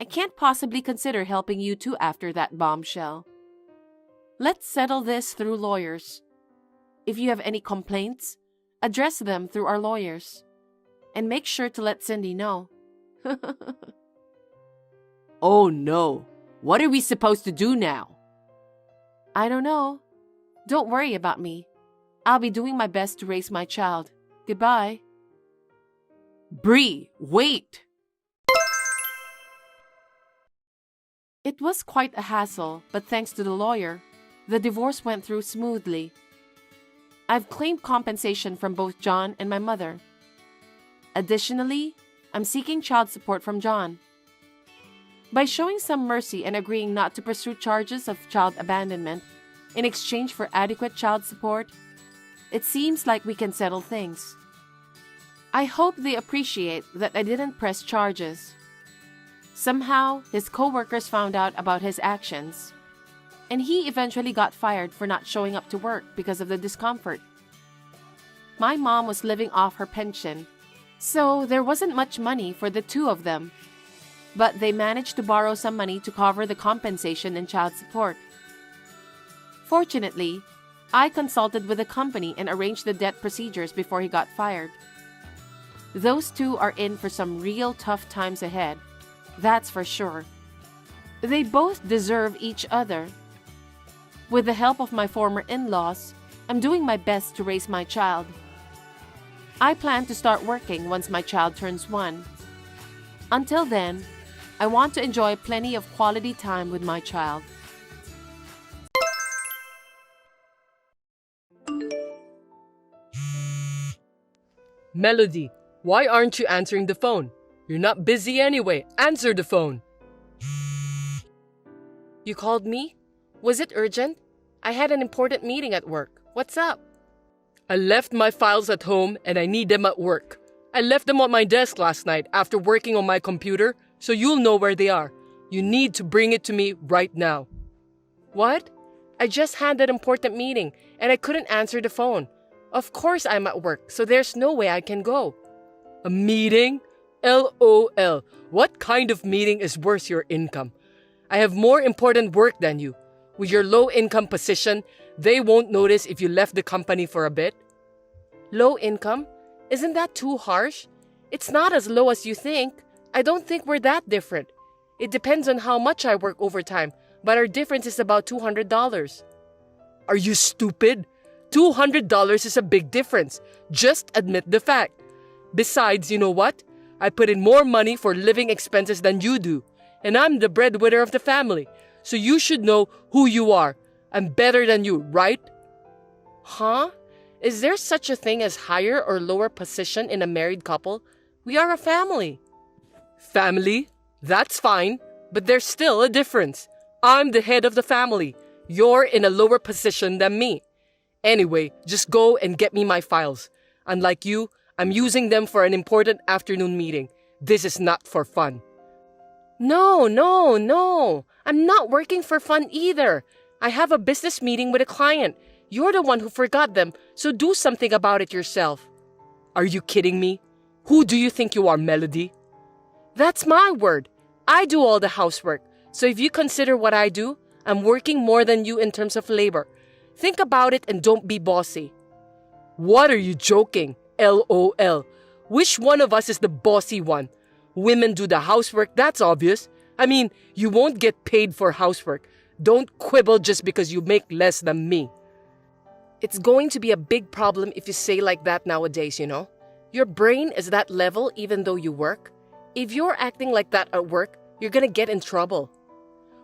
I can't possibly consider helping you two after that bombshell. Let's settle this through lawyers. If you have any complaints, address them through our lawyers. And make sure to let Cindy know. Oh no, what are we supposed to do now? I don't know. Don't worry about me. I'll be doing my best to raise my child. Goodbye. Bree, wait! It was quite a hassle, but thanks to the lawyer, the divorce went through smoothly. I've claimed compensation from both John and my mother. Additionally, I'm seeking child support from John. By showing some mercy and agreeing not to pursue charges of child abandonment in exchange for adequate child support, it seems like we can settle things. I hope they appreciate that I didn't press charges. Somehow, his coworkers found out about his actions, and he eventually got fired for not showing up to work because of the discomfort. My mom was living off her pension, so there wasn't much money for the two of them, but they managed to borrow some money to cover the compensation and child support. Fortunately, I consulted with the company and arranged the debt procedures before he got fired. Those two are in for some real tough times ahead, that's for sure. They both deserve each other. With the help of my former in-laws, I'm doing my best to raise my child. I plan to start working once my child turns 1. Until then, I want to enjoy plenty of quality time with my child. Melody, why aren't you answering the phone? You're not busy anyway. Answer the phone. You called me? Was it urgent? I had an important meeting at work. What's up? I left my files at home and I need them at work. I left them on my desk last night after working on my computer, so you'll know where they are. You need to bring it to me right now. What? I just had that important meeting and I couldn't answer the phone. Of course I'm at work, so there's no way I can go. A meeting? LOL. What kind of meeting is worth your income? I have more important work than you. With your low income position, they won't notice if you left the company for a bit. Low income? Isn't that too harsh? It's not as low as you think. I don't think we're that different. It depends on how much I work overtime, but our difference is about $200. Are you stupid? $200 is a big difference. Just admit the fact. Besides, you know what? I put in more money for living expenses than you do. And I'm the breadwinner of the family. So you should know who you are. I'm better than you, right? Huh? Is there such a thing as higher or lower position in a married couple? We are a family. Family? That's fine. But there's still a difference. I'm the head of the family. You're in a lower position than me. Anyway, just go and get me my files. Unlike you, I'm using them for an important afternoon meeting. This is not for fun. No. I'm not working for fun either. I have a business meeting with a client. You're the one who forgot them, so do something about it yourself. Are you kidding me? Who do you think you are, Melody? That's my word. I do all the housework. So if you consider what I do, I'm working more than you in terms of labor. Think about it and don't be bossy. What are you joking? LOL. Which one of us is the bossy one? Women do the housework, that's obvious. I mean, you won't get paid for housework. Don't quibble just because you make less than me. It's going to be a big problem if you say like that nowadays, you know? Your brain is that level even though you work. If you're acting like that at work, you're gonna get in trouble.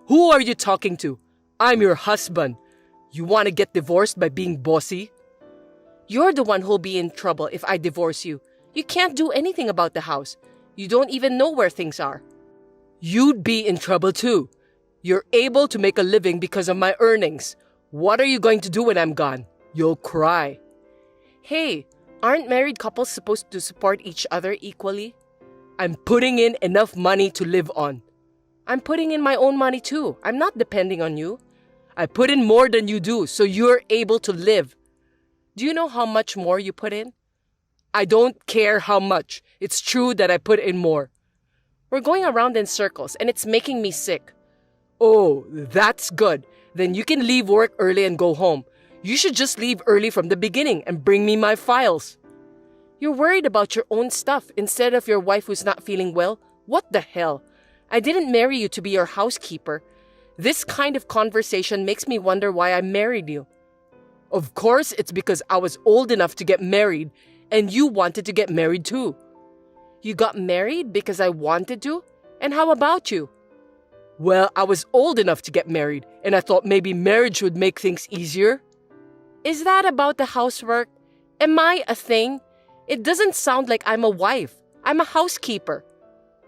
Who are you talking to? I'm your husband. You want to get divorced by being bossy? You're the one who'll be in trouble if I divorce you. You can't do anything about the house. You don't even know where things are. You'd be in trouble too. You're able to make a living because of my earnings. What are you going to do when I'm gone? You'll cry. Hey, aren't married couples supposed to support each other equally? I'm putting in enough money to live on. I'm putting in my own money too. I'm not depending on you. I put in more than you do, so you're able to live. Do you know how much more you put in? I don't care how much. It's true that I put in more. We're going around in circles and it's making me sick. Oh, that's good. Then you can leave work early and go home. You should just leave early from the beginning and bring me my files. You're worried about your own stuff instead of your wife who's not feeling well. What the hell? I didn't marry you to be your housekeeper. This kind of conversation makes me wonder why I married you. Of course, it's because I was old enough to get married and you wanted to get married too. You got married because I wanted to? And how about you? Well, I was old enough to get married and I thought maybe marriage would make things easier. Is that about the housework? Am I a thing? It doesn't sound like I'm a wife. I'm a housekeeper.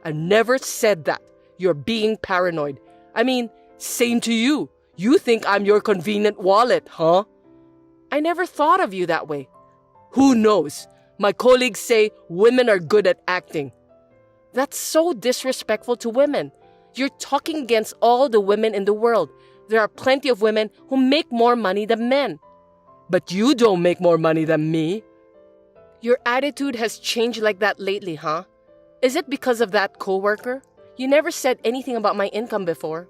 I never said that. You're being paranoid. I mean, same to you. You think I'm your convenient wallet, huh? I never thought of you that way. Who knows? My colleagues say women are good at acting. That's so disrespectful to women. You're talking against all the women in the world. There are plenty of women who make more money than men. But you don't make more money than me. Your attitude has changed like that lately, huh? Is it because of that coworker? You never said anything about my income before.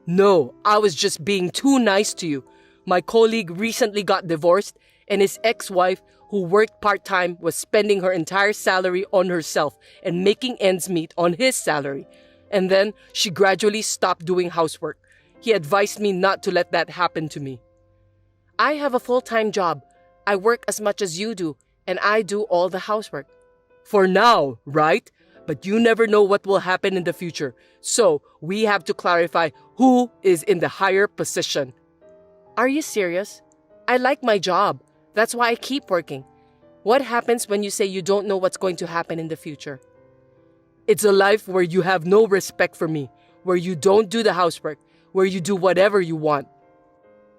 No, I was just being too nice to you. My colleague recently got divorced, and his ex-wife, who worked part-time, was spending her entire salary on herself and making ends meet on his salary. And then she gradually stopped doing housework. He advised me not to let that happen to me. I have a full-time job. I work as much as you do, and I do all the housework. For now, right? But you never know what will happen in the future. So we have to clarify who is in the higher position. Are you serious? I like my job. That's why I keep working. What happens when you say you don't know what's going to happen in the future? It's a life where you have no respect for me, where you don't do the housework, where you do whatever you want.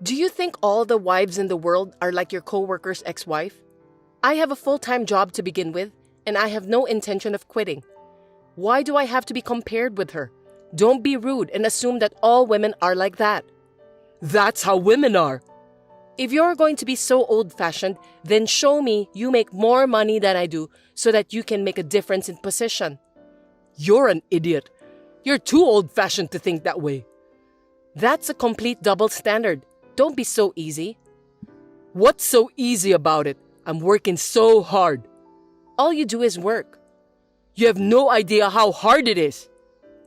Do you think all the wives in the world are like your coworker's ex-wife? I have a full-time job to begin with, and I have no intention of quitting. Why do I have to be compared with her? Don't be rude and assume that all women are like that. That's how women are. If you're going to be so old-fashioned, then show me you make more money than I do so that you can make a difference in position. You're an idiot. You're too old-fashioned to think that way. That's a complete double standard. Don't be so easy. What's so easy about it? I'm working so hard. All you do is work. You have no idea how hard it is.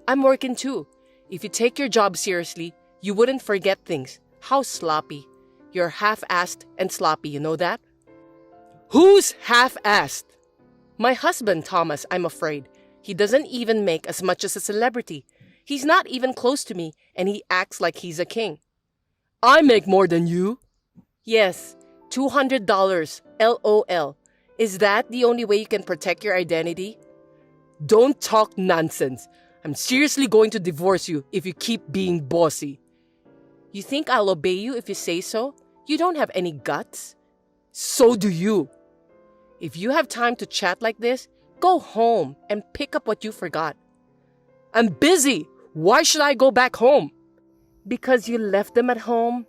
I'm working too. If you take your job seriously, you wouldn't forget things. How sloppy. You're half-assed and sloppy, you know that? Who's half-assed? My husband, Thomas, I'm afraid. He doesn't even make as much as a celebrity. He's not even close to me, and he acts like he's a king. I make more than you. Yes, $200, LOL. Is that the only way you can protect your identity? Don't talk nonsense. I'm seriously going to divorce you if you keep being bossy. You think I'll obey you if you say so? You don't have any guts. So do you. If you have time to chat like this, go home and pick up what you forgot. I'm busy. Why should I go back home? Because you left them at home?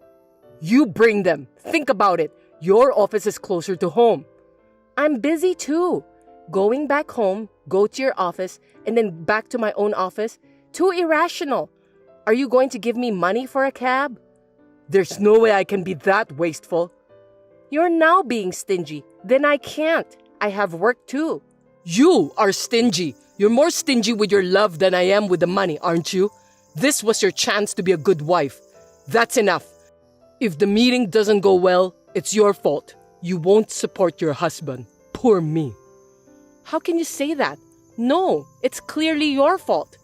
You bring them. Think about it. Your office is closer to home. I'm busy too. Going back home, go to your office, and then back to my own office? Too irrational. Are you going to give me money for a cab? There's no way I can be that wasteful. You're now being stingy. Then I can't. I have work too. You are stingy. You're more stingy with your love than I am with the money, aren't you? This was your chance to be a good wife. That's enough. If the meeting doesn't go well, it's your fault. You won't support your husband. Poor me. How can you say that? No, it's clearly your fault.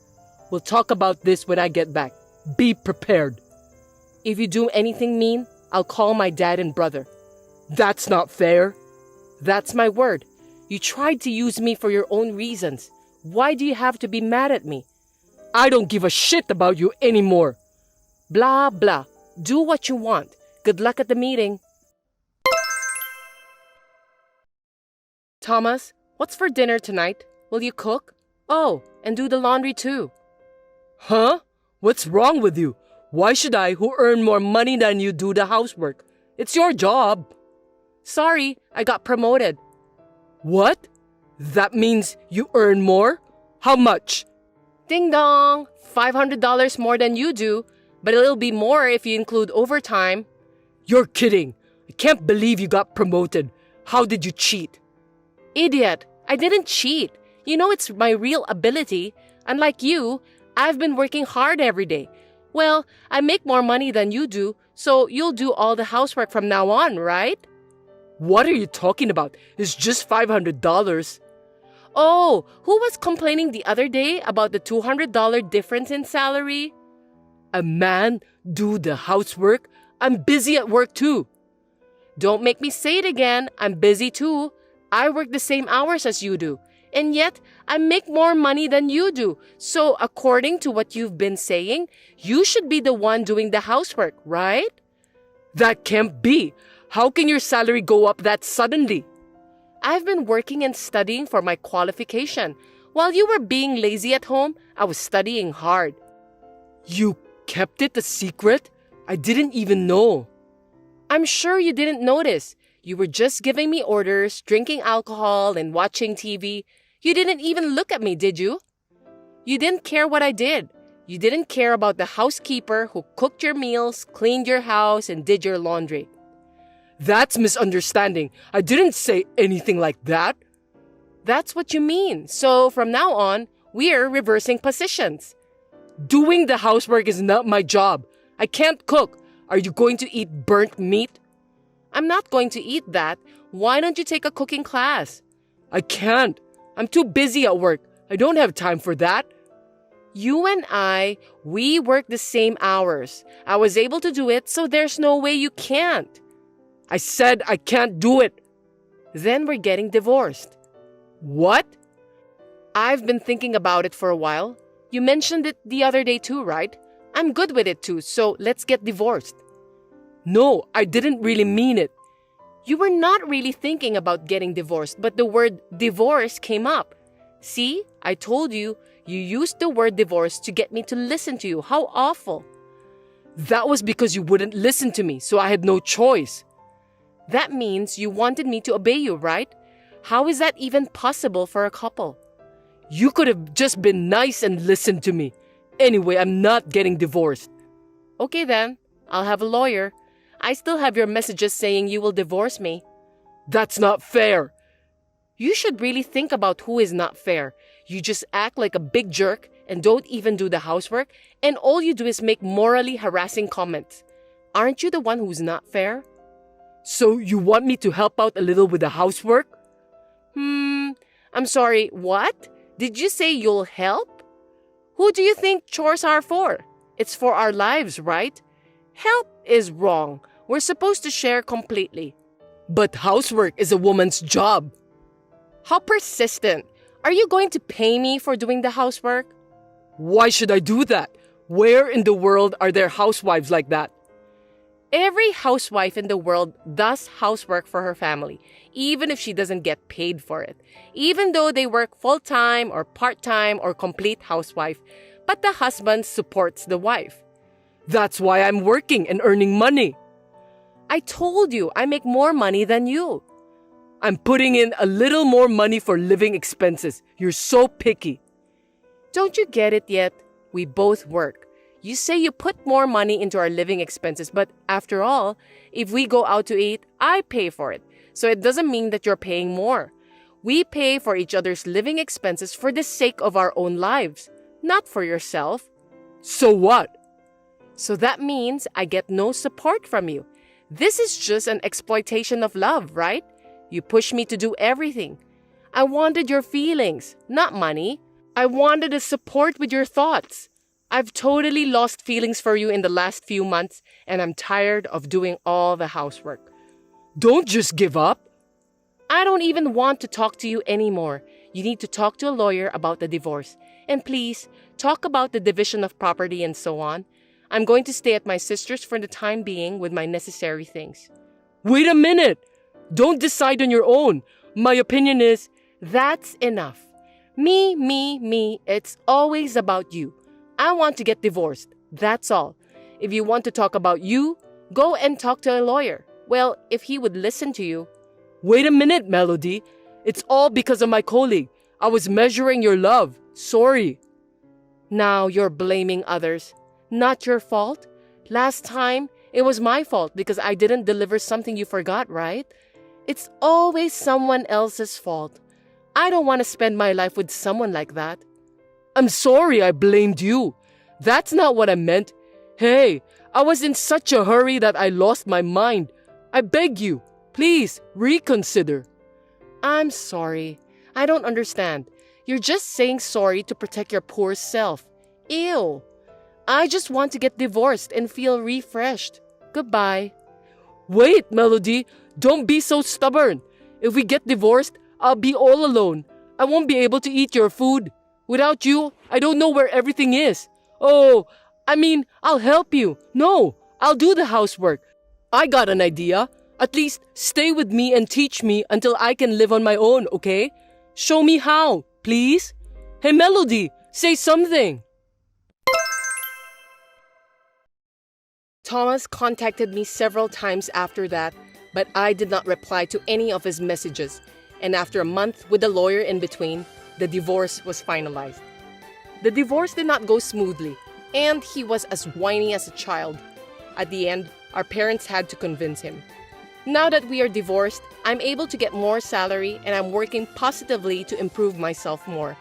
We'll talk about this when I get back. Be prepared. If you do anything mean, I'll call my dad and brother. That's not fair. That's my word. You tried to use me for your own reasons. Why do you have to be mad at me? I don't give a shit about you anymore. Blah, blah. Do what you want. Good luck at the meeting. Thomas, what's for dinner tonight? Will you cook? Oh, and do the laundry too. Huh? What's wrong with you? Why should I, who earn more money than you, do the housework? It's your job. Sorry, I got promoted. What? That means you earn more? How much? Ding dong! $500 more than you do, but it'll be more if you include overtime. You're kidding. I can't believe you got promoted. How did you cheat? Idiot! I didn't cheat. You know it's my real ability. Unlike you, I've been working hard every day. Well, I make more money than you do, so you'll do all the housework from now on, right? What are you talking about? It's just $500. Oh, who was complaining the other day about the $200 difference in salary? A man do the housework? I'm busy at work too. Don't make me say it again. I'm busy too. I work the same hours as you do. And yet, I make more money than you do. So, according to what you've been saying, you should be the one doing the housework, right? That can't be. How can your salary go up that suddenly? I've been working and studying for my qualification. While you were being lazy at home, I was studying hard. You kept it a secret? I didn't even know. I'm sure you didn't notice. You were just giving me orders, drinking alcohol, and watching TV. You didn't even look at me, did you? You didn't care what I did. You didn't care about the housekeeper who cooked your meals, cleaned your house, and did your laundry. That's misunderstanding. I didn't say anything like that. That's what you mean. So from now on, we're reversing positions. Doing the housework is not my job. I can't cook. Are you going to eat burnt meat? I'm not going to eat that. Why don't you take a cooking class? I can't. I'm too busy at work. I don't have time for that. You and we work the same hours. I was able to do it, so there's no way you can't. I said I can't do it. Then we're getting divorced. What? I've been thinking about it for a while. You mentioned it the other day too, right? I'm good with it too, so let's get divorced. No, I didn't really mean it. You were not really thinking about getting divorced, but the word divorce came up. See, I told you, you used the word divorce to get me to listen to you. How awful. That was because you wouldn't listen to me, so I had no choice. That means you wanted me to obey you, right? How is that even possible for a couple? You could have just been nice and listened to me. Anyway, I'm not getting divorced. Okay then, I'll have a lawyer. I still have your messages saying you will divorce me. That's not fair. You should really think about who is not fair. You just act like a big jerk and don't even do the housework, and all you do is make morally harassing comments. Aren't you the one who's not fair? So you want me to help out a little with the housework? I'm sorry, what? Did you say you'll help? Who do you think chores are for? It's for our lives, right? Help is wrong. We're supposed to share completely. But housework is a woman's job. How persistent. Are you going to pay me for doing the housework? Why should I do that? Where in the world are there housewives like that? Every housewife in the world does housework for her family, even if she doesn't get paid for it. Even though they work full-time or part-time or complete housewife, but the husband supports the wife. That's why I'm working and earning money. I told you I make more money than you. I'm putting in a little more money for living expenses. You're so picky. Don't you get it yet? We both work. You say you put more money into our living expenses, but after all, if we go out to eat, I pay for it. So it doesn't mean that you're paying more. We pay for each other's living expenses for the sake of our own lives, not for yourself. So what? So that means I get no support from you. This is just an exploitation of love, right? You push me to do everything. I wanted your feelings, not money. I wanted a support with your thoughts. I've totally lost feelings for you in the last few months, and I'm tired of doing all the housework. Don't just give up. I don't even want to talk to you anymore. You need to talk to a lawyer about the divorce. And please, talk about the division of property and so on. I'm going to stay at my sister's for the time being with my necessary things. Wait a minute. Don't decide on your own. My opinion is, that's enough. Me. It's always about you. I want to get divorced. That's all. If you want to talk about you, go and talk to a lawyer. Well, if he would listen to you. Wait a minute, Melody. It's all because of my colleague. I was measuring your love. Sorry. Now you're blaming others. Not your fault. Last time, it was my fault because I didn't deliver something you forgot, right? It's always someone else's fault. I don't want to spend my life with someone like that. I'm sorry I blamed you. That's not what I meant. Hey, I was in such a hurry that I lost my mind. I beg you, please reconsider. I'm sorry. I don't understand. You're just saying sorry to protect your poor self. Ew. I just want to get divorced and feel refreshed. Goodbye. Wait, Melody. Don't be so stubborn. If we get divorced, I'll be all alone. I won't be able to eat your food. Without you, I don't know where everything is. Oh, I'll help you. No, I'll do the housework. I got an idea. At least stay with me and teach me until I can live on my own, okay? Show me how, please. Hey, Melody, say something. Thomas contacted me several times after that, but I did not reply to any of his messages. And after a month with a lawyer in between, the divorce was finalized. The divorce did not go smoothly, and he was as whiny as a child. At the end, our parents had to convince him. Now that we are divorced, I'm able to get more salary and I'm working positively to improve myself more.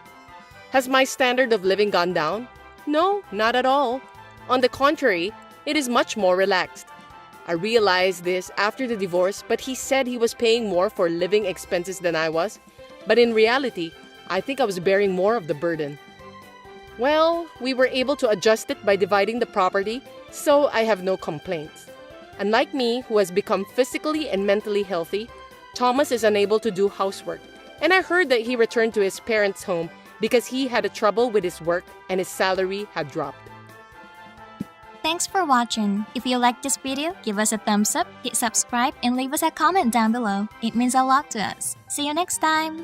Has my standard of living gone down? No, not at all. On the contrary, it is much more relaxed. I realized this after the divorce, but he said he was paying more for living expenses than I was. But in reality, I think I was bearing more of the burden. Well, we were able to adjust it by dividing the property, so I have no complaints. Unlike me, who has become physically and mentally healthy, Thomas is unable to do housework. And I heard that he returned to his parents' home because he had a trouble with his work and his salary had dropped. Thanks for watching. If you liked this video, give us a thumbs up, hit subscribe, and leave us a comment down below. It means a lot to us. See you next time!